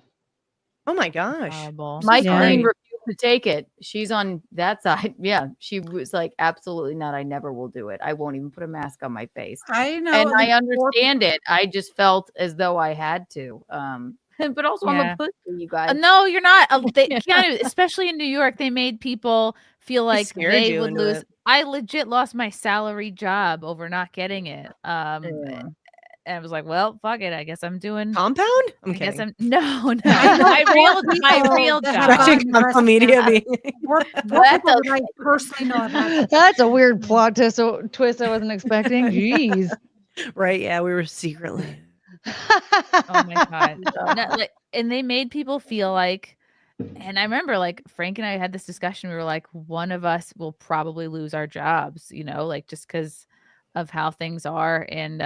Oh my gosh. Horrible. My Yeah. queen refused to take it. She's on that side. Yeah, she was like, absolutely not. I never will do it. I won't even put a mask on my face. I know. And I and poor understand it. I just felt as though I had to. But also I'm Yeah. a pussy, you guys. No, you're not. Keanu, especially in New York, they made people feel like scared they you would into lose. it. I legit lost my salary job over not getting it. Yeah. And I was like, well, fuck it. I guess I'm doing. Compound? I'm I guess kidding. I'm no. I know my poor real people that have job. Wretched gotten media arrested. being Poor That's people that I okay. personally know have had. That's a weird plot twist I wasn't expecting. Jeez. right. Yeah, we were secretly. Oh my god. And they made people feel like, and I remember like Frank and I had this discussion. We were like, one of us will probably lose our jobs, you know, like just because of how things are. And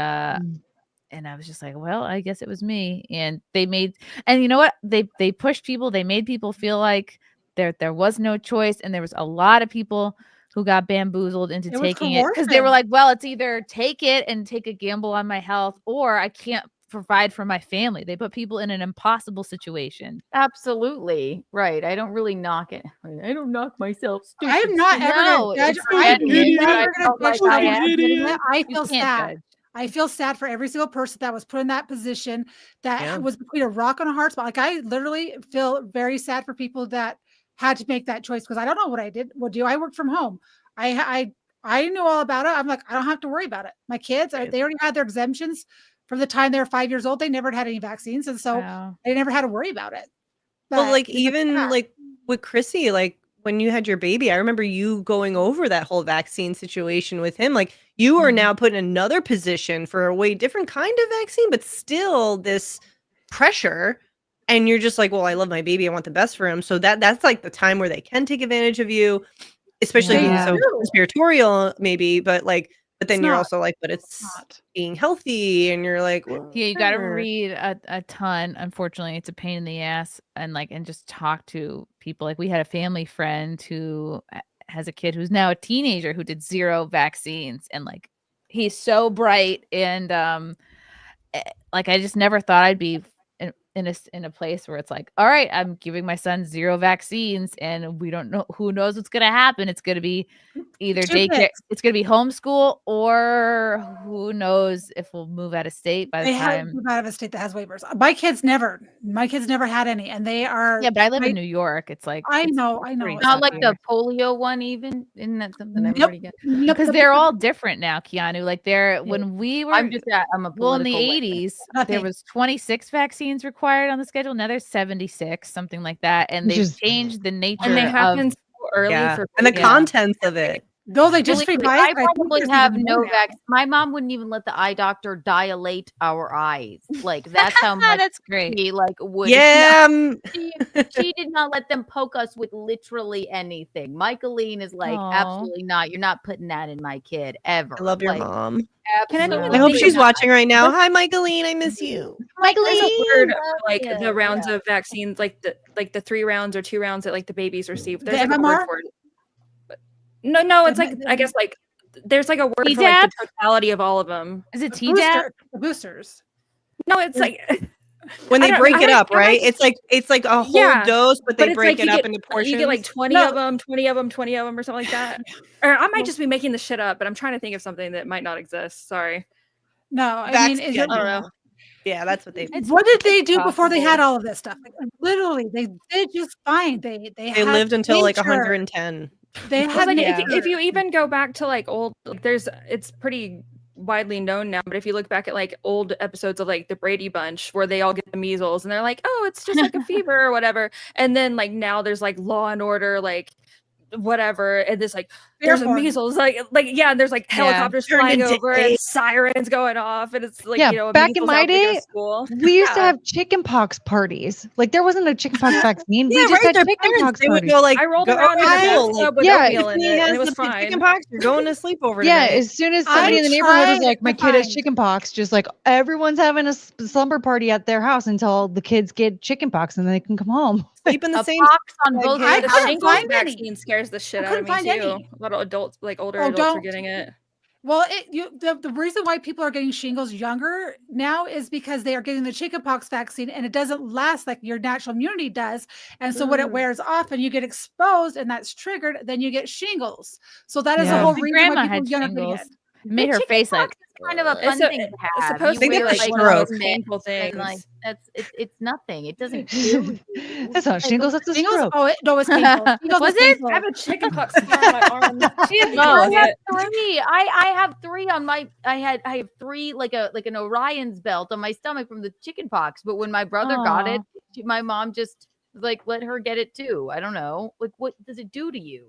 I was just like, well, I guess it was me. And they made, and you know what? They pushed people. They made people feel like there was no choice. And there was a lot of people who got bamboozled into It was taking it because they were coercion. like, well, it's either take it and take a gamble on my health, or I can't provide for my family. They put people in an impossible situation. Absolutely. Right. I don't really knock it. I don't knock myself. I'm Stupid. not ever No, going to judge. it's I'm idiot. never I going felt to judge like I someone had for to getting do it. it. I You feel can't sad. judge. I feel sad for every single person that was put in that position that Yeah. was between a rock and a hard spot. Like I literally feel very sad for people that had to make that choice because I don't know what I would do. I worked from home. I knew all about it. I'm like, I don't have to worry about it. My kids, they already had their exemptions from the time they were 5 years old. They never had any vaccines, and so Wow. they never had to worry about it. Well, But like it was even sad. like with Chrissy, like when you had your baby, I remember you going over that whole vaccine situation with him. Like you are now put in another position for a way different kind of vaccine, but still this pressure. And you're just like, well, I love my baby. I want the best for him. So that's like the time where they can take advantage of you, especially being Yeah. so conspiratorial, maybe. But then It's you're not. also like, but it's not. being healthy, and you're like, well, Yeah, you got to whatever. read a ton. Unfortunately, it's a pain in the ass, and just talk to people. Like we had a family friend who has a kid who's now a teenager who did 0 vaccines, and like he's so bright, and I just never thought I'd be in a place where it's like, all right, I'm giving my son 0 vaccines, and we don't know, who knows what's gonna happen. It's gonna be either daycare, it's gonna be homeschool, or who knows if we'll move out of state by the They have time. move out of a state that has waivers. My kids never had any, and they are. Yeah, but I live in New York. It's like I know. pretty Not like severe. the polio one, even. Isn't that something Nope. everybody gets? Because they're all different now, Keanu. Like when we were, I'm a well, in the political 80s, Nothing. there was 26 vaccines required on the schedule. Now there's 76, something like that, and they've changed the nature. And they happen of so early for and the yeah. contents of it. No, they just Believe me, revised. I probably have no vaccine. My mom wouldn't even let the eye doctor dilate our eyes. Like that's how much that's great. She like would. Yeah. She did not let them poke us with literally anything. Michaeline is like, Aw. absolutely not. You're not putting that in my kid ever. I love your Like, mom. absolutely I hope she's not. watching right now. Hi, Michaeline. I miss you. There's a word love for, like you. the rounds of vaccines, like the 3 rounds or 2 rounds that like the babies receive. The There's like a MMR? word for it. No, it's like I guess like there's like a word for like the totality of all of them. Is it The Tdap? boosters. No, it's like When I they don't- break I it heard- up, I heard- right? It's like a whole Yeah, dose, but they it's break like it you up get- into portions. You get like 20 of them, 20 of them, 20 of them, or something like that. Or I might just be making this shit up, but I'm trying to think of something that might not exist. Sorry. No, I Vax mean, is schedule. it, I don't know. Yeah, that's what they. what did they do before they had possible. all of this stuff? Like, literally, they did just fine. They They lived until like 110. They Because had like nature. if you even go back to like old, it's pretty widely known now. But if you look back at like old episodes of like the Brady Bunch where they all get the measles and they're like, oh, it's just like a fever or whatever, and then like now there's like Law and Order, like whatever, and this like there's a Airborne. measles, like yeah, and there's like helicopters Turned flying into over and sirens going off, and it's like Yeah, you know, a back in measles my outbreak at a day, school. we used to Yeah. have chickenpox parties. Like there wasn't a chickenpox vaccine. Yeah, we just right. had Their parents, chickenpox they would parties. go like, I rolled go around in a cool, bathtub with yeah, oatmeal in Tiffany it, and has it was the fine. chickenpox. You're going to sleepover Yeah, tonight. as soon as somebody I in the neighborhood was tried like, my to kid has find- chickenpox, just like everyone's having a slumber party at their house until the kids get chickenpox and then they can come home. Sleep in the A same. pox on both I sides. the couldn't shingles find any. vaccine scares the shit I out of couldn't me find too. any. A lot of adults, like older Oh, adults, are don't. getting it. Well, the reason why people are getting shingles younger now is because they are getting the chickenpox vaccine and it doesn't last like your natural immunity does. And so when it wears off and you get exposed and that's triggered, then you get shingles. So that is the Yeah. whole My reason grandma why people had younger getting shingles. it. It made her face like Kind of a fun thing to have. It's supposed You to be wear, like a one of those stroke. painful and, like things. it's nothing. It doesn't kill you. That's not shingles, that's a Shingles? stroke. Oh, no, it's painful. Shingles Was is it? painful. I have a chickenpox scar on my arm. She had I both. have three. I have three on my. I have three like an Orion's belt on my stomach from the chicken pox. But when my brother got it, my mom just like let her get it too. I don't know. Like, what does it do to you?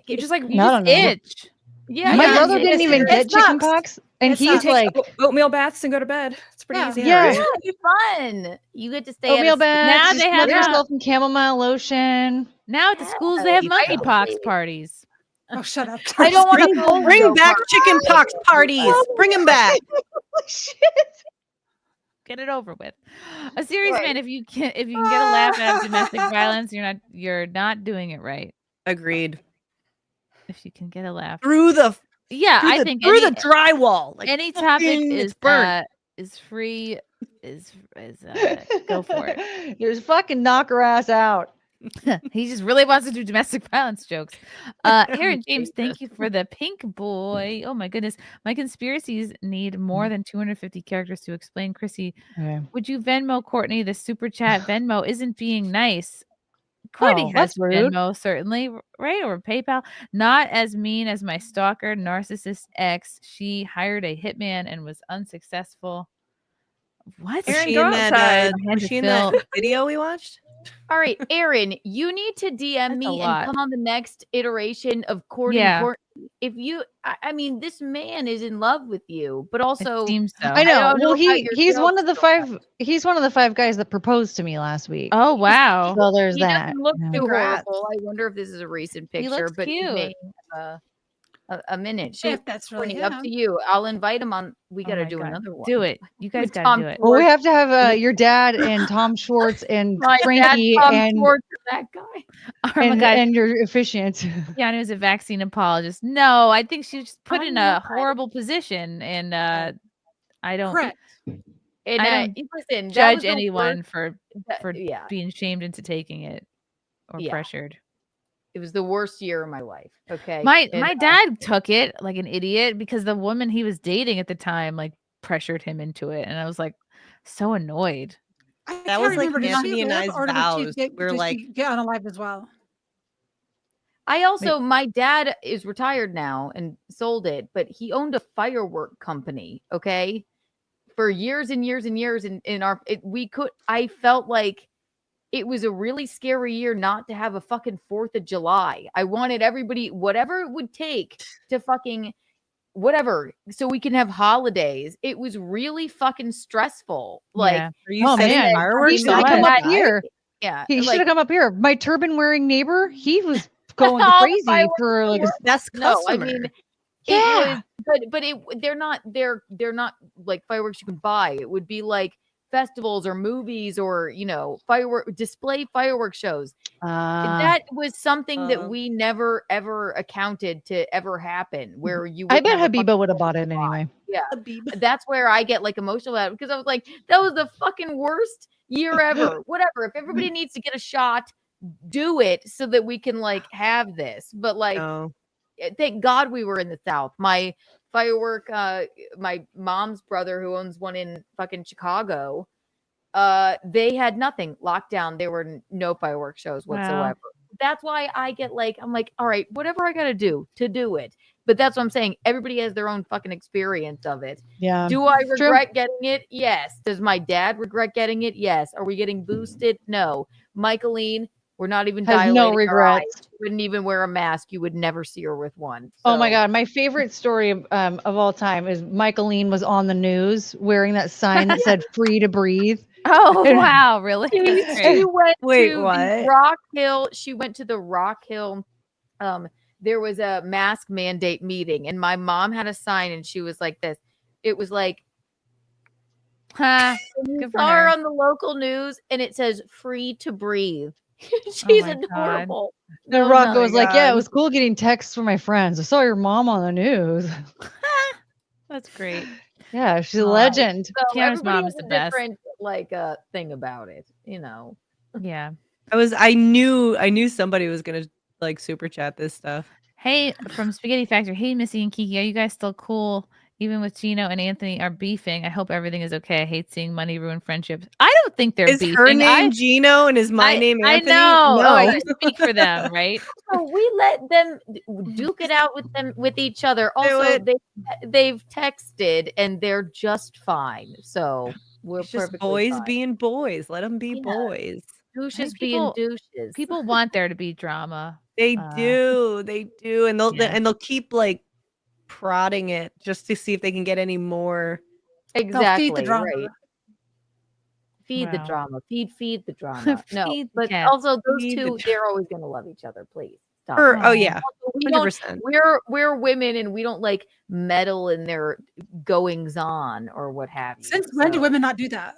You just like You I just don't know. itch. Yeah, My yeah, brother it- didn't even it get sucks. chickenpox, and It he's sucks. like, oatmeal baths and go to bed. It's pretty easy. Yeah. Yeah, it'd be fun. You get to stay oatmeal at a baths. Now Now they have yourself in chamomile lotion. Now at the schools they have Yeah, monkeypox parties. Oh, shut up. I don't want to Bring back chickenpox parties. Bring them back. Get it over with. A serious man, if you can get a laugh out of domestic violence, you're not doing it right. Agreed. If you can get a laugh. Through the I think through any, the drywall. Like any topic fucking- is it's burnt. is free is go for it. Just fucking knock her ass out. He just really wants to do domestic violence jokes. Aaron James, thank you for the pink boy. Oh my goodness. My conspiracies need more than 250 characters to explain. Chrissy, Okay. would you Venmo Courtney? The super chat Venmo isn't being nice. Courtney has that's rude. Venmo, certainly, right? Or PayPal. Not as mean as my stalker, narcissist ex. She hired a hitman and was unsuccessful. What? Was Aaron, she go in that, outside. was she in that video we watched? All right, Aaron, you need to DM me lot. and come on the next iteration of courting Yeah. Courtney. If you, I mean, this man is in love with you, but also It seems so. I know. don't Well, know how your he's one sales of the go. five. He's one of the 5 guys that proposed to me last week. Oh wow. So there's He that. doesn't look Yeah. too Congrats. horrible. I wonder if this is a recent He picture, looks but he cute. may have a minute. So, If that's really Courtney, up him. to you. I'll invite him on. We Oh got to my do God. another one. Do it. You guys With gotta Tom do it. Well, we Schwartz. have to have your dad and Tom Schwartz and My dad, Frankie Tom and Schwartz, that guy. Oh my God. and your efficient. Keanu's a vaccine apologist. No, I think she was put I'm in not. a horrible position, and I don't. Correct. And I don't listen, that judge was the anyone worst- for yeah. being shamed into taking it or Yeah. pressured. It was the worst year of my life. Okay. My And, dad took it like an idiot because the woman he was dating at the time like pressured him into it, and I was like so annoyed. That was like remember, did she Anthony and live I's or did she vows. get, We're did like, she get unalived as well? I also, my dad is retired now and sold it, but he owned a firework company. Okay. For years and years and years. I felt like it was a really scary year not to have a fucking 4th of July. I wanted everybody, whatever it would take to fucking whatever, so we can have holidays. It was really fucking stressful. Like, Yeah. Oh man, he should have come up here. Yeah. He should like- have come up here. My turban wearing neighbor, he was going All the crazy fireworks for like a best No, customer. I mean, Yeah. they're not like fireworks you can buy. It would be like festivals or movies or display fireworks shows. That was something that we never ever accounted to ever happen. Where you, I wouldn't bet have a Habiba would have bought it anyway. yeah, that's where I get like emotional about it because I was like, that was the fucking worst year ever. Whatever. If everybody needs to get a shot, do it so that we can like have this. But like, thank God we were in the South. My firework, my mom's brother who owns one in fucking Chicago, they had nothing lockdown. There were no fireworks shows whatsoever. Wow. That's why I get like, I'm like, all right, whatever I gotta do to do it. But that's what I'm saying. Everybody has their own fucking experience of it. Yeah. Do I It's true. regret getting it? Yes. Does my dad regret getting it? Yes. Are we getting boosted? No. Michaeline, we're not even Has dilating no our regrets. eyes. She wouldn't even wear a mask. You would never see her with one. Oh my So- God. My favorite story of all time is Michaeline was on the news wearing that sign that said free to breathe. Oh And- wow, really? She went Wait, to the what? Rock Hill. She went to the Rock Hill. There was a mask mandate meeting, and my mom had a sign, and she was like this. It was like, Huh. you Good for saw her her. on the local news, and it says "free to breathe." She's my God. adorable. And No, Rocco no. was like, yeah, it was cool getting texts from my friends. I saw your mom on the news. That's great. Yeah, she's a legend. So Keanu's everybody mom has is the a best. different like thing about it, Yeah. I knew somebody was gonna like super chat this stuff. Hey, from Spaghetti Factory. Hey, Missy and Kiki, are you guys still cool? Even with Gino and Anthony are beefing. I hope everything is okay. I hate seeing money ruin friendships. I don't think they're Is beefing. her name Gino and is my name Anthony? I know. No. Oh, you speak for them, right? So we let them duke it out with each other. Also, they've texted and they're just fine. So we're It's just perfectly boys fine. being boys. Let them be boys. Douches People- being douches. People want there to be drama. They do, and they'll yeah. and they'll keep like prodding it just to see if they can get any more. Exactly. feed the drama. Right. Feed the Wow. drama. Feed the drama. No, Feed the but cats. also those Feed the two, they're always gonna love each other. Please stop. Oh yeah, Also, we don't- 100%. we're women and we don't like meddle in their goings on or what have you. Since when do women not do that?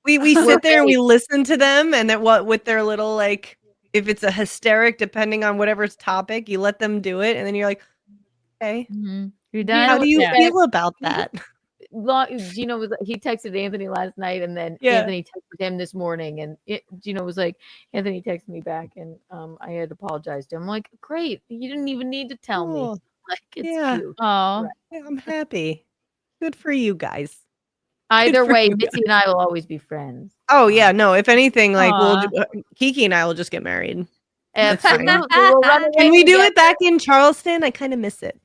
We sit there and we listen to them, and that what with their little like, if it's a hysteric, depending on whatever's topic, you let them do it, and then you're like, okay, You're done. how do you Yeah. feel about that? Gino he texted Anthony last night, and then Yeah. Anthony texted him this morning, and Gino was like, Anthony texted me back, and I had to apologize to him. I'm like, great, you didn't even need to tell me. Cool. Like, it's Yeah. cute. Oh, Yeah, I'm happy. Good for you guys. Either for way, you Missy and I will always be friends. Oh yeah, no. If anything, like Aw. Kiki and I will just get married. Absolutely. We'll run away Can we do together. it back in Charleston? I kind of miss it.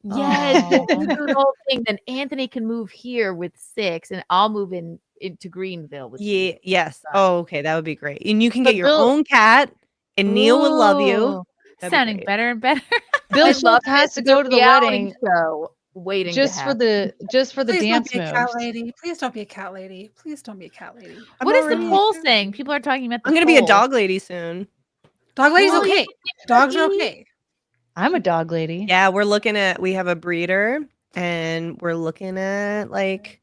Yes, Aw. we do the whole thing. Then Anthony can move here with 6, and I'll move into Greenville with Yeah. you. Yes. Oh, okay. That would be great. And you can But get your Bill- own cat, and Neil will love you. Ooh, That'd be sounding great. better and better. Bill I Schultz love has it. to It's a go to the reality wedding show waiting just to for happen. the Please dance don't be a cat moves. lady. Please don't be a cat lady. Please don't be a cat lady. What is the already- poll saying? People are talking about the I'm gonna be a poll. dog lady soon. Dog lady's Well, okay. Dogs are okay. I'm a dog lady. Yeah, we have a breeder, and we're looking at like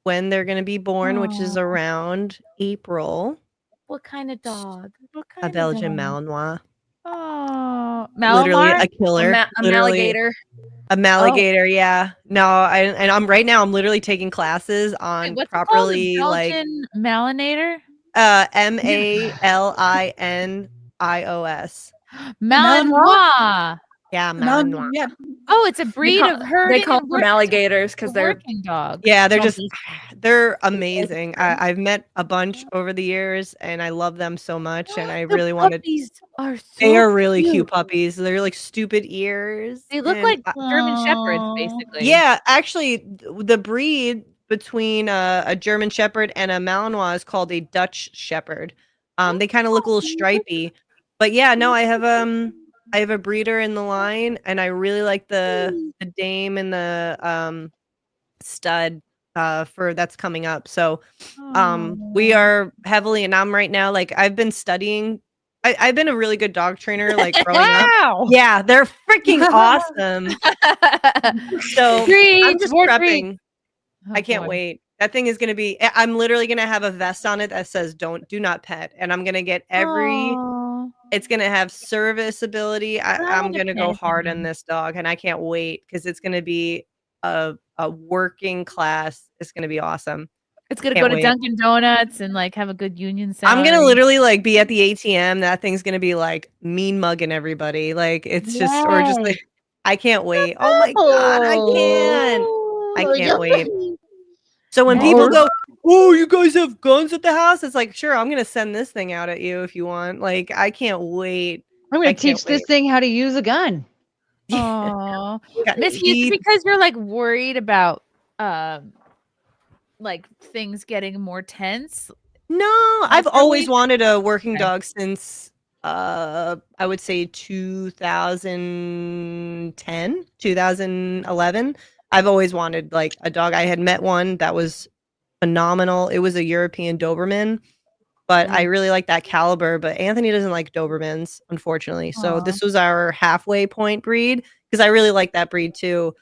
when they're gonna be born, which is Aw. around April. What kind of dog? A Belgian Malinois. Oh, Literally Malamar? a killer. A Literally alligator. a Maligator, yeah. No, I'm right now. I'm literally taking classes Wait, on what's it called? properly The like Belgian Malinator? Malinos. Malinois. Yeah, Malinois. Yeah. Oh, it's a breed of herding They call and them alligators because they're working dogs. Yeah, they're just Zombies. they're amazing. I've met a bunch over the years, and I love them so much. And I really wanted. Puppies are so They are really cute cute. puppies. They're like stupid ears. They look and like German shepherds, basically. Yeah, actually, the breed between a German Shepherd and a Malinois is called a Dutch Shepherd. They kind of look a little stripy, but yeah, no, I have a breeder in the line, and I really like the dame and the stud for that's coming up. So we are heavily, and I'm right now like I've been studying. I've been a really good dog trainer, like growing up. Yeah, they're freaking awesome. So I'm just prepping. I can't wait. That thing is gonna be. I'm literally gonna have a vest on it that says do not pet," and I'm gonna get every. It's gonna have serviceability. I'm gonna go hard on this dog, and I can't wait because it's gonna be a working class. It's gonna be awesome. It's gonna Can't go to wait. Dunkin' Donuts and like have a good union salary. I'm gonna literally like be at the ATM. That thing's gonna be like mean mugging everybody. Like it's just or just like I can't wait. Oh my god, I can't wait. So when people go, "Oh, you guys have guns at the house?" It's like, sure, I'm gonna send this thing out at you if you want. Like I can't wait. I'm gonna teach this thing how to use a gun. Oh, Missy, is it because you're like worried about like things getting more tense? No, I've always wanted a working dog since I would say 2010, 2011. I've always wanted like a dog. I had met one that was phenomenal. It was a European Doberman, but I really like that caliber. But Anthony doesn't like Dobermans, unfortunately. So this was our halfway point breed because I really like that breed too.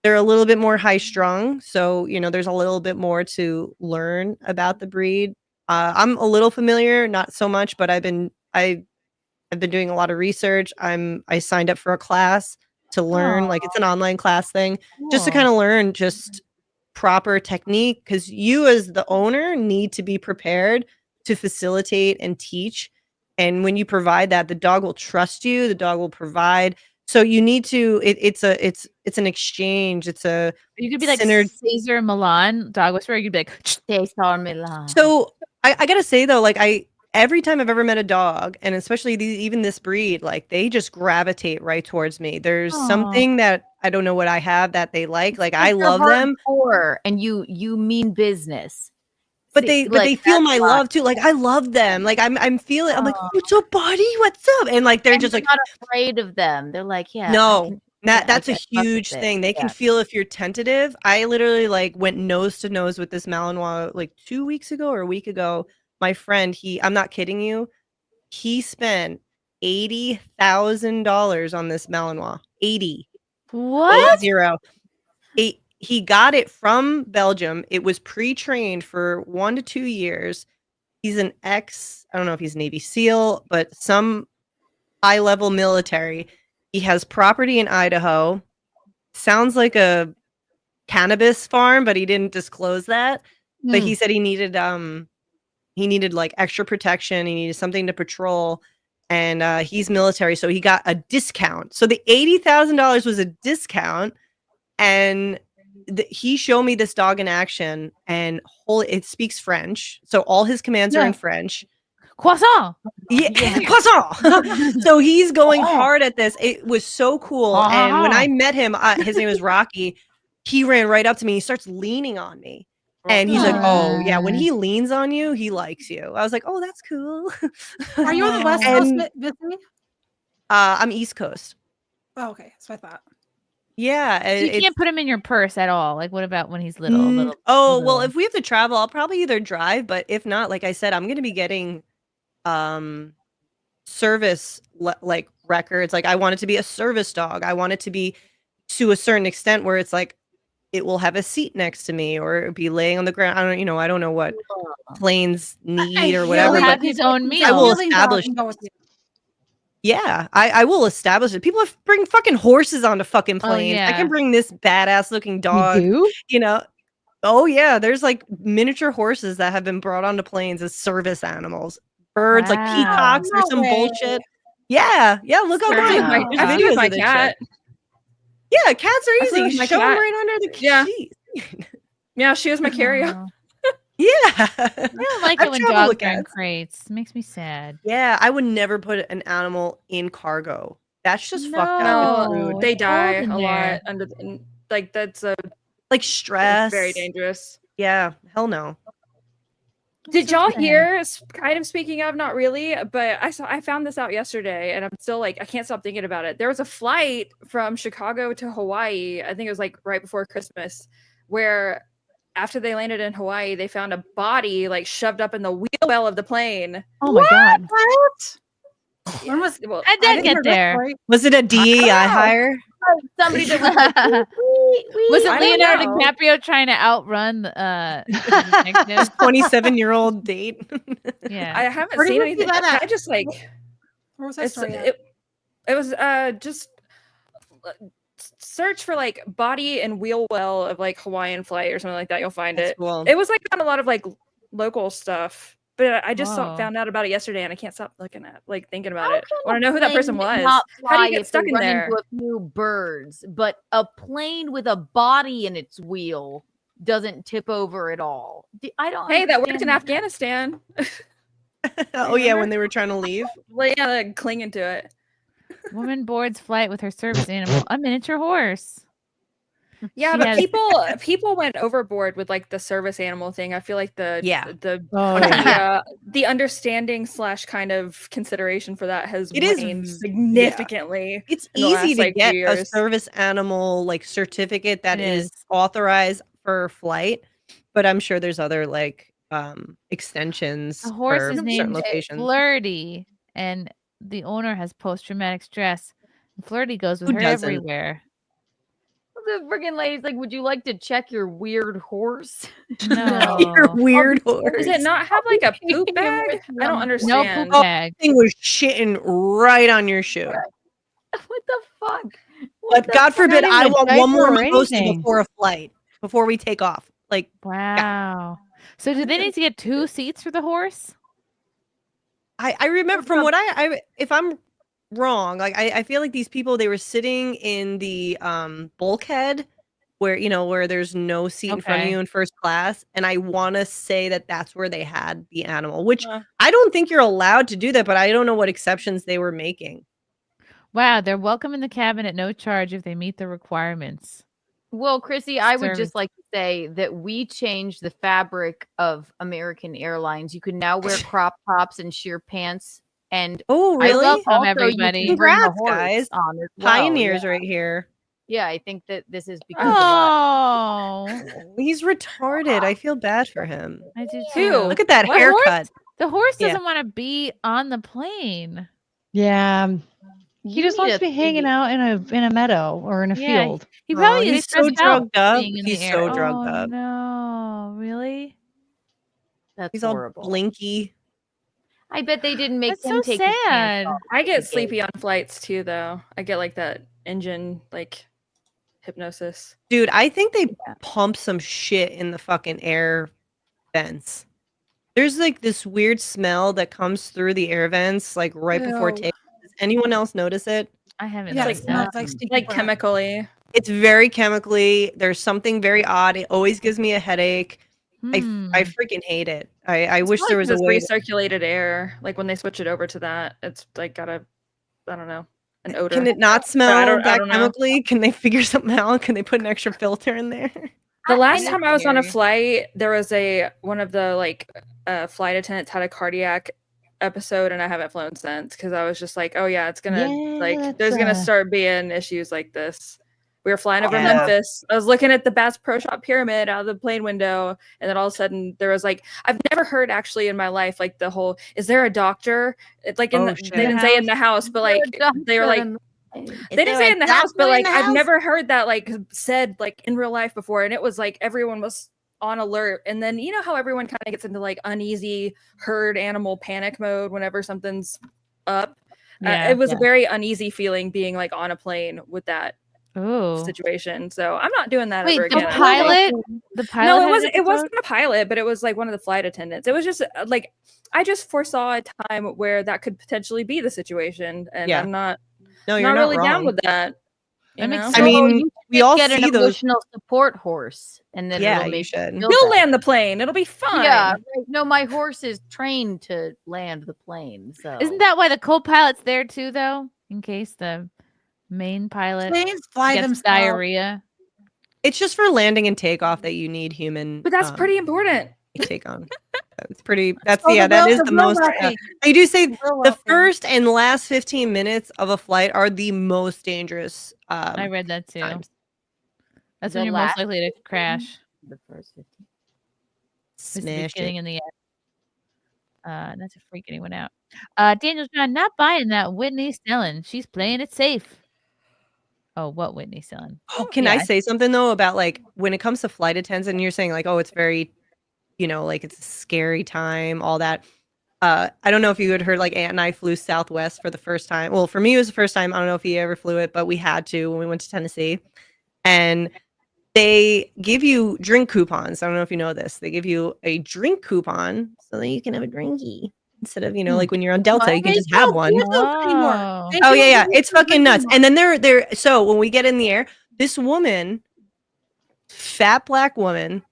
They're a little bit more high strung, so you know there's a little bit more to learn about the breed. I'm a little familiar, not so much, but I've been doing a lot of research. I signed up for a class to learn, like it's an online class thing, just to kind of learn just proper technique because you as the owner need to be prepared to facilitate and teach. And when you provide that, the dog will trust you, the dog will provide. So you need to it's an exchange. It's a You could be like Cesar Milan, dog whisperer. You'd be like Cesar Milan. So I gotta say though, like every time I've ever met a dog, and especially even this breed, like they just gravitate right towards me. There's something that I don't know what I have that they like. Like I love them, and you mean business. but they feel my love too. Like I love them. Like I'm feeling. I'm like, what's up, buddy? What's up? And like they're just like not afraid of them. They're like, yeah. no. That's I a fuck with huge it. thing. They can feel if you're tentative. I literally like went nose to nose with this Malinois like 2 weeks ago or a week ago. My friend, I'm not kidding you. He spent $80,000 on this Malinois. 80. What? 80. He got it from Belgium. It was pre-trained for 1 to 2 years. He's an I don't know if he's Navy SEAL, but some high-level military. He has property in Idaho. Sounds like a cannabis farm, but he didn't disclose that. But he said he needed like extra protection. He needed something to patrol, and he's military, so he got a discount. So the $80,000 was a discount, and he showed me this dog in action, and it speaks French, so all his commands are in French. Croissant. Yeah, croissant. So he's going hard at this. It was so cool. And when I met him, his name is Rocky. He ran right up to me. He starts leaning on me. And he's like, oh, yeah, when he leans on you, he likes you. I was like, oh, that's cool. Are you on the West Coast, Missy? I'm East Coast. Oh, okay. That's what I thought. Yeah. So you can't put him in your purse at all. Like, what about when he's little? Well, if we have to travel, I'll probably either drive. But if not, like I said, I'm going to be getting service like records. Like I want it to be a service dog. I want it to be to a certain extent where it's like it will have a seat next to me or be laying on the ground. I don't know what planes need or whatever. He'll have his own meal. I will establish. Yeah, I will establish it. People bring fucking horses onto fucking planes. I yeah. can bring this badass looking dog. do? You know. Oh yeah, there's like miniature horses that have been brought onto planes as service animals. Birds like peacocks or No some way. bullshit. Yeah, look online. I've There's seen videos my of this cat. shit. Yeah, cats are I easy. flew You with my shove them cat. right under the Yeah. sheet. Yeah, she was my carry-on. Yeah. I don't like I've it when traveled dogs with are in cats. crates. It makes me sad. Yeah, I would never put an animal in cargo. That's just fucked up. It's No, rude. they it's die cold in a there. lot under like that's a Like it's stress. very dangerous. Yeah, hell no. Did so y'all sad. hear? Kind of speaking of, not really, but I found this out yesterday, and I'm still like I can't stop thinking about it. There was a flight from Chicago to Hawaii. I think it was like right before Christmas, where after they landed in Hawaii, they found a body like shoved up in the wheel well of the plane. Oh my god. What? When was Well, I did didn't get hear that there. story. Was it a DEI hire? Somebody that was like, Was I it don't Leonardo know. DiCaprio trying to outrun the detective? 27-year-old date. Yeah. I haven't Where did seen we see anything. that at? I just like Where was that it's, story at? it was just search for like body and wheel well of like Hawaiian flight or something like that. You'll find That's it. cool. It was like on a lot of like local stuff. But I just Whoa. found out about it yesterday, and I can't stop looking at like thinking about How it. can I want a to know who that person plane was. not How do fly you get if stuck they in run there? into a few birds, but a plane with a body in its wheel doesn't tip over at all. I don't. Hey, that worked in understand Afghanistan. Oh yeah, when they were trying to leave. Well, yeah, like, clinging to it. Woman boards flight with her service animal, a miniature horse. Yeah, She but has- people went overboard with like the service animal thing. I feel like the Oh, yeah. the understanding / kind of consideration for that has It is waned significantly. It's in the easy last, to like, get few a years. service animal like certificate that It is is. authorized for flight, but I'm sure there's other like extensions The horse for is certain named locations. Flirty, and the owner has post-traumatic stress. Flirty goes with Who her doesn't? everywhere. The freaking lady's like, "Would you like to check your weird horse?" No. Your weird horse. Does it not have like a poop bag? I don't No understand. poop bag. Thing was shitting right on your shoe. What the fuck? But God forbid, Not I even a want one more diaper or mimosa anything. before a flight, before we take off. Like, Wow. So do they need to get 2 seats for the horse? I remember from what I if I'm wrong, like I feel like these people, they were sitting in the bulkhead where where there's no seat in front of Okay. you in first class, and I want to say that that's where they had the animal, which I don't think you're allowed to do that, but I don't know what exceptions they were making. Wow, they're welcome in the cabin at no charge if they meet the requirements. Well, Chrissy, I would Service. just like to say that we changed the fabric of American Airlines. You can now wear crop tops and sheer pants. And Oh, I really? love Welcome, also you everybody. can bring the Congrats, horse guys. on as well. Pioneers Yeah. right here. Yeah, I think that this is because of that. Oh, He's retarded. I feel bad for him. I do Who? too. Look at that What haircut. horse? The horse Yeah. doesn't want to be on the plane. Yeah. He You just need wants a to be hanging baby. out in a meadow or in a Yeah, field. He probably he's is so stressed out drugged up. being in the He's air. so drugged Oh, up. no, really? That's He's all horrible. blinky. I bet they didn't make That's him so take his sad. pants off. I get They sleepy on flights too, though. I get like that engine like hypnosis. Dude, I think they pump some shit in the fucking air vents. There's like this weird smell that comes through the air vents like right before Ew. takeoff. Does anyone else notice it? I haven't. Yeah, it noticed smells that. like stinky Like breath. chemically. It's very chemically. There's something very odd. It always gives me a headache. I freaking hate it. I wish there was a way. Recirculated air. Like when they switch it over to that, it's like got a, I don't know, an odor. Can it not I smell don't that know. chemically? Can they figure something out? Can they put an extra filter in there? The last know time I was on a scary. flight, there was one of the like flight attendants had a cardiac episode, and I haven't flown since because I was just like, oh yeah, it's gonna there's gonna start being issues like this. We were flying over Yeah. Memphis. I was looking at the Bass Pro Shop pyramid out of the plane window, and then all of a sudden there was like, I've never heard actually in my life like the whole, is there a doctor? It's like Oh, shit. they didn't say in the house, but like they were like, they didn't say in the house, but like I've never heard that like said like in real life before, and it was like everyone was on alert. And then you know how everyone kind of gets into like uneasy herd animal panic mode whenever something's up. It was a very uneasy feeling being like on a plane with that situation. So I'm not doing that Wait, ever the again. pilot? The pilot? No, had an it wasn't episode? a pilot, but it was like one of the flight attendants. It was just like I just foresaw a time where that could potentially be the situation, and Yeah. I'm not. No, you're not not really down wrong. with that. That makes know? sense. I mean, You we should all get an see those. emotional support horse, and then Yeah, it'll you make should. you feel He'll better. land the plane. It'll be fine. Yeah, like, no, my horse is trained to land the plane. So Isn't that why the co-pilot's there too, though? In case the main pilot Planes fly gets themselves. diarrhea. It's just for landing and takeoff that you need human. But that's pretty important. Take on. It's pretty. That's Oh, yeah. the That real- is the the real most. wealthy. I do say real the wealthy. first and last 15 minutes of a flight are the most dangerous. I read that too. times. That's The when you're most last likely to crash. the first 15. It's the Smashed beginning it. and the end. Not to freak anyone out. Daniel's John, not buying that. Whitney's selling. She's playing it safe. Oh, what Whitney's selling? Can Yeah, I say something though about like when it comes to flight attendants and you're saying like, oh, it's very, like it's a scary time, all that. I don't know if you had heard like Aunt and I flew Southwest for the first time. Well, for me it was the first time. I don't know if he ever flew it, but we had to when we went to Tennessee. And they give you drink coupons. I don't know if you know this. They give you a drink coupon so that you can have a drinky instead of, like when you're on Delta, you can just have one. Oh. Oh yeah. It's fucking nuts. And then they're so when we get in the air, this woman, fat black woman,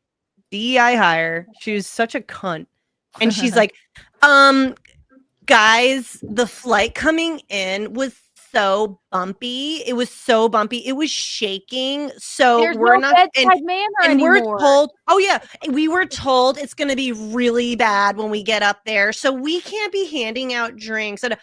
DEI hire, she was such a cunt. And she's like, guys, the flight coming in was so bumpy. It was so bumpy. It was shaking. So There's we're no not bedside manner and anymore. we're told, oh yeah, we were told it's gonna be really bad when we get up there. So we can't be handing out drinks. And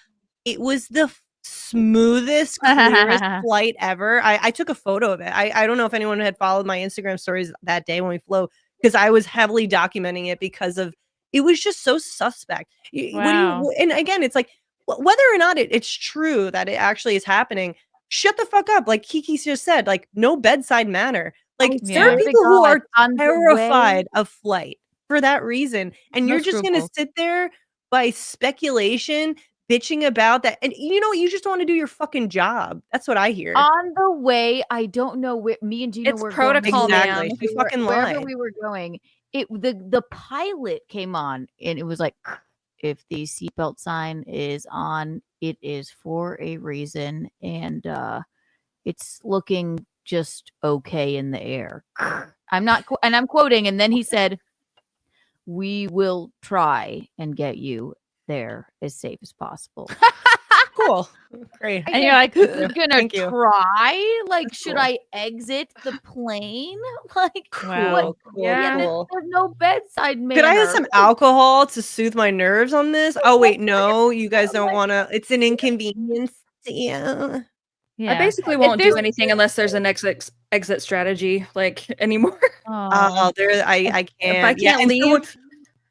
it was the smoothest, clearest flight ever. I took a photo of it. I don't know if anyone had followed my Instagram stories that day when we flew, because I was heavily documenting it because of it was just so suspect. Wow. And again, it's like whether or not it's true that it actually is happening, shut the fuck up. Like Kiki just said, like no bedside manner. Like there are people who are terrified of flight for that reason. And No you're just going to scruples. sit there by speculation, bitching about that. And you just don't want to do your fucking job. That's what I hear. On the way, I don't know where me and Gina It's were protocol, going. Exactly. man. You fucking Wherever lied. we were going, the pilot came on and it was like, if the seatbelt sign is on, it is for a reason, and it's looking just okay in the air. I'm quoting, and then he said, "We will try and get you there as safe as possible." Cool. Great. And you're like, you're gonna Thank you. try? Like, should I exit the plane? Like, Wow. what? Yeah. There's no bedside manner. Could I have some alcohol to soothe my nerves on this? Oh wait, no, you guys don't want to. It's an inconvenience. Yeah. I basically won't do anything unless there's an exit strategy like anymore. Oh, there I can't. If I can't and so leave.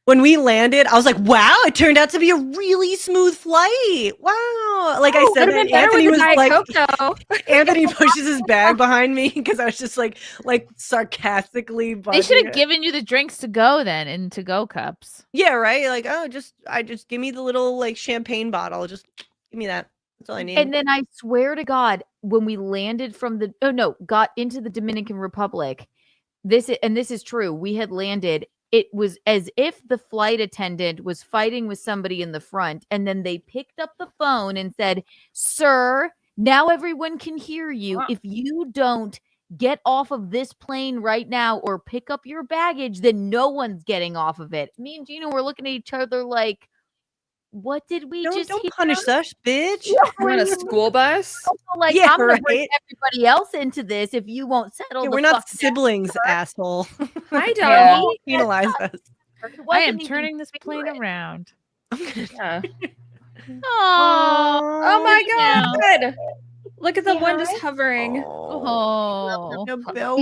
when we landed, I was like, "Wow, it turned out to be a really smooth flight." Wow, like I said, that Anthony was like, Anthony pushes his bag behind me because I was just like sarcastically. They should bugging have it. given you the drinks to go then in to go cups. Yeah, right. Like, oh, just give me the little like champagne bottle. Just give me that. That's all I need. And then I swear to God, when we landed from got into the Dominican Republic, this is true. We had landed. It was as if the flight attendant was fighting with somebody in the front, and then they picked up the phone and said, "Sir, now everyone can hear you. If you don't get off of this plane right now or pick up your baggage, then no one's getting off of it." Me and Gina were looking at each other like, what did we just don't hear? punish us, bitch. We're in a school bus. Like, Yeah, I'm gonna bring right. everybody else into this if you won't settle. Yeah, the we're not fuck down. siblings, asshole. I Yeah. don't. Penalize us. I am turning this plane around. Yeah. Oh my god! Look at the one just hovering. Oh.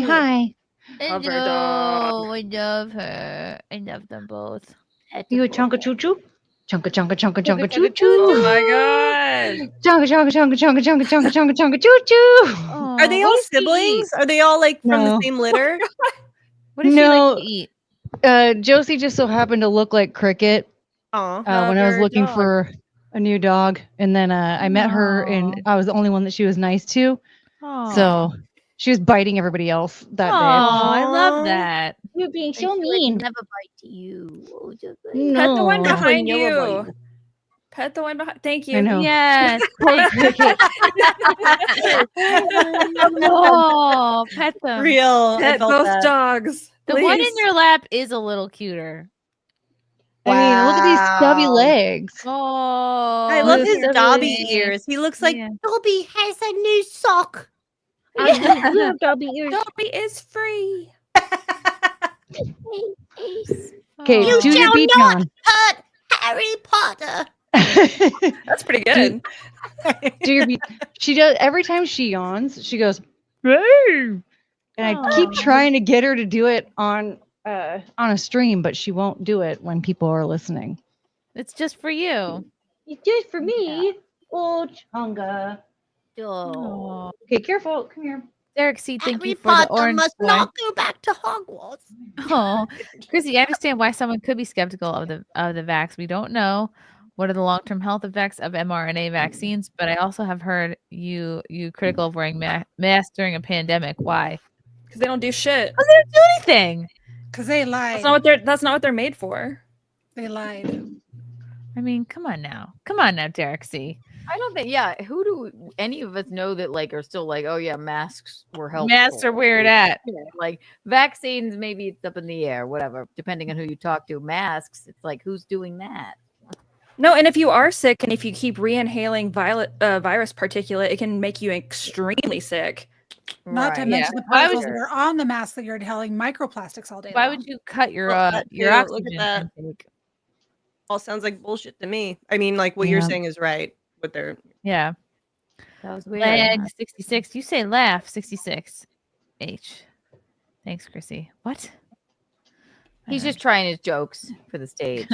Hi. Hover dog. I love her. I love them both. You a chunka choo choo? Chunka chunka chunka chunka choo Oh choo. my god! Chunka chunka chunka chunka chunka chunka chunka chunka choo choo. Are they all siblings? Are they all like from No. the same litter? What does she like to eat? Josie just so happened to look like Cricket Aw. when I was Another looking dog. for a new dog, and then I met her, and I was the only one that she was nice to. So she was biting everybody else that Oh, day. I love that. You're being so Like, mean. never bite to you. Oh, just like, Pet the one No. behind Never bite you. Pet the one behind. Thank you. I know. Yes. Okay. Oh, pet them. Real. I Pet felt both that. dogs. The one in please. your lap is a little cuter. I mean, look at these stubby Wow. legs. Oh, I love his Yes, Dobby yes. ears. He looks like Yeah. Dobby has a new sock. Yeah. Dobby ears. Dobby is free. Okay, Oh. do your beat on. Hurt Harry Potter. That's pretty good. Do your beat. She does every time she yawns. She goes, "Hey," and I keep trying to get her to do it on a stream, but she won't do it when people are listening. It's just for you. You did it for me. Oh, Chunga. Oh. Okay, careful. Come here. Derek C, thank Harry you for the Potter orange must boy. not go back to Hogwarts. Oh, Chrissy, I understand why someone could be skeptical of the vax. We don't know what are the long-term health effects of mRNA vaccines, but I also have heard you critical of wearing masks during a pandemic. Why? Because they don't do shit. Because they don't do anything. Because they lied. That's not what they're made for. They lied. I mean, come on now, Derek C. I don't think. Yeah, who do any of us know that like are still like, oh yeah, masks were helpful. Masks are where it at. Yeah, like vaccines, maybe it's up in the air, whatever. Depending on who you talk to, masks, it's like who's doing that? No, and if you are sick and if you keep re-inhaling virus particulate, it can make you extremely sick. Not to Right. mention the Why would particles that are on the mask that you're inhaling microplastics all day Why long. would you cut your Well, that your too. oxygen Look at that. intake? All sounds like bullshit to me. I mean, like what you're Yeah. saying is right. What they're Yeah. That was weird. Lag 66. You say laugh 66. H. Thanks, Chrissy. What? He's just trying his jokes for the stage.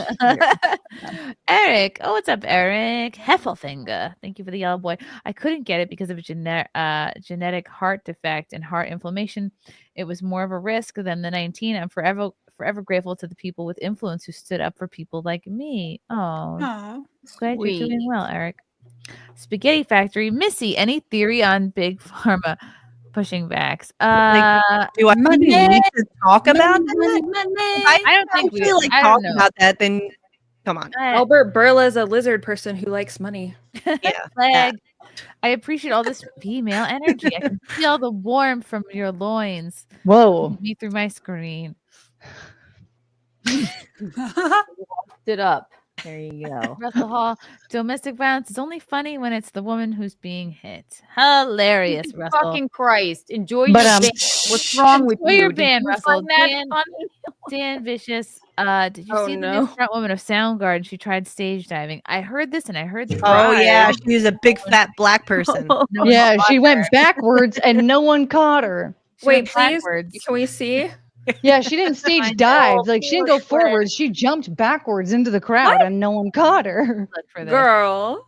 Eric. Oh, what's up, Eric? Heffelfinger. Thank you for the yellow boy. I couldn't get it because of a genetic heart defect and heart inflammation. It was more of a risk than the 19. I'm forever grateful to the people with influence who stood up for people like me. Oh, Aw. glad Sweet. you're doing well, Eric. Spaghetti Factory. Missy, any theory on Big Pharma pushing vax? do I need to talk about that? I don't think we feel like I don't talking know. about that. Then come on. Albert Burla is a lizard person who likes money. Yeah. Flag. I appreciate all this female energy. I can feel the warmth from your loins. Whoa. Me through my screen. Stood up. There you go. Russell Hall. Domestic violence is only funny when it's the woman who's being hit. Hilarious, Russell. Fucking Christ. Enjoy But, your band. What's wrong with Enjoy you? your Did band, you Russell. find that Dan- funny? Dan Vicious. Did you Oh, see the no. new front woman of Soundgarden? She tried stage diving. I heard this and I heard the Oh cry. yeah, she was a big fat black person. No one Yeah, caught she her. went backwards and no one caught her. She Wait, went please. backwards. Can we see? Yeah, she didn't stage dive. Like she didn't go forwards. She jumped backwards into the crowd and no one caught her. Look for this. Girl,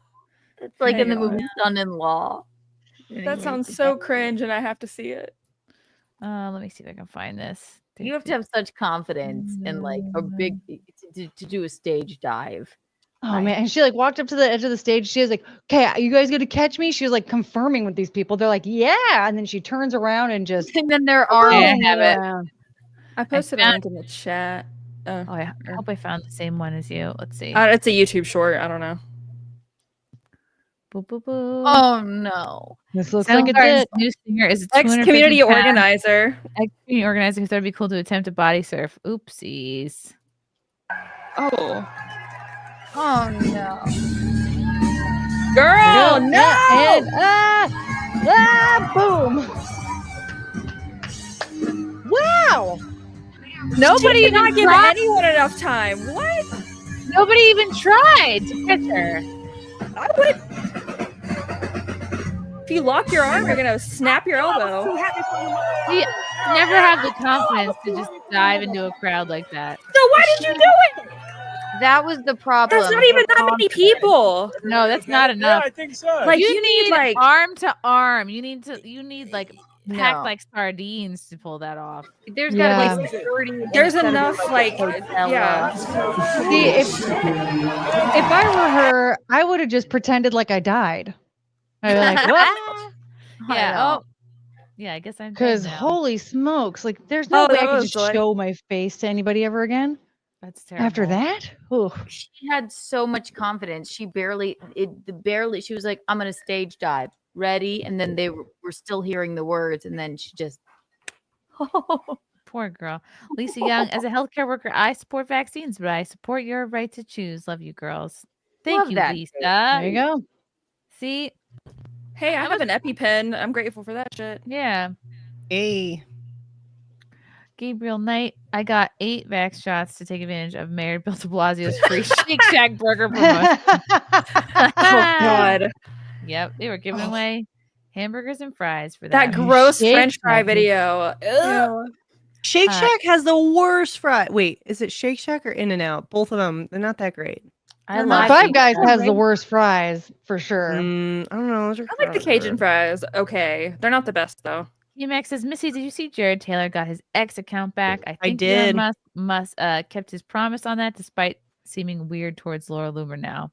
It's like in the Hang movie Son-in-Law. that sounds so cringe, and I have to see it. Let me see if I can find this. You have to have such confidence in like a big to do a stage dive. Oh man, and she like walked up to the edge of the stage. She was like, "Okay, you guys gonna catch me?" She was like confirming with these people. They're like, "Yeah," and then she turns around and just And then their arms Yeah, I have it. around. I posted a found- link in the chat. Oh, yeah. I hope I found the same one as you. Let's see. It's a YouTube short. I don't know. Boo, boo, boo. Oh no. This looks like a Soundgarden's dit. new singer is a Ex-community 250 pound organizer. Ex-community organizer who thought it'd be cool to attempt a body surf. Oopsies. Oh, Oh no. girl, no! And boom. Wow. Nobody Did even not give tried. anyone enough time. What? Nobody even tried to catch her. I would. If you lock your arm, you're gonna snap your elbow. We never have the confidence to just dive into a crowd like that. So why did you do it? That was the problem. That's not even that many people. No, that's not enough. I think so. Like you you need like arm to arm. You need like packed No. like sardines to pull that off. There's Yeah. gotta be security. There's instead of, enough, like, a hotel, yeah. See, if I were her, I would have just pretended like I died. I'd be like, what? Yeah. Oh, yeah. I guess I'm dead Because now. holy smokes, like there's no Oh, way I that could was just like- show my face to anybody ever again. That's terrible. After that, ooh. She had so much confidence. She barely. She was like, "I'm gonna stage dive, ready," and then they were still hearing the words, and then she just. Poor girl. Lisa Young, as a healthcare worker, I support vaccines, but I support your right to choose. Love you, girls. Thank Love you, that. Lisa. There you go. See, Hey, I have an EpiPen. I'm grateful for that shit. yeah. Hey. Gabriel Knight, I got 8 vax shots to take advantage of Mayor Bill de Blasio's free Shake Shack burger promotion. Oh God, Yep, they were giving away hamburgers and fries for that that. gross Shake French fry Shack. video. Ugh. Shake Shack has the worst fry. Wait, is it Shake Shack or In-N-Out? Both of them, they're not that great. I Five like Guys has the worst fries for sure. I don't know. I like the Cajun fries. Okay, they're not the best though. Max says, Missy, did you see Jared Taylor got his ex account back? I think did. Elon Musk kept his promise on that despite seeming weird towards Laura Loomer now.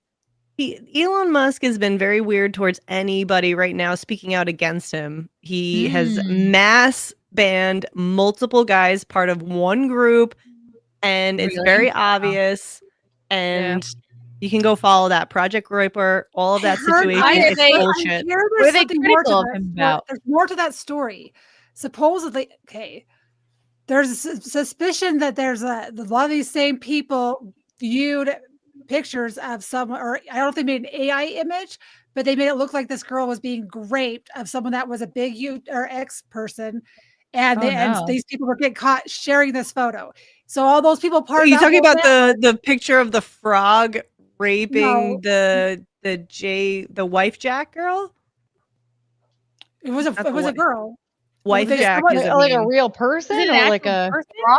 Elon Musk has been very weird towards anybody right now speaking out against him. He has mass banned multiple guys part of one group, and it's Really? very obvious. And you can go follow that Project Groyper. All of that situation is bullshit. What are they critical of him about? There's more to that story. Supposedly, okay, there's a suspicion that there's a lot of these same people viewed pictures of someone, or I don't know if they made an AI image, but they made it look like this girl was being raped of someone that was a big or ex person, and, and these people were getting caught sharing this photo. So all those people Are you talking about the picture of the frog raping the wife Jack girl? It was a girl. Wife Jack is like a real person or like a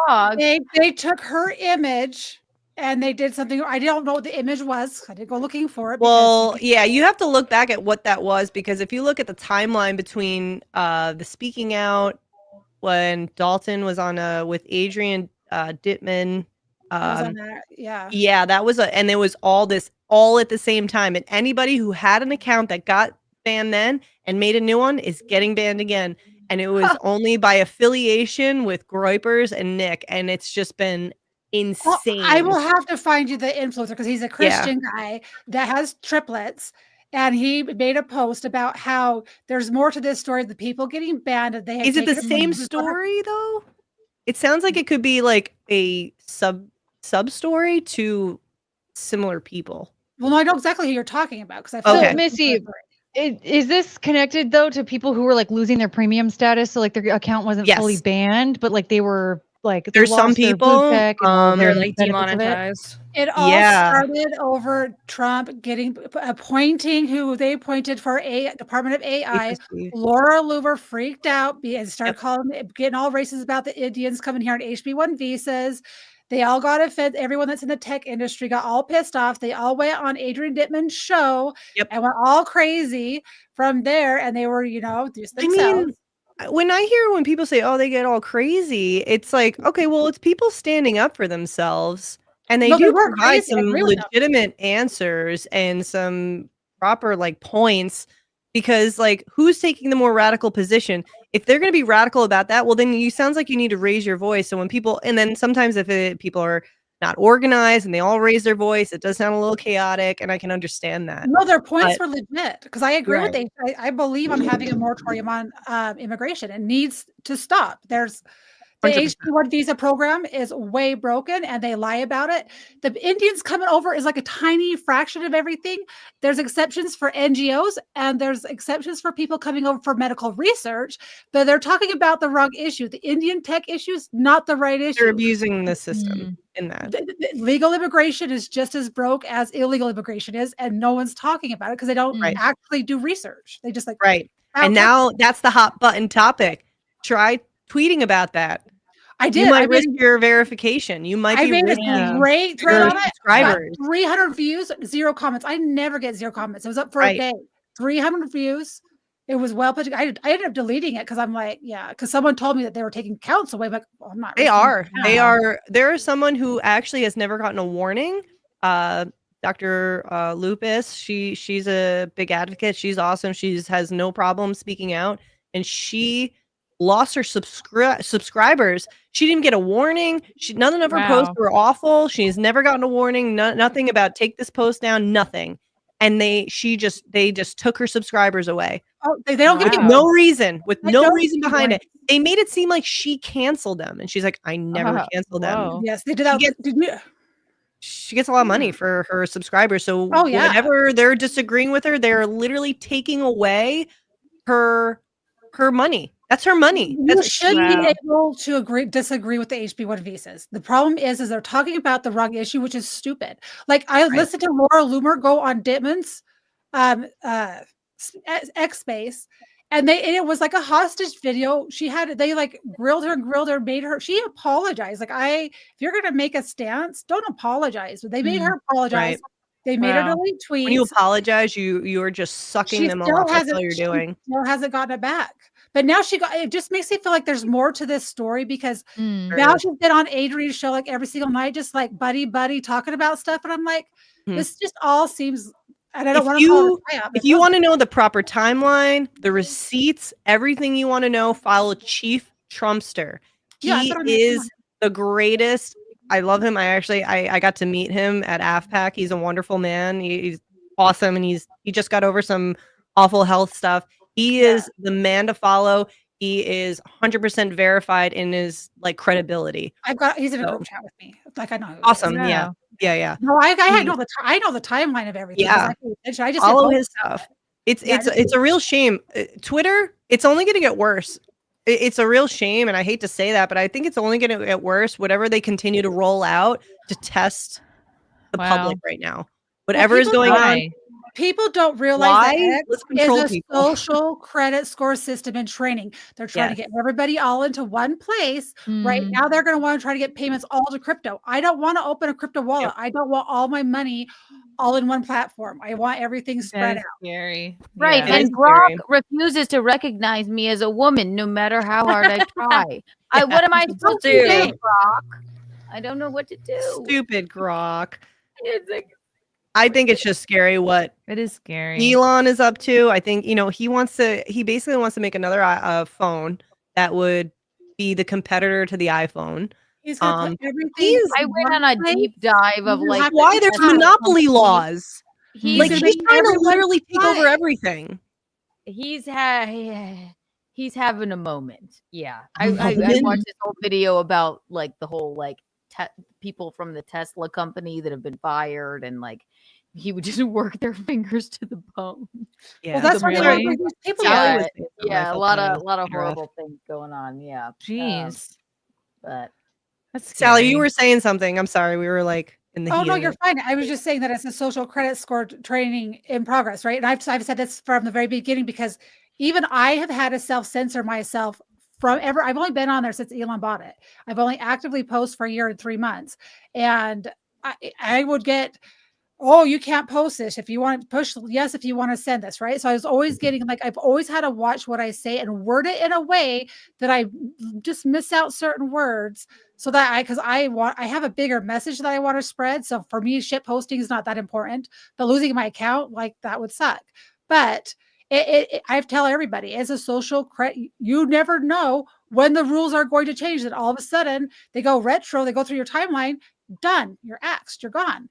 frog. They took her image and they did something. I don't know what the image was. I didn't go looking for it. Well, yeah, you have to look back at what that was, because if you look at the timeline between the speaking out when Dalton was on with Adrian Dittman. Yeah, that was and there was all this all at the same time. And anybody who had an account that got banned then and made a new one is getting banned again. And it was only by affiliation with Groypers and Nick. And it's just been insane. I will have to find you the influencer because he's a Christian guy that has triplets. And he made a post about how there's more to this story. The people getting banned. Is it the same story though? It sounds like it could be like a sub story to similar people. Well, no, I know exactly who you're talking about because I So, Missy, is this connected though to people who were like losing their premium status? So like their account wasn't fully banned, but like they were like there's some people they're like demonetized. It all started over Trump appointing who they appointed for Department of AI. Laura Loomer freaked out and started getting all racist about the Indians coming here on HB1 visas. They all got offended. Everyone that's in the tech industry got all pissed off. They all went on Adrian Dittman's show and went all crazy from there. And they were, just themselves. When people say, oh, they get all crazy, it's like, okay, well, it's people standing up for themselves. And they do provide some legitimate answers and some proper points, because who's taking the more radical position? If they're going to be radical about that, well, then you sounds like you need to raise your voice. So when people, and then sometimes if people are not organized and they all raise their voice, it does sound a little chaotic, and I can understand that. No, their points were legit because I agree with them. I believe I'm having a moratorium on immigration. It needs to stop. There's the H-1 visa program is way broken and they lie about it. The Indians coming over is like a tiny fraction of everything. There's exceptions for NGOs and there's exceptions for people coming over for medical research, but they're talking about the wrong issue. The Indian tech issue is not the right issue. They're abusing the system in that. Legal immigration is just as broke as illegal immigration is, and no one's talking about it because they don't actually do research. They just And now that's the hot button topic. Try tweeting about that. I did. You might risk your verification. You might be risking a great thread on it. Subscribers. 300 views, 0 comments. I never get 0 comments. It was up for a day. 300 views, It was well put together. I ended up deleting it because I'm like, yeah, because someone told me that they were taking counts away. I'm like, well, I'm not. They risking are. my They account. are. There is someone who actually has never gotten a warning. Dr. Lupus. She's a big advocate. She's awesome. Has no problem speaking out, and she lost her subscribers. She didn't get a warning. None of her posts were awful. She's never gotten a warning. Nothing about take this post down. Nothing. And they just took her subscribers away. Oh, they don't give you no reason, with They no don't reason give you behind warning. it. They made it seem like she canceled them, and she's like, "I never canceled them." Yes, they did that. She gets a lot of money for her subscribers. So Oh, yeah. whenever they're disagreeing with her, they're literally taking away her money. That's her money. You should be able to disagree with the HB1 visas. The problem is they're talking about the wrong issue, which is stupid. Like I listened to Laura Loomer go on Dittman's X Space, and it was like a hostage video. They like grilled her, made her. She apologized. Like if you're gonna make a stance, don't apologize. But they made her apologize. Right. They made her delete tweets. When you apologize, you are just sucking them off. That's all you're doing. She still hasn't gotten it back. But now it just makes me feel like there's more to this story because now she's been on Adrian's show like every single night, just like buddy talking about stuff. And I'm like, this just all seems, and I don't want to if you want to know the proper timeline, the receipts, everything you want to know, follow Chief Trumpster. He is the greatest. I love him. I got to meet him at AFPAC. He's a wonderful man. He's awesome. And he just got over some awful health stuff. He is the man to follow. He is 100% verified in his like credibility. He's in a group chat with me. Like I know. Who Awesome. Yeah. No, I know the timeline of everything. Yeah. I just follow his stuff. It's a real shame. Twitter, it's only going to get worse. It's a real shame, and I hate to say that, but I think it's only going to get worse. Whatever they continue to roll out to test the public right now, whatever is going on. People don't realize that X is a social credit score system in training. They're trying to get everybody all into one place. Right now, they're going to want to try to get payments all to crypto. I don't want to open a crypto wallet. I don't want all my money all in one platform. I want everything spread out. Scary. Right. And Grok refuses to recognize me as a woman, no matter how hard I try. What am I supposed to do, Grok? I don't know what to do. Stupid Grok. It's like, I think it's just scary what it is scary. Elon is up to. I think, he basically wants to make another phone that would be the competitor to the iPhone. He's got everything. I went on a deep dive of like why there's monopoly laws. He's trying to literally take over everything. He's having a moment. Yeah. I watched this whole video about like the whole like people from the Tesla company that have been fired, and like he would just work their fingers to the bone. Yeah, well, that's what people. Yeah, a lot of horrible things going on. Yeah, jeez. But that's Sally, you were saying something. I'm sorry, we were like in the. Oh no, you're fine. I was just saying that it's a social credit score training in progress, right? And I've said this from the very beginning because even I have had to self-censor myself. I've only been on there since Elon bought it. I've only actively posted for a year and 3 months. And I would get, oh, you can't post this. If you want to push yes, if you want to send this, right? So I was always getting I've always had to watch what I say and word it in a way that I just miss out certain words so that I have a bigger message that I want to spread. So for me, shit posting is not that important, but losing my account, like that would suck. But I tell everybody as a social credit, you never know when the rules are going to change. That all of a sudden they go retro, they go through your timeline, done, you're axed, you're gone.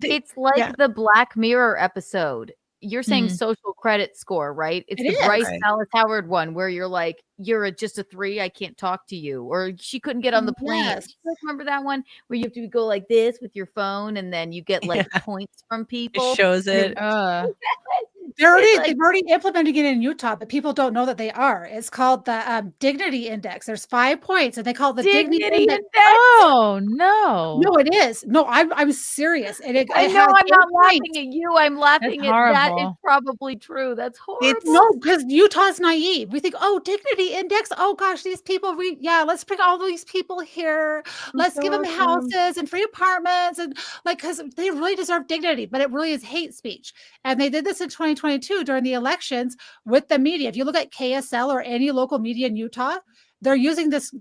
It's like the Black Mirror episode. You're saying social credit score, right? It's the Bryce Dallas Howard one where you're like, you're just a 3, I can't talk to you, or she couldn't get on the plane. Yes. You guys remember that one where you have to go like this with your phone, and then you get like points from people. It shows it. They've already implemented it in Utah, but people don't know that they are. It's called the Dignity Index. There's 5 points, and they call it the Dignity Index. Oh no! No, it is. No, I'm serious. And I know I'm not laughing at you. I'm laughing at that. Is probably true. That's horrible. No, because Utah's naive. We think, oh, Dignity Index. Oh gosh, these people. Let's bring all these people here. Let's give them houses and free apartments, and because they really deserve dignity. But it really is hate speech. And they did this in 2020. 2022 during the elections with the media. If you look at KSL or any local media in Utah, they're using this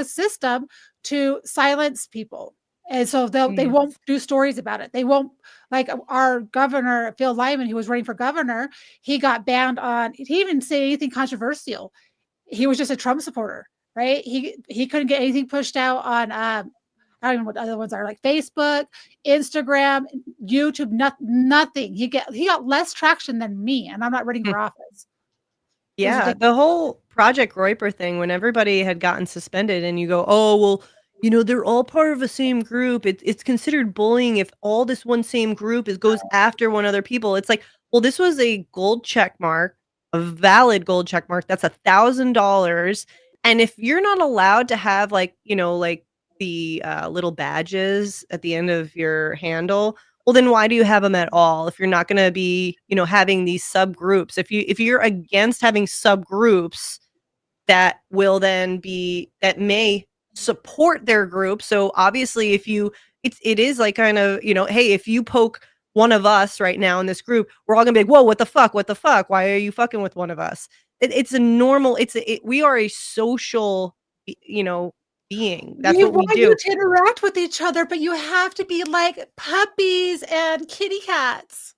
system to silence people. And so they won't do stories about it. They won't, like our governor, Phil Lyman, who was running for governor, he got banned on, he didn't even say anything controversial. He was just a Trump supporter, right? He couldn't get anything pushed out on, I don't know what other ones are, like Facebook, Instagram, YouTube, nothing. He got less traction than me, and I'm not running for office. Yeah, the whole Project Roiper thing, when everybody had gotten suspended and you go, oh, well, you know, they're all part of the same group. It's considered bullying if all this one same group goes after one other people. It's like, well, this was a gold check mark, a valid gold check mark. That's $1,000. And if you're not allowed to have like, you know, like the little badges at the end of your handle, well, then why do you have them at all? If you're not going to be, you know, having these subgroups, if you're against having subgroups that will then be, that may support their group. So obviously it is like kind of, you know, hey, if you poke one of us right now in this group, we're all gonna be like, whoa, what the fuck? Why are you fucking with one of us? It's a normal, we are a social, you know, being. That's what we do. You to interact with each other, but you have to be like puppies and kitty cats.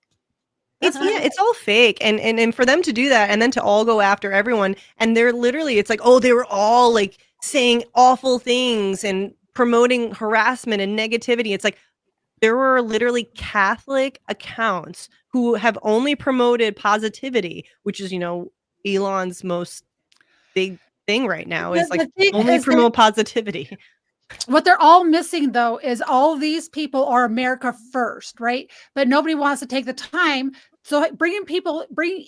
It's all fake. And for them to do that and then to all go after everyone, and they're literally, it's like, oh, they were all like saying awful things and promoting harassment and negativity. It's like there were literally Catholic accounts who have only promoted positivity, which is, you know, Elon's most big thing right now, is like only promote positivity. What they're all missing, though, is all these people are America first, right? But nobody wants to take the time. So bringing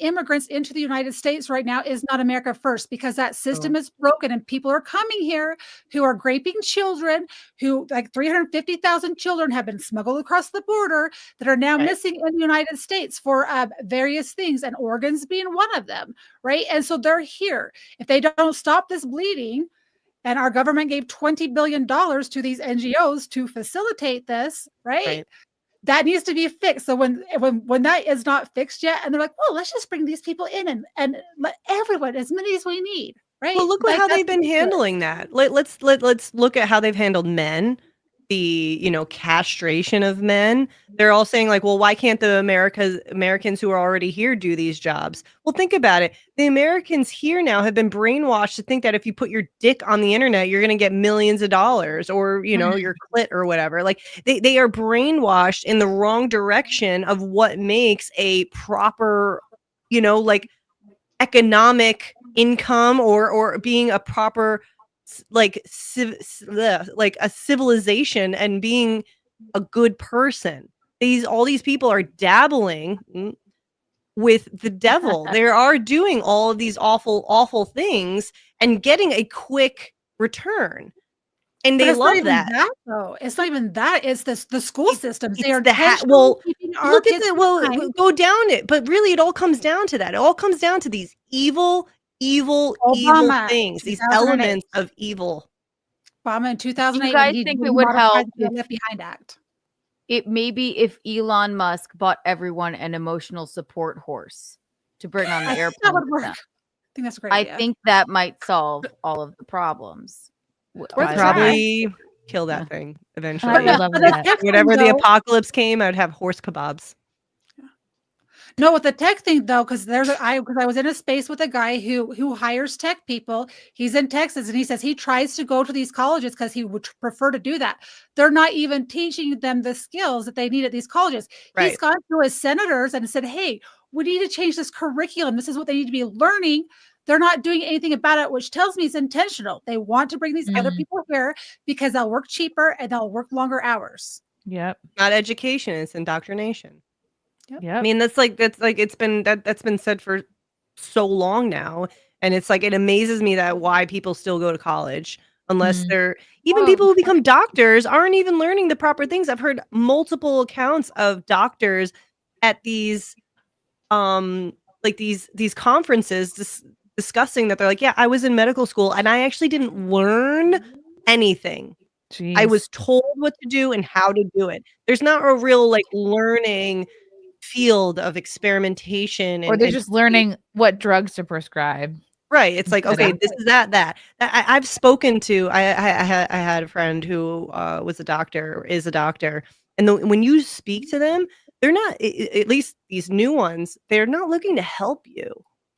immigrants into the United States right now is not America first, because that system is broken and people are coming here who are raping children, who like 350,000 children have been smuggled across the border that are now missing in the United States for various things, and organs being one of them, right? And so they're here. If they don't stop this bleeding, and our government gave $20 billion to these NGOs to facilitate this, right? That needs to be fixed. So when that is not fixed yet, and they're like, well, let's just bring these people in and let everyone, as many as we need, right? Well, look at how they've been handling that. Let's look at how they've handled men, the, you know, castration of men. They're all saying like, well, why can't the Americans who are already here do these jobs? Well, think about it. The Americans here now have been brainwashed to think that if you put your dick on the internet, you're going to get millions of dollars, or, you know, your clit or whatever. Like they are brainwashed in the wrong direction of what makes a proper, you know, like economic income or being a proper, like a civilization and being a good person. All these people are dabbling with the devil. They are doing all of these awful things and getting a quick return. And they love that. It's not even that. It's the school systems. They are look at it. Well, go down it. But really, it all comes down to that. It all comes down to these evil things. These elements of evil. Obama in 2008. You guys think it would help the Left Behind Act? It maybe if Elon Musk bought everyone an emotional support horse to bring on the airplane. That would work. I think that's a great idea. I think that might solve all of the problems. Probably kill that thing eventually. Whenever the apocalypse came, I would have horse kebabs. No, with the tech thing though, because I was in a space with a guy who hires tech people. He's in Texas, and he says he tries to go to these colleges because he would prefer to do that. They're not even teaching them the skills that they need at these colleges. He's gone to his senators and said, "Hey, we need to change this curriculum. This is what they need to be learning." They're not doing anything about it, which tells me it's intentional. They want to bring these other people here because they'll work cheaper and they'll work longer hours. Yep. Not education, it's indoctrination. Yeah. I mean, that's been said for so long now. And it's like, it amazes me that why people still go to college unless they're even people who become doctors aren't even learning the proper things. I've heard multiple accounts of doctors at these these conferences discussing that they're like, yeah, I was in medical school and I actually didn't learn anything. Jeez. I was told what to do and how to do it. There's not a real like learning field of experimentation, Or they're just learning what drugs to prescribe. Right. It's like, okay, this is that. I've spoken to, I had a friend who was a doctor, or is a doctor. And when you speak to them, they're not, at least these new ones, they're not looking to help you.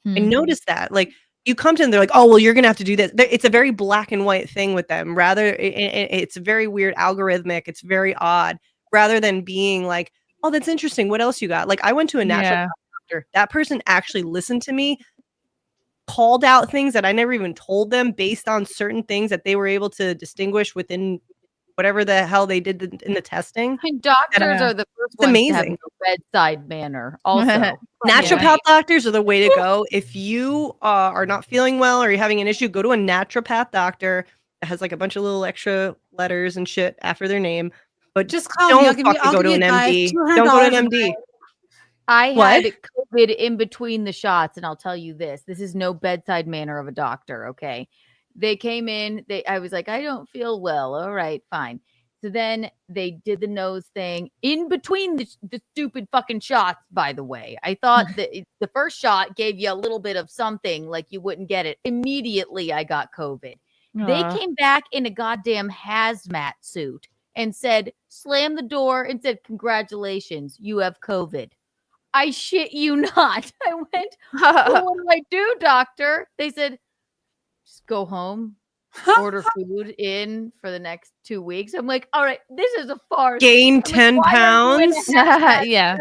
I noticed that. Like, you come to them, they're like, oh, well, you're going to have to do this. It's a very black and white thing with them. Rather, it's very weird, algorithmic. It's very odd. Rather than being like, oh, that's interesting. What else you got? Like, I went to a natural doctor. That person actually listened to me, called out things that I never even told them based on certain things that they were able to distinguish within whatever the hell they did in the testing. And doctors are the first ones to have no bedside manner. Also, naturopath doctors are the way to go. If you are not feeling well or you're having an issue, go to a naturopath doctor that has like a bunch of little extra letters and shit after their name. But just call don't me. fucking go to an MD. Don't go to an MD. I What? had COVID in between the shots, and I'll tell you this: this is no bedside manner of a doctor. Okay, they came in. I was like, I don't feel well. All right, fine. So then they did the nose thing in between the stupid fucking shots. By the way, I thought that the first shot gave you a little bit of something, like you wouldn't get it immediately. I got COVID. They came back in a goddamn hazmat suit and said, slammed the door and said, congratulations, you have COVID. I shit you not. I went, well, what do I do, doctor? They said, just go home, order food in for the next 2 weeks. I'm like, all right, this is a farce. Gain 10 pounds. Yeah.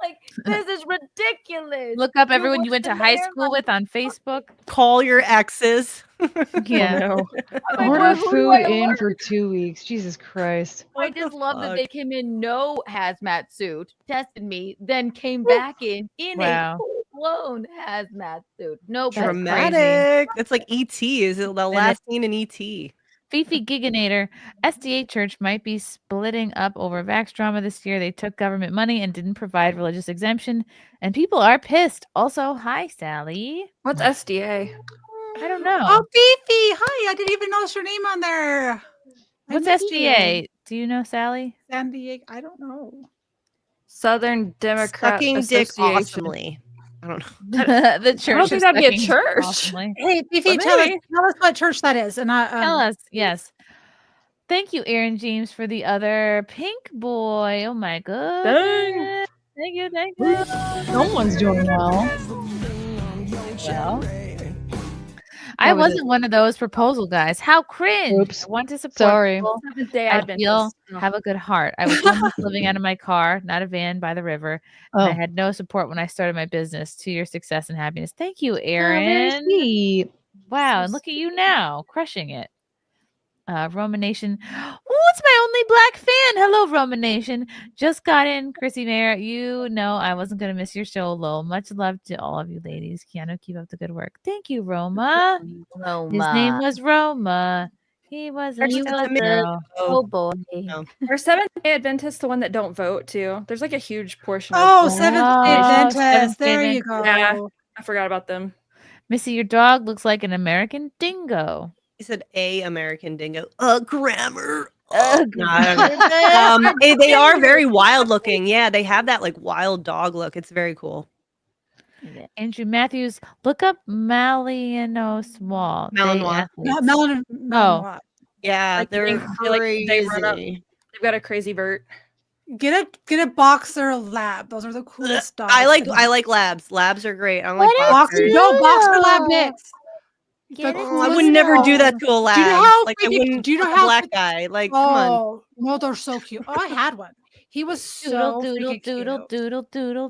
Like, this is ridiculous. Look up everyone you went to high school with on Facebook. Call your exes. Yeah. Order food in for 2 weeks. Jesus Christ. I just love that they came in no hazmat suit, tested me, then came back in a full-blown hazmat suit. No Dramatic. That's like E.T. Is it the last scene in E.T.? Fifi Giganator, SDA Church might be splitting up over Vax drama this year. They took government money and didn't provide religious exemption, and people are pissed. Also, hi, Sally. What's SDA? I don't know. Oh, Fifi. Hi. I didn't even notice your name on there. What's SDA? Do you know, Sally? San Diego. I don't know. Southern Democrat Sucking dick Association. awesomely. I don't know. The church. I don't think that'd be a sucking church. awesomely. Hey, Fifi, tell us what church that is. And Tell us. Yes. Thank you, Aaron James, for the other pink boy. Oh my goodness. Thank you. Thank you. Someone's doing well. I wasn't one of those proposal guys. How cringe. Oops. I want to support Sorry. people. Seventh-day I Adventist. feel have a good heart. I was homeless living out of my car, not a van, by the river. And I had no support when I started my business. To your success and happiness. Thank you, Aaron. Very sweet. Wow, and look at you now, crushing it. Roman Nation. Oh, it's my only black fan. Hello, Roman Nation. Just got in, Chrissie Mayr. You know I wasn't going to miss your show, lol. Much love to all of you ladies. Keanu, keep up the good work. Thank you, Roma. His name was Roma. He was a girl. Oh, boy. Are Seventh-day Adventists the one that don't vote, too? There's like a huge portion Oh, of Seventh-day Adventist. Seventh-day There you Adventist. go. Yeah, I forgot about them. Missy, your dog looks like an American dingo. He said a American dingo. Grammar. Grammar. They are very wild looking. Yeah, they have that like wild dog look. It's very cool. Andrew Matthews, look up Malinos Wall. Malinois. Oh, yeah, Like, they're they run up. crazy. They've got a crazy vert. Get a boxer lab. Those are the coolest dogs. I like labs. Labs are great. I don't like Boxer. boxers. No, boxer lab mix. I would never do that to a lab. Do you know how like I freaking- wouldn't do you know fuck a how black freaking- guy. Like, come on. Oh, no, they're so cute. Oh, I had one. He was so freaking cute.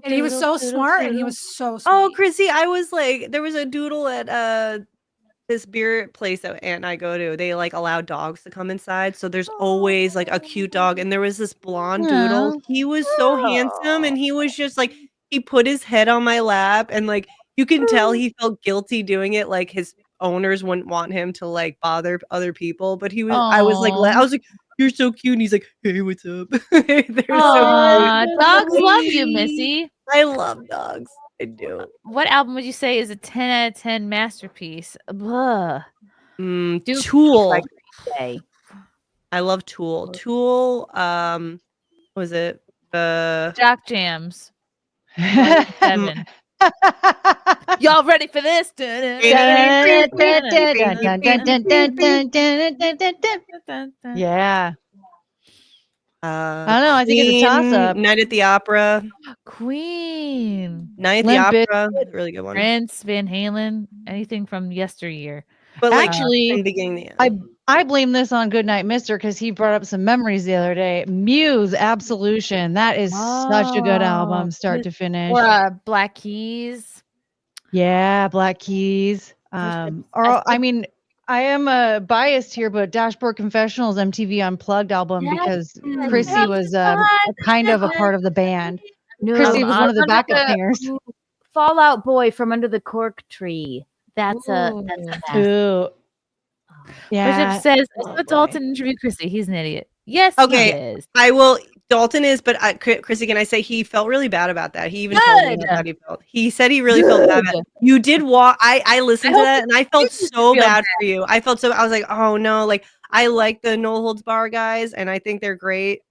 And he was so smart, and he was so sweet. Oh, Chrissy, I was like, there was a doodle at this beer place that Aunt and I go to. They like allow dogs to come inside, so there's always like a cute dog. And there was this blonde doodle. He was so handsome, and he was just like, he put his head on my lap, and like you can tell he felt guilty doing it. Like his owners wouldn't want him to like bother other people, but he was. I was like, you're so cute. And he's like, hey, what's up? They're so cute. Dogs love you, Missy. I love dogs. I do. What album would you say is a 10 out of 10 masterpiece? Blah. Tool. Like, I love Tool. Tool. Was it Jock Jams. 7. Y'all ready for this? Yeah. I don't know. I think it's a toss-up. Night at the Opera. Queen. Night at Limp the Opera. Really good one. Prince, Van Halen, anything from yesteryear. But like Actually, from the beginning to the end. I blame this on Goodnight Mister because he brought up some memories the other day. Muse, Absolution. That is such a good album, start to finish. Or Black Keys. Yeah, Black Keys. I mean, I am biased here, but Dashboard Confessionals MTV Unplugged album because Chrissy was kind of a part of the band. No, Chrissy was one of the backup singers. Fallout Boy from Under the Cork Tree. That's a mess. Ooh. Yeah. Bishop says, I saw Dalton interview Chrissy. He's an idiot. Yes, Okay, he is. I will. Dalton is, but Chrissy, can I say he felt really bad about that? He even told me how he felt. He said he really felt bad about it. You did walk. I listened to that and I felt so bad for you. I was like, oh no, like I like the No Holds Bar guys and I think they're great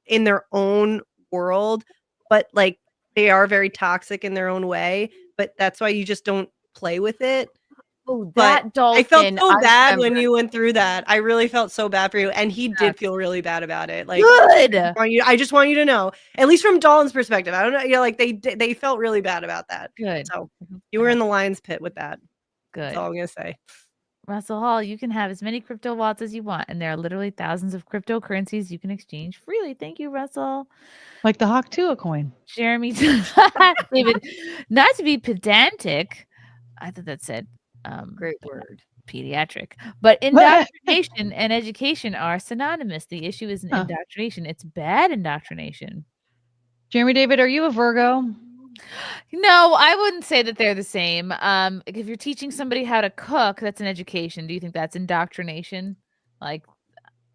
in their own world, but like they are very toxic in their own way. But that's why you just don't play with it. Oh, But Dalton. I felt so bad remember. when you went through that. I really felt so bad for you, and he did feel really bad about it. Like, Good. I just want you to know, at least from Dalton's perspective. I don't know, like they felt really bad about that. Good. So you were in the lion's pit with that. Good. That's all I'm gonna say. Russell Hall, you can have as many crypto wallets as you want, and there are literally thousands of cryptocurrencies you can exchange freely. Thank you, Russell. Like the Hawk Tuah coin. Jeremy, David, not to be pedantic, I thought that said Great word. pediatric, but indoctrination and education are synonymous. The issue isn't indoctrination; it's bad indoctrination. Jeremy David, are you a Virgo? No, I wouldn't say that they're the same. If you're teaching somebody how to cook, that's an education. Do you think that's indoctrination? Like,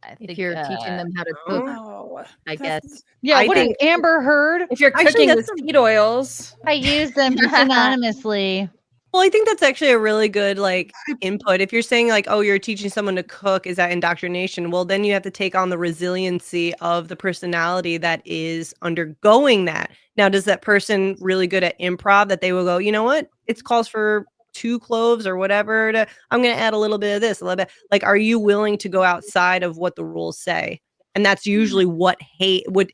I think You're teaching them how to cook. No, I guess. Yeah, I what think- did Amber Heard? If you're cooking with seed oils, I use them synonymously. Well, I think that's actually a really good like input. If you're saying like, oh, you're teaching someone to cook, is that indoctrination? Well, then you have to take on the resiliency of the personality that is undergoing that. Now, does that person really good at improv that they will go, you know what? It calls for 2 cloves or whatever. I'm going to add a little bit of this, a little bit. Like, are you willing to go outside of what the rules say? And that's usually what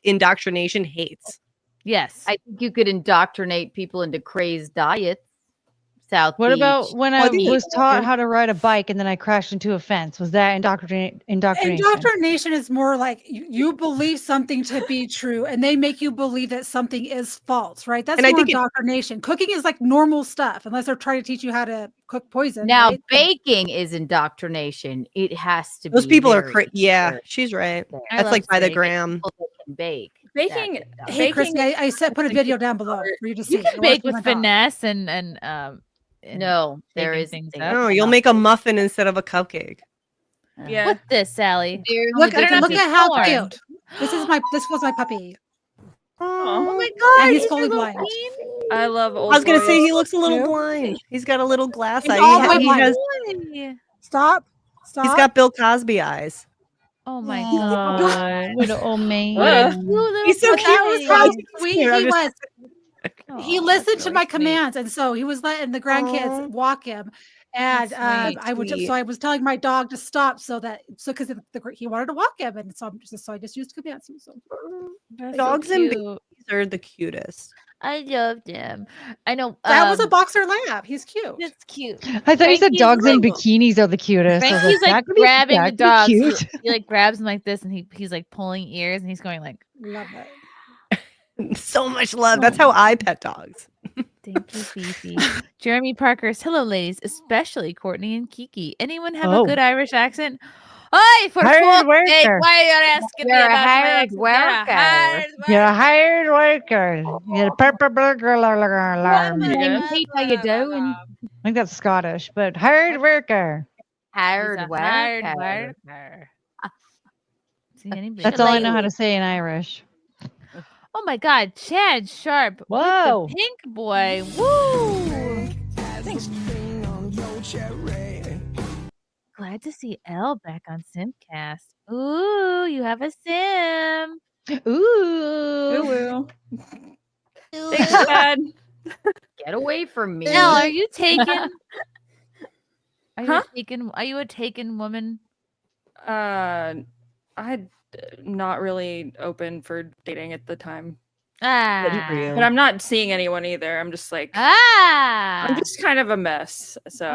indoctrination hates. yes. I think you could indoctrinate people into crazy diets. South What Beach. about when I Beach. was taught how to ride a bike and then I crashed into a fence? Was that indoctrination? Indoctrination is more like you believe something to be true and they make you believe that something is false, right? That's And I more think indoctrination. Cooking is like normal stuff, unless they're trying to teach you how to cook poison. Now, right? baking is indoctrination. It has to be. Those people are very crazy. Yeah, strict. she's right. I That's love like by the steak. gram. People that can bake. baking. That's Hey, baking Chrissy, I said put a video down below for you to see. You can Or bake with with my dog. finesse and No, there shaping is. things they- up. No, you'll make a muffin instead of a cupcake. Yeah. What's this, Sally? Look, I don't know look if at it's how corn. cute. This was my puppy. Oh my god, And he's is fully your little blind. baby? I love old I was gonna say boys. he looks a little Yep. blind. He's got a little glass He's eye. all the way He blind. has, Stop. he's got Bill Cosby eyes. Oh my God. god. What an old man. He's so But that cute. was how He's sweet cute. I'm he just- was. He listened to my commands, and so he was letting the grandkids walk him. And That's sweet. so I was telling my dog to stop because he wanted to walk him, and so I just used commands. So Dogs and babies are the cutest. I loved him. I know that was a boxer lab. He's cute. That's cute. I thought you said Frankie's dogs in like- bikinis are the cutest. I was Frankie's like that could be- grabbing that the could be dog. cute. He like grabs him like this, and he's like pulling ears, and he's going like, Love it. So much love. That's how I pet dogs. "Thank you, Fifi." Jeremy Parker's hello, ladies, especially Courtney and Kiki. Anyone have Oh. a good Irish accent? Oi, for Hired fuck's sake, worker. why are you asking me You're a about my hired accent? You're a worker. hired You're a hired worker. You're a purple burger alarm. My name is Pete. How you doing? I think that's Scottish, but hired worker. Hired He's a hired worker. worker. See, anybody- That's all I know how to say in Irish. Oh my God, Chad Sharp. with Whoa. the pink boy. Woo. Glad to see Elle back on SimpCast. Ooh, you have a Sim. Ooh. Thanks, Dad. Get away from me. Nell, are you taken? Huh? Are you a taken woman? I'm not really open for dating at the time. Ah. But I'm not seeing anyone either. I'm just like I'm just kind of a mess. So,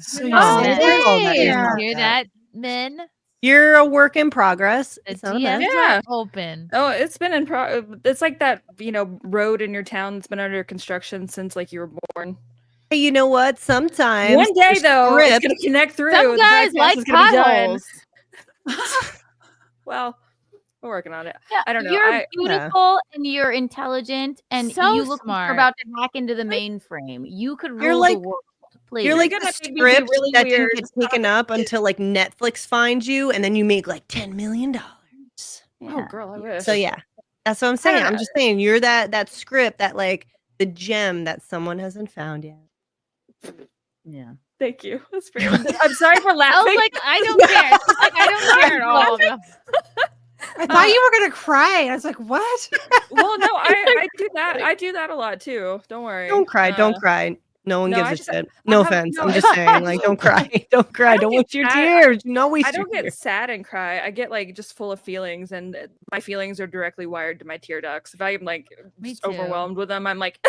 So Oh, you that's all that is. You hear that, men? You're a work in progress. The It's not a mess. DMs Yeah. are open. Oh, it's been in it's like that, road in your town that's been under construction since like you were born. Hey, you know what? Sometimes One day the though, it's script- gonna connect through. Some The guys podcast like is gonna be done. potholes. Well, we're working on it. Yeah, I don't know. You're beautiful and you're intelligent and So you look like smart. you're about to hack into the mainframe. You could You're rule like- the world. Please. You're like You're the gonna make me be script really that weird. didn't get taken up until like Netflix finds you, and then you make like $10 million. Oh, girl, I wish. So yeah, that's what I'm saying. I'm know. just saying you're that script that like the gem that someone hasn't found yet. Yeah. Thank you. That's very. I'm sorry for I laughing. was like, I don't care. She's like, I don't care at all. I thought you were gonna cry. I was like, what? Well, no, I do that. I do that a lot too. Don't worry. Don't cry. Don't cry. No one no, gives I a just- shit. I No have- offense. no, I'm it's- just saying, like, don't cry. Don't cry. Don't waste your sad. tears. Do not waste I your don't get tears. sad and cry. I get like just full of feelings, and my feelings are directly wired to my tear ducts. If I'm like just too. overwhelmed with them, I'm like,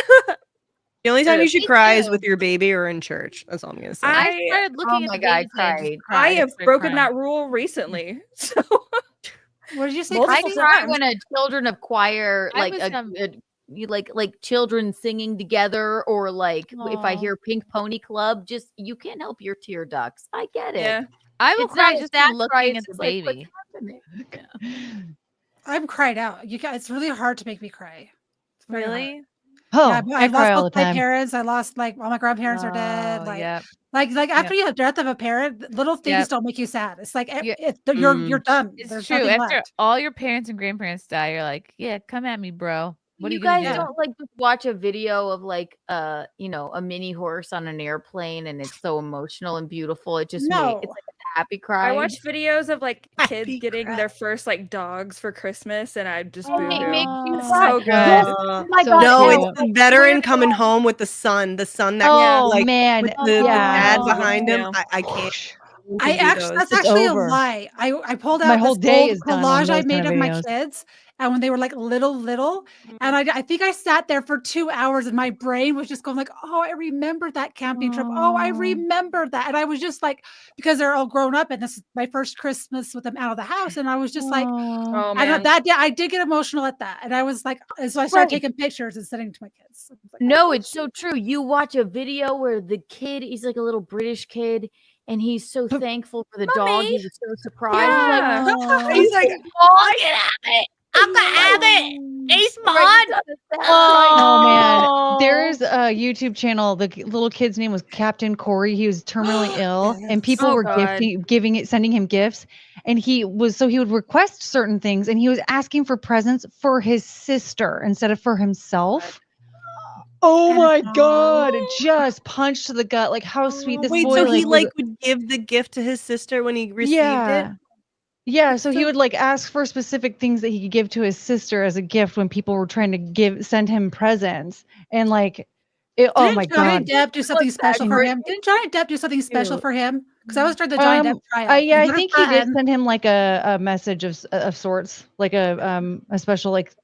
The only time you should Me cry is too. with your baby or in church. That's all I'm gonna say. I started looking Oh at my the God, babies and I just cried. cried. I have started broken crying. that rule recently. So What did you say? I Multiple Chrissy? cry times. when a children of choir I like was, you like children singing together, or like if I Aw. hear Pink Pony Club, just you can't help your tear ducts. I get it. yeah, I will It's cry not just that from cry, looking at it's the just like, what's baby. happening? I'm cried out. You guys, it's really hard to make me cry. It's very hard. Really? Oh, Yeah, I I've cry lost all the both my time. parents. I lost like all my grandparents are dead. Oh, Like, yep. like after you have death of a parent, little things Yep. don't make you sad. It's like Yeah. you're done. It's There's true. nothing After left. all your parents and grandparents die, you're like, yeah, come at me, bro. What are You you gonna guys do? don't like just watch a video of like a mini horse on an airplane, and it's so emotional and beautiful. It just No. it's like a happy cry. I watch videos of like kids Happy getting crap. their first like dogs for Christmas, and I just Oh, boo it hoo. makes you It's cry. so good. Yes. Oh my so God, no, cute. it's the veteran coming home with the son that Oh like man, with the dad yeah. behind him. Yeah. I can't. I do actually those. that's It's actually over. a lie. I pulled My out whole this day old is done on collage I those made kind of of my videos. kids, and when they were like little, and I think I sat there for 2 hours, and my brain was just going like, oh, I remember that camping trip. Oh, I remember that, and I was just like, because they're all grown up, and this is my first Christmas with them out of the house, and I was just like, Oh and man, that day I did get emotional at that, and I was like, and so I started Right. taking pictures and sending to my kids. I was like, No, oh, it's so true. You watch a video where the kid, he's like a little British kid, and he's so thankful for the dog. He was so surprised. Yeah. He's like, oh, I can have it. I'm gonna have it. He's mine. Oh man, there's a YouTube channel. The little kid's name was Captain Corey. He was terminally ill, and people Oh, were God. sending him gifts, and he would request certain things, and he was asking for presents for his sister instead of for himself. Oh my God! It just punched to the gut. Like how sweet this Wait, boy. so he was- would give the gift to his sister when he received yeah. it? Yeah, so he would like ask for specific things that he could give to his sister as a gift when people were trying to send him presents, and like, oh my Johnny God! Depp do something special for him? Didn't Johnny Depp do something special for him? Because I was during the Johnny Depp trial. Yeah, He I got think a he did friend. send him like a message of sorts, like a special like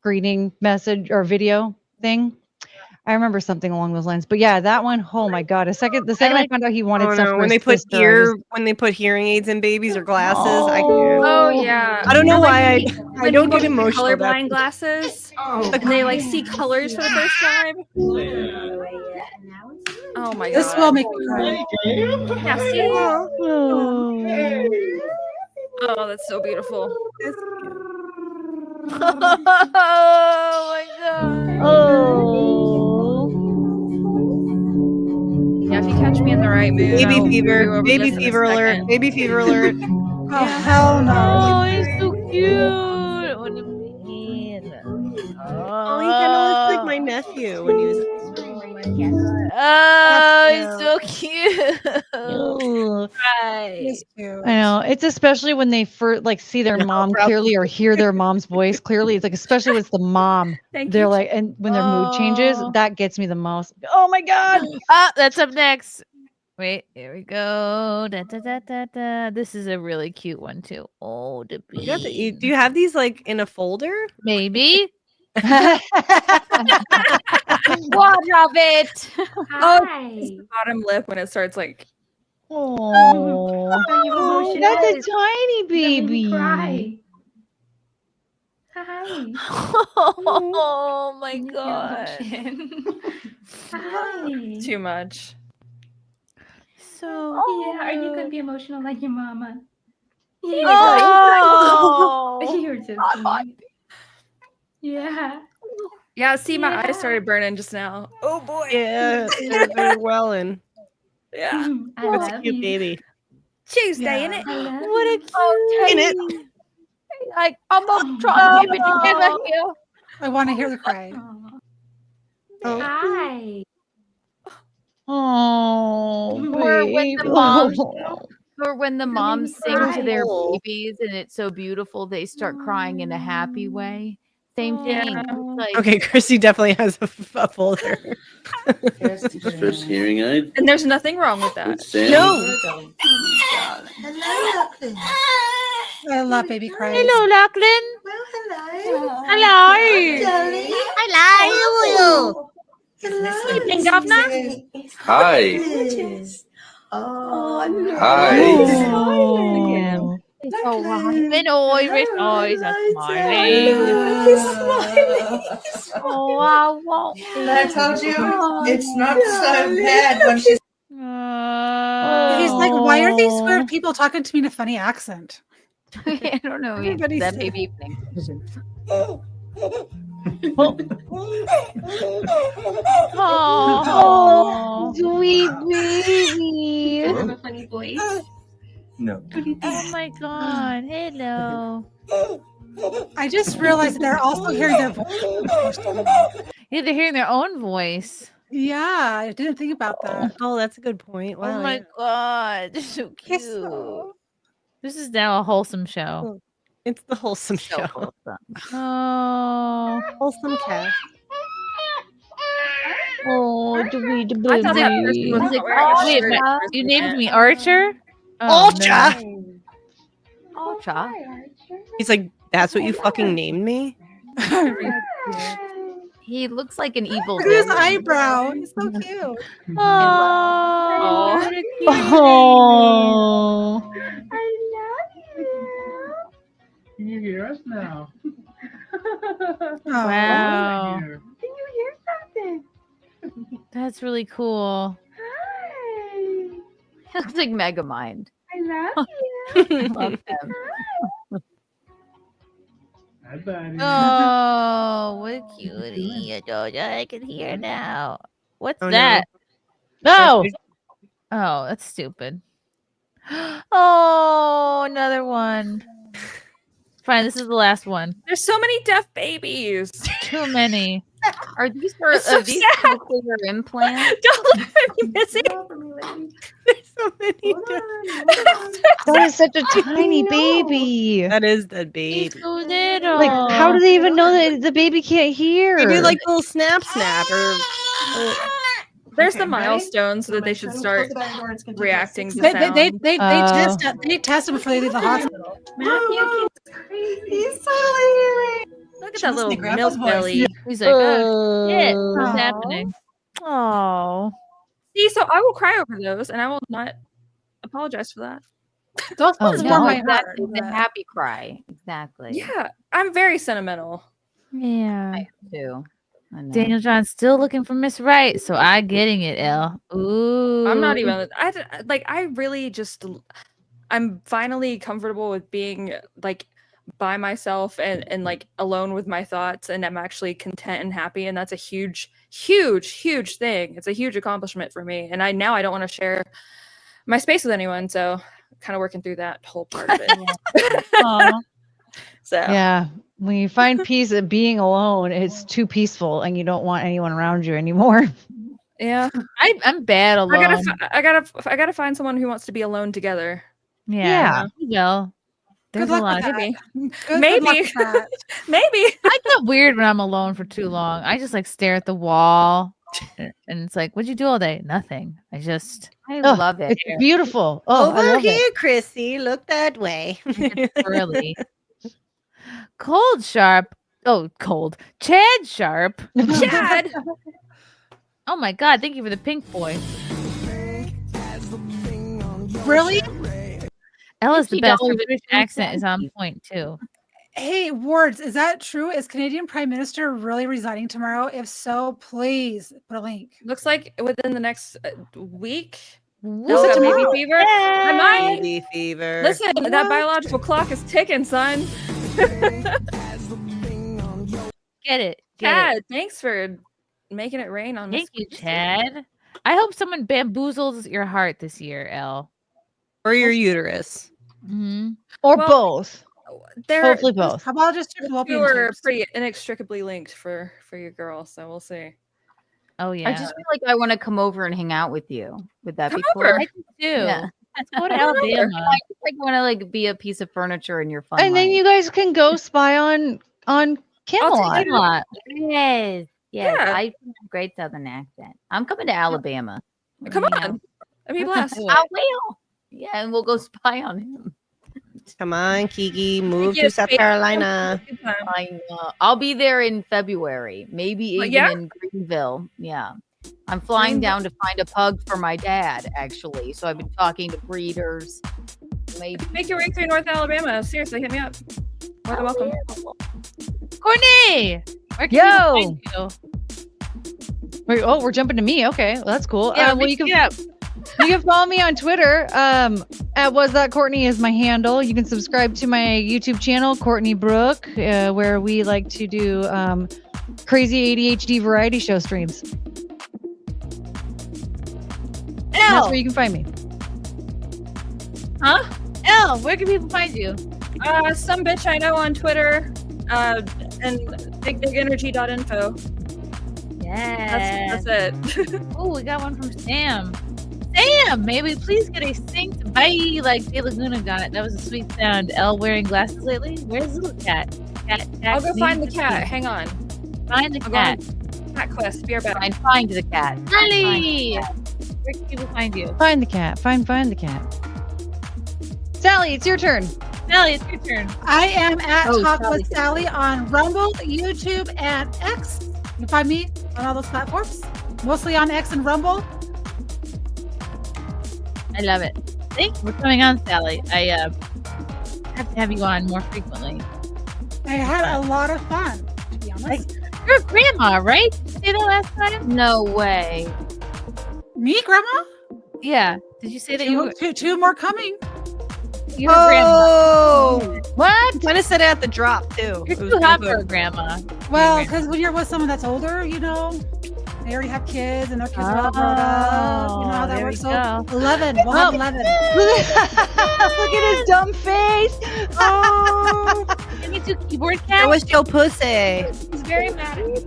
greeting message or video thing. I remember something along those lines. But yeah, that one, oh my God! The second I found out he wanted Oh stuff no, for when his they put sister, when they put hearing aids in babies or glasses, I can't. Oh yeah. I don't know why I When don't people get emotional about colorblind this. glasses. And they like see colors for the first time. Oh my God. This will make me cry. Yeah, see? Oh, that's so beautiful. Oh my God. Oh. Yeah, if you catch me in the right mood, Baby I'll fever, do over baby this in a fever alert, second. baby fever alert. Oh hell no! Oh, he's so cute. What a man. Oh, he kind of looks like my nephew when he was. Oh, he's so cute. Right. I know. It's especially when they like see their mom clearly or hear their mom's voice clearly. It's like especially when it's the mom. They're like, and when their mood changes, that gets me the most. Oh my god! That's up next. Wait, here we go. Da, da, da, da, da. This is a really cute one too. Oh, the Do you have these like in a folder? Maybe. What of it? Oh, it's the bottom lip when it starts like. Oh, that's a tiny baby. Hi. Oh my god. Too much. So yeah, are you gonna be emotional like your mama? Yeah. Oh. You're so cute. Yeah. Yeah, see, my eyes started burning just now. Oh boy. Yeah, they're welling. Yeah. That's a cute baby. Tuesday, innit? What a cute. In it. Like, I'm gonna try to keep it together here. I want to hear the cry. Hi. Oh, Or when the moms, or when the moms sing to their babies and it's so beautiful, they start crying in a happy way. Same thing. Like, Okay, Chrissy definitely has a folder. First hearing aid. And there's nothing wrong with that. No. I love baby cries. hello, Lachlan. Hello. Hello. Sleeping, governor? Hi. Hi. Oh, and Irish eyes are smiling. Oh, wow. I told you it's not so bad when she's. He's like, why are these weird people talking to me in a funny accent? I don't know. That baby thing. Oh, sweet baby. Have a funny voice. No. Oh my god. Hello. I just realized that they're also hearing their voice. Yeah, they're hearing their own voice. Yeah, I didn't think about that. Oh, that's a good point. Wow. Oh my god. They're so cute. This is now a wholesome show. It's the wholesome show. Oh. Wholesome cast. Oh, the baby. I thought that person was like, Wait, but you named me Archer? Ultra. Ultra. He's like, that's what you fucking named me? He looks like an evil Look at his villain. eyebrow. He's so cute. Oh. Oh. Can you hear us now? Wow. Here. Can you hear something? That's really cool. Hi. He looks like Megamind. I love you. I love him. Hi, buddy. Oh, what a cutie. I can hear now. What's Oh, no. that? No. Oh, that's stupid. Oh, another one. Fine, this is the last one. There's so many deaf babies. Too many. Are these It's so these sad. clear implants? Don't look at me, Missy. There's so many. That is such a tiny baby. That is the baby. He's so little. Like, how do they even know that the baby can't hear? Maybe like a little snap or There's Okay, the ready? milestones that they should start reacting to sound. They test them before they leave the hospital. Matthew, He's totally hearing. Look at She that listened to little Grandpa's milk voice. belly. He's like, oh, shit. What's happening? Oh. See, so I will cry over those, and I will not apologize for that. Those Oh, ones no. warm my Exactly. heart. The happy cry. Exactly. Yeah, I'm very sentimental. Yeah. I do. I know. Daniel John's still looking for Miss Right, so I getting it, Elle. Ooh. I'm not even. I really just. I'm finally comfortable with being like by myself and like alone with my thoughts, and I'm actually content and happy, and that's a huge thing. It's a huge accomplishment for me, and I don't want to share my space with anyone, so kind of working through that whole part of it. Aw. So Yeah. When you find peace at being alone, it's too peaceful and you don't want anyone around you anymore. Yeah, I'm bad alone. I gotta find someone who wants to be alone together. Yeah. Well, there's Good a luck lot. with that. Maybe. Good Maybe. luck with that. Maybe. I get weird when I'm alone for too long. I just like stare at the wall, and it's like, "What'd you do all day?" Nothing. I love it. It's beautiful. Oh, I Over love here, it. Chrissy. Look that way. Really cold sharp. Oh, cold. Chad Sharp. Chad. Oh my God! Thank you for the pink boy. Really? Ella's the best. Her $50 British accent is on point too. Hey, Wards, is that true? Is Canadian Prime Minister really resigning tomorrow? If so, please put a link. Looks like within the next week. What's it Baby tomorrow? fever. I might. Baby fever. Listen, that biological clock is ticking, son. Get it. Chad, thanks for making it rain on Thank Miss you, Chrissy. Chad. I hope someone bamboozles your heart this year, Elle. Or your uterus. Mm-hmm. Or Well, both. They're Hopefully both. How about just your two fallopian are tubes? pretty inextricably linked for your girl, so we'll see. Oh yeah. I just feel like I want to come over and hang out with you. Would that Come be cool? over. I do too. Yeah. Let's go to I don't know. Alabama. I just like want to like be a piece of furniture in your fun. And then life. you guys can go spy on Camelot. Camelot. Yes. Yes. Yeah. I have a great southern accent. I'm coming to Alabama. Come You on. know. That'd be blessed. I will. Yeah, and we'll go spy on him. Come on, Kiki. Move you, to South baby. Carolina. Good time. I know. I'll be there in February, maybe even yeah? in Greenville. Yeah. I'm flying down to find a pug for my dad, actually. So I've been talking to breeders. Maybe. Make your way through North Alabama. Seriously, hit me up. More than welcome. Courtney. Where can Yo. people find you? Wait, oh, we're jumping to me. Okay, well, that's cool. Yeah, Well, you can follow me on Twitter. At Was That Courtney is my handle. You can subscribe to my YouTube channel, Courtney Brooke, where we like to do crazy ADHD variety show streams. And that's where you can find me. Huh? Elle, where can people find you? Some bitch I know on Twitter. And bigbigenergy.info. Yeah. That's it. Oh, we got one from Sam. Sam, may we please get a synced bye like De Laguna got it. That was a sweet sound. Elle wearing glasses lately? Where's the little cat? I'll go find the cat. Hang on. Find the I'll cat. Cat quest. Be right back. Find the cat. Sally! Where can people find you? Find the cat. Find the cat. Sally, it's your turn. Sally, it's your turn. I am at Talk Sally. with Sally on Rumble, YouTube, and X. You can find me on all those platforms. Mostly on X and Rumble. I love it. Thanks for coming on, Sally. I have to have you on more frequently. I had a lot of fun, to be honest. You're a grandma, right? Did you say that last time? No way. Me, Grandma? Yeah. Did you say that you were Two more coming. you're a grandma? Oh, What? kind of said it at the drop too. You're too hot for a grandma. Well, because when you're with someone that's older, you know, they already have kids and their kids are all grown up. You know how that there works. we So go. 11. We'll have 11. Look at his dumb face. Oh, Give me two keyboard That cats. was your pussy. He's very mad at you.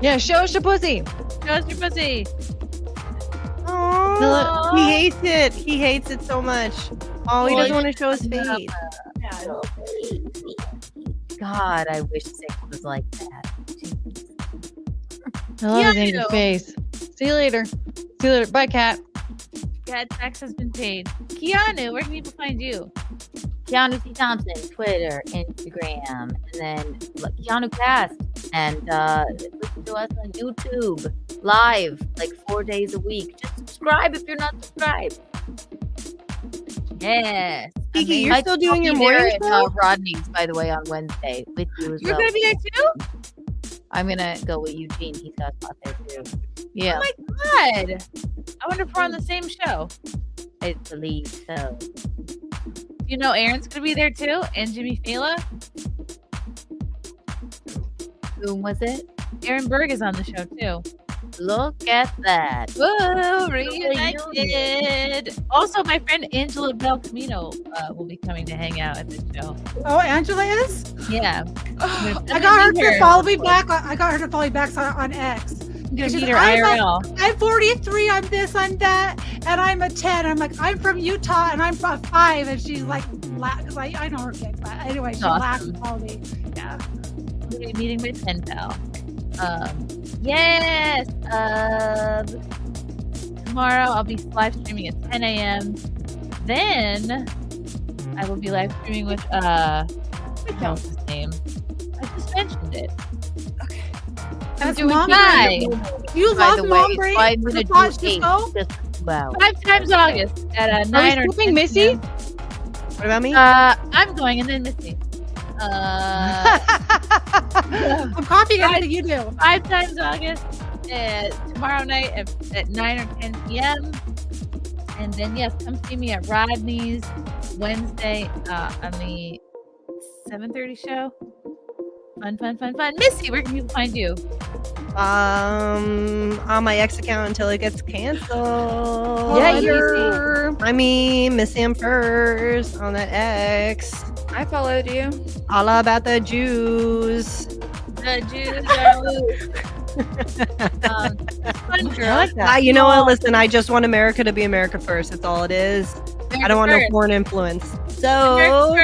Yeah, show us your pussy. Show us your pussy. Aw, he hates it. He hates it so much. Oh, he Well, doesn't want to show his face. God, I wish sex was like that. I love his Keanu. angry face. See you later. See you later. Bye, cat. Cat tax has been paid. Keanu, where can people find you? Keanu C. Thompson, Twitter, Instagram, and then Keanu Cast. And listen to us on YouTube live, like 4 days a week. Just subscribe if you're not subscribed. Yes. Kiki, you're still doing your morning at show? Rodney's, by the way, on Wednesday with you as You're well. gonna be there too? I'm gonna go with Eugene. He's got a spot there too. Yeah, Oh my god. I wonder if we're on the same show. I believe so. You know Aaron's gonna be there too? And Jimmy Fela? Whom was it? Aaron Berg is on the show too. Look at that. Whoa, reunited. Also, my friend Angela Bel Camino will be coming to hang out at the show. Oh, Angela is? Yeah. I got her to follow me back. I got her to follow me back on X. She's meet like, her IRL. I'm 43, I'm this, I'm that, and I'm a 10. I'm like, I'm from Utah and I'm a 5. And she's like, because I know her kid, but anyway, she laughed and told me. Yeah. We'll be meeting my pen pal. Yes. Tomorrow I'll be live streaming at 10 a.m. Then I will be live streaming with what's his name? I just mentioned it. Okay. I'm doing Mom Guy. You By love the Mom way, Brain? so I'm The gonna Pod do 8. Show? Wow. 5 times August at Are 9 we or skipping 10 Missy? p.m. What about me? I'm going and then Missy. I'm copying everything you do. 5 times August tomorrow night at 9 or 10 p.m. And then, yes, come see me at Rodney's Wednesday on the 7:30 show. Fun. Missy, where can people find you? On my X account until it gets canceled. Yeah, I mean, Missy M first on that X. I followed you. All about the Jews. The Jews are loose. Fun girl. You know what? Listen, I just want America to be America first. That's all it is. I don't want no foreign influence. So,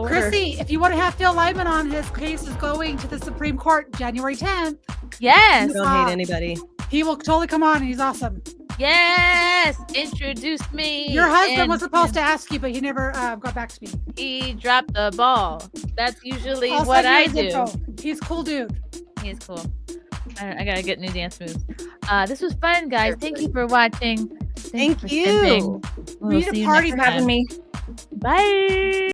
Chrissy, if you want to have Phil Lyman on, his case is going to the Supreme Court January 10th. Yes. I don't hate anybody. He will totally come on and he's awesome. Yes. Introduce me. Your husband was supposed to ask you, but he never got back to me. He dropped the ball. That's usually I'll what send you I his do. info. He's a cool dude. He's cool. I gotta get new dance moves. This was fun, guys. Thank you for watching. Thank for you. sending. We need a party next time. me. Bye.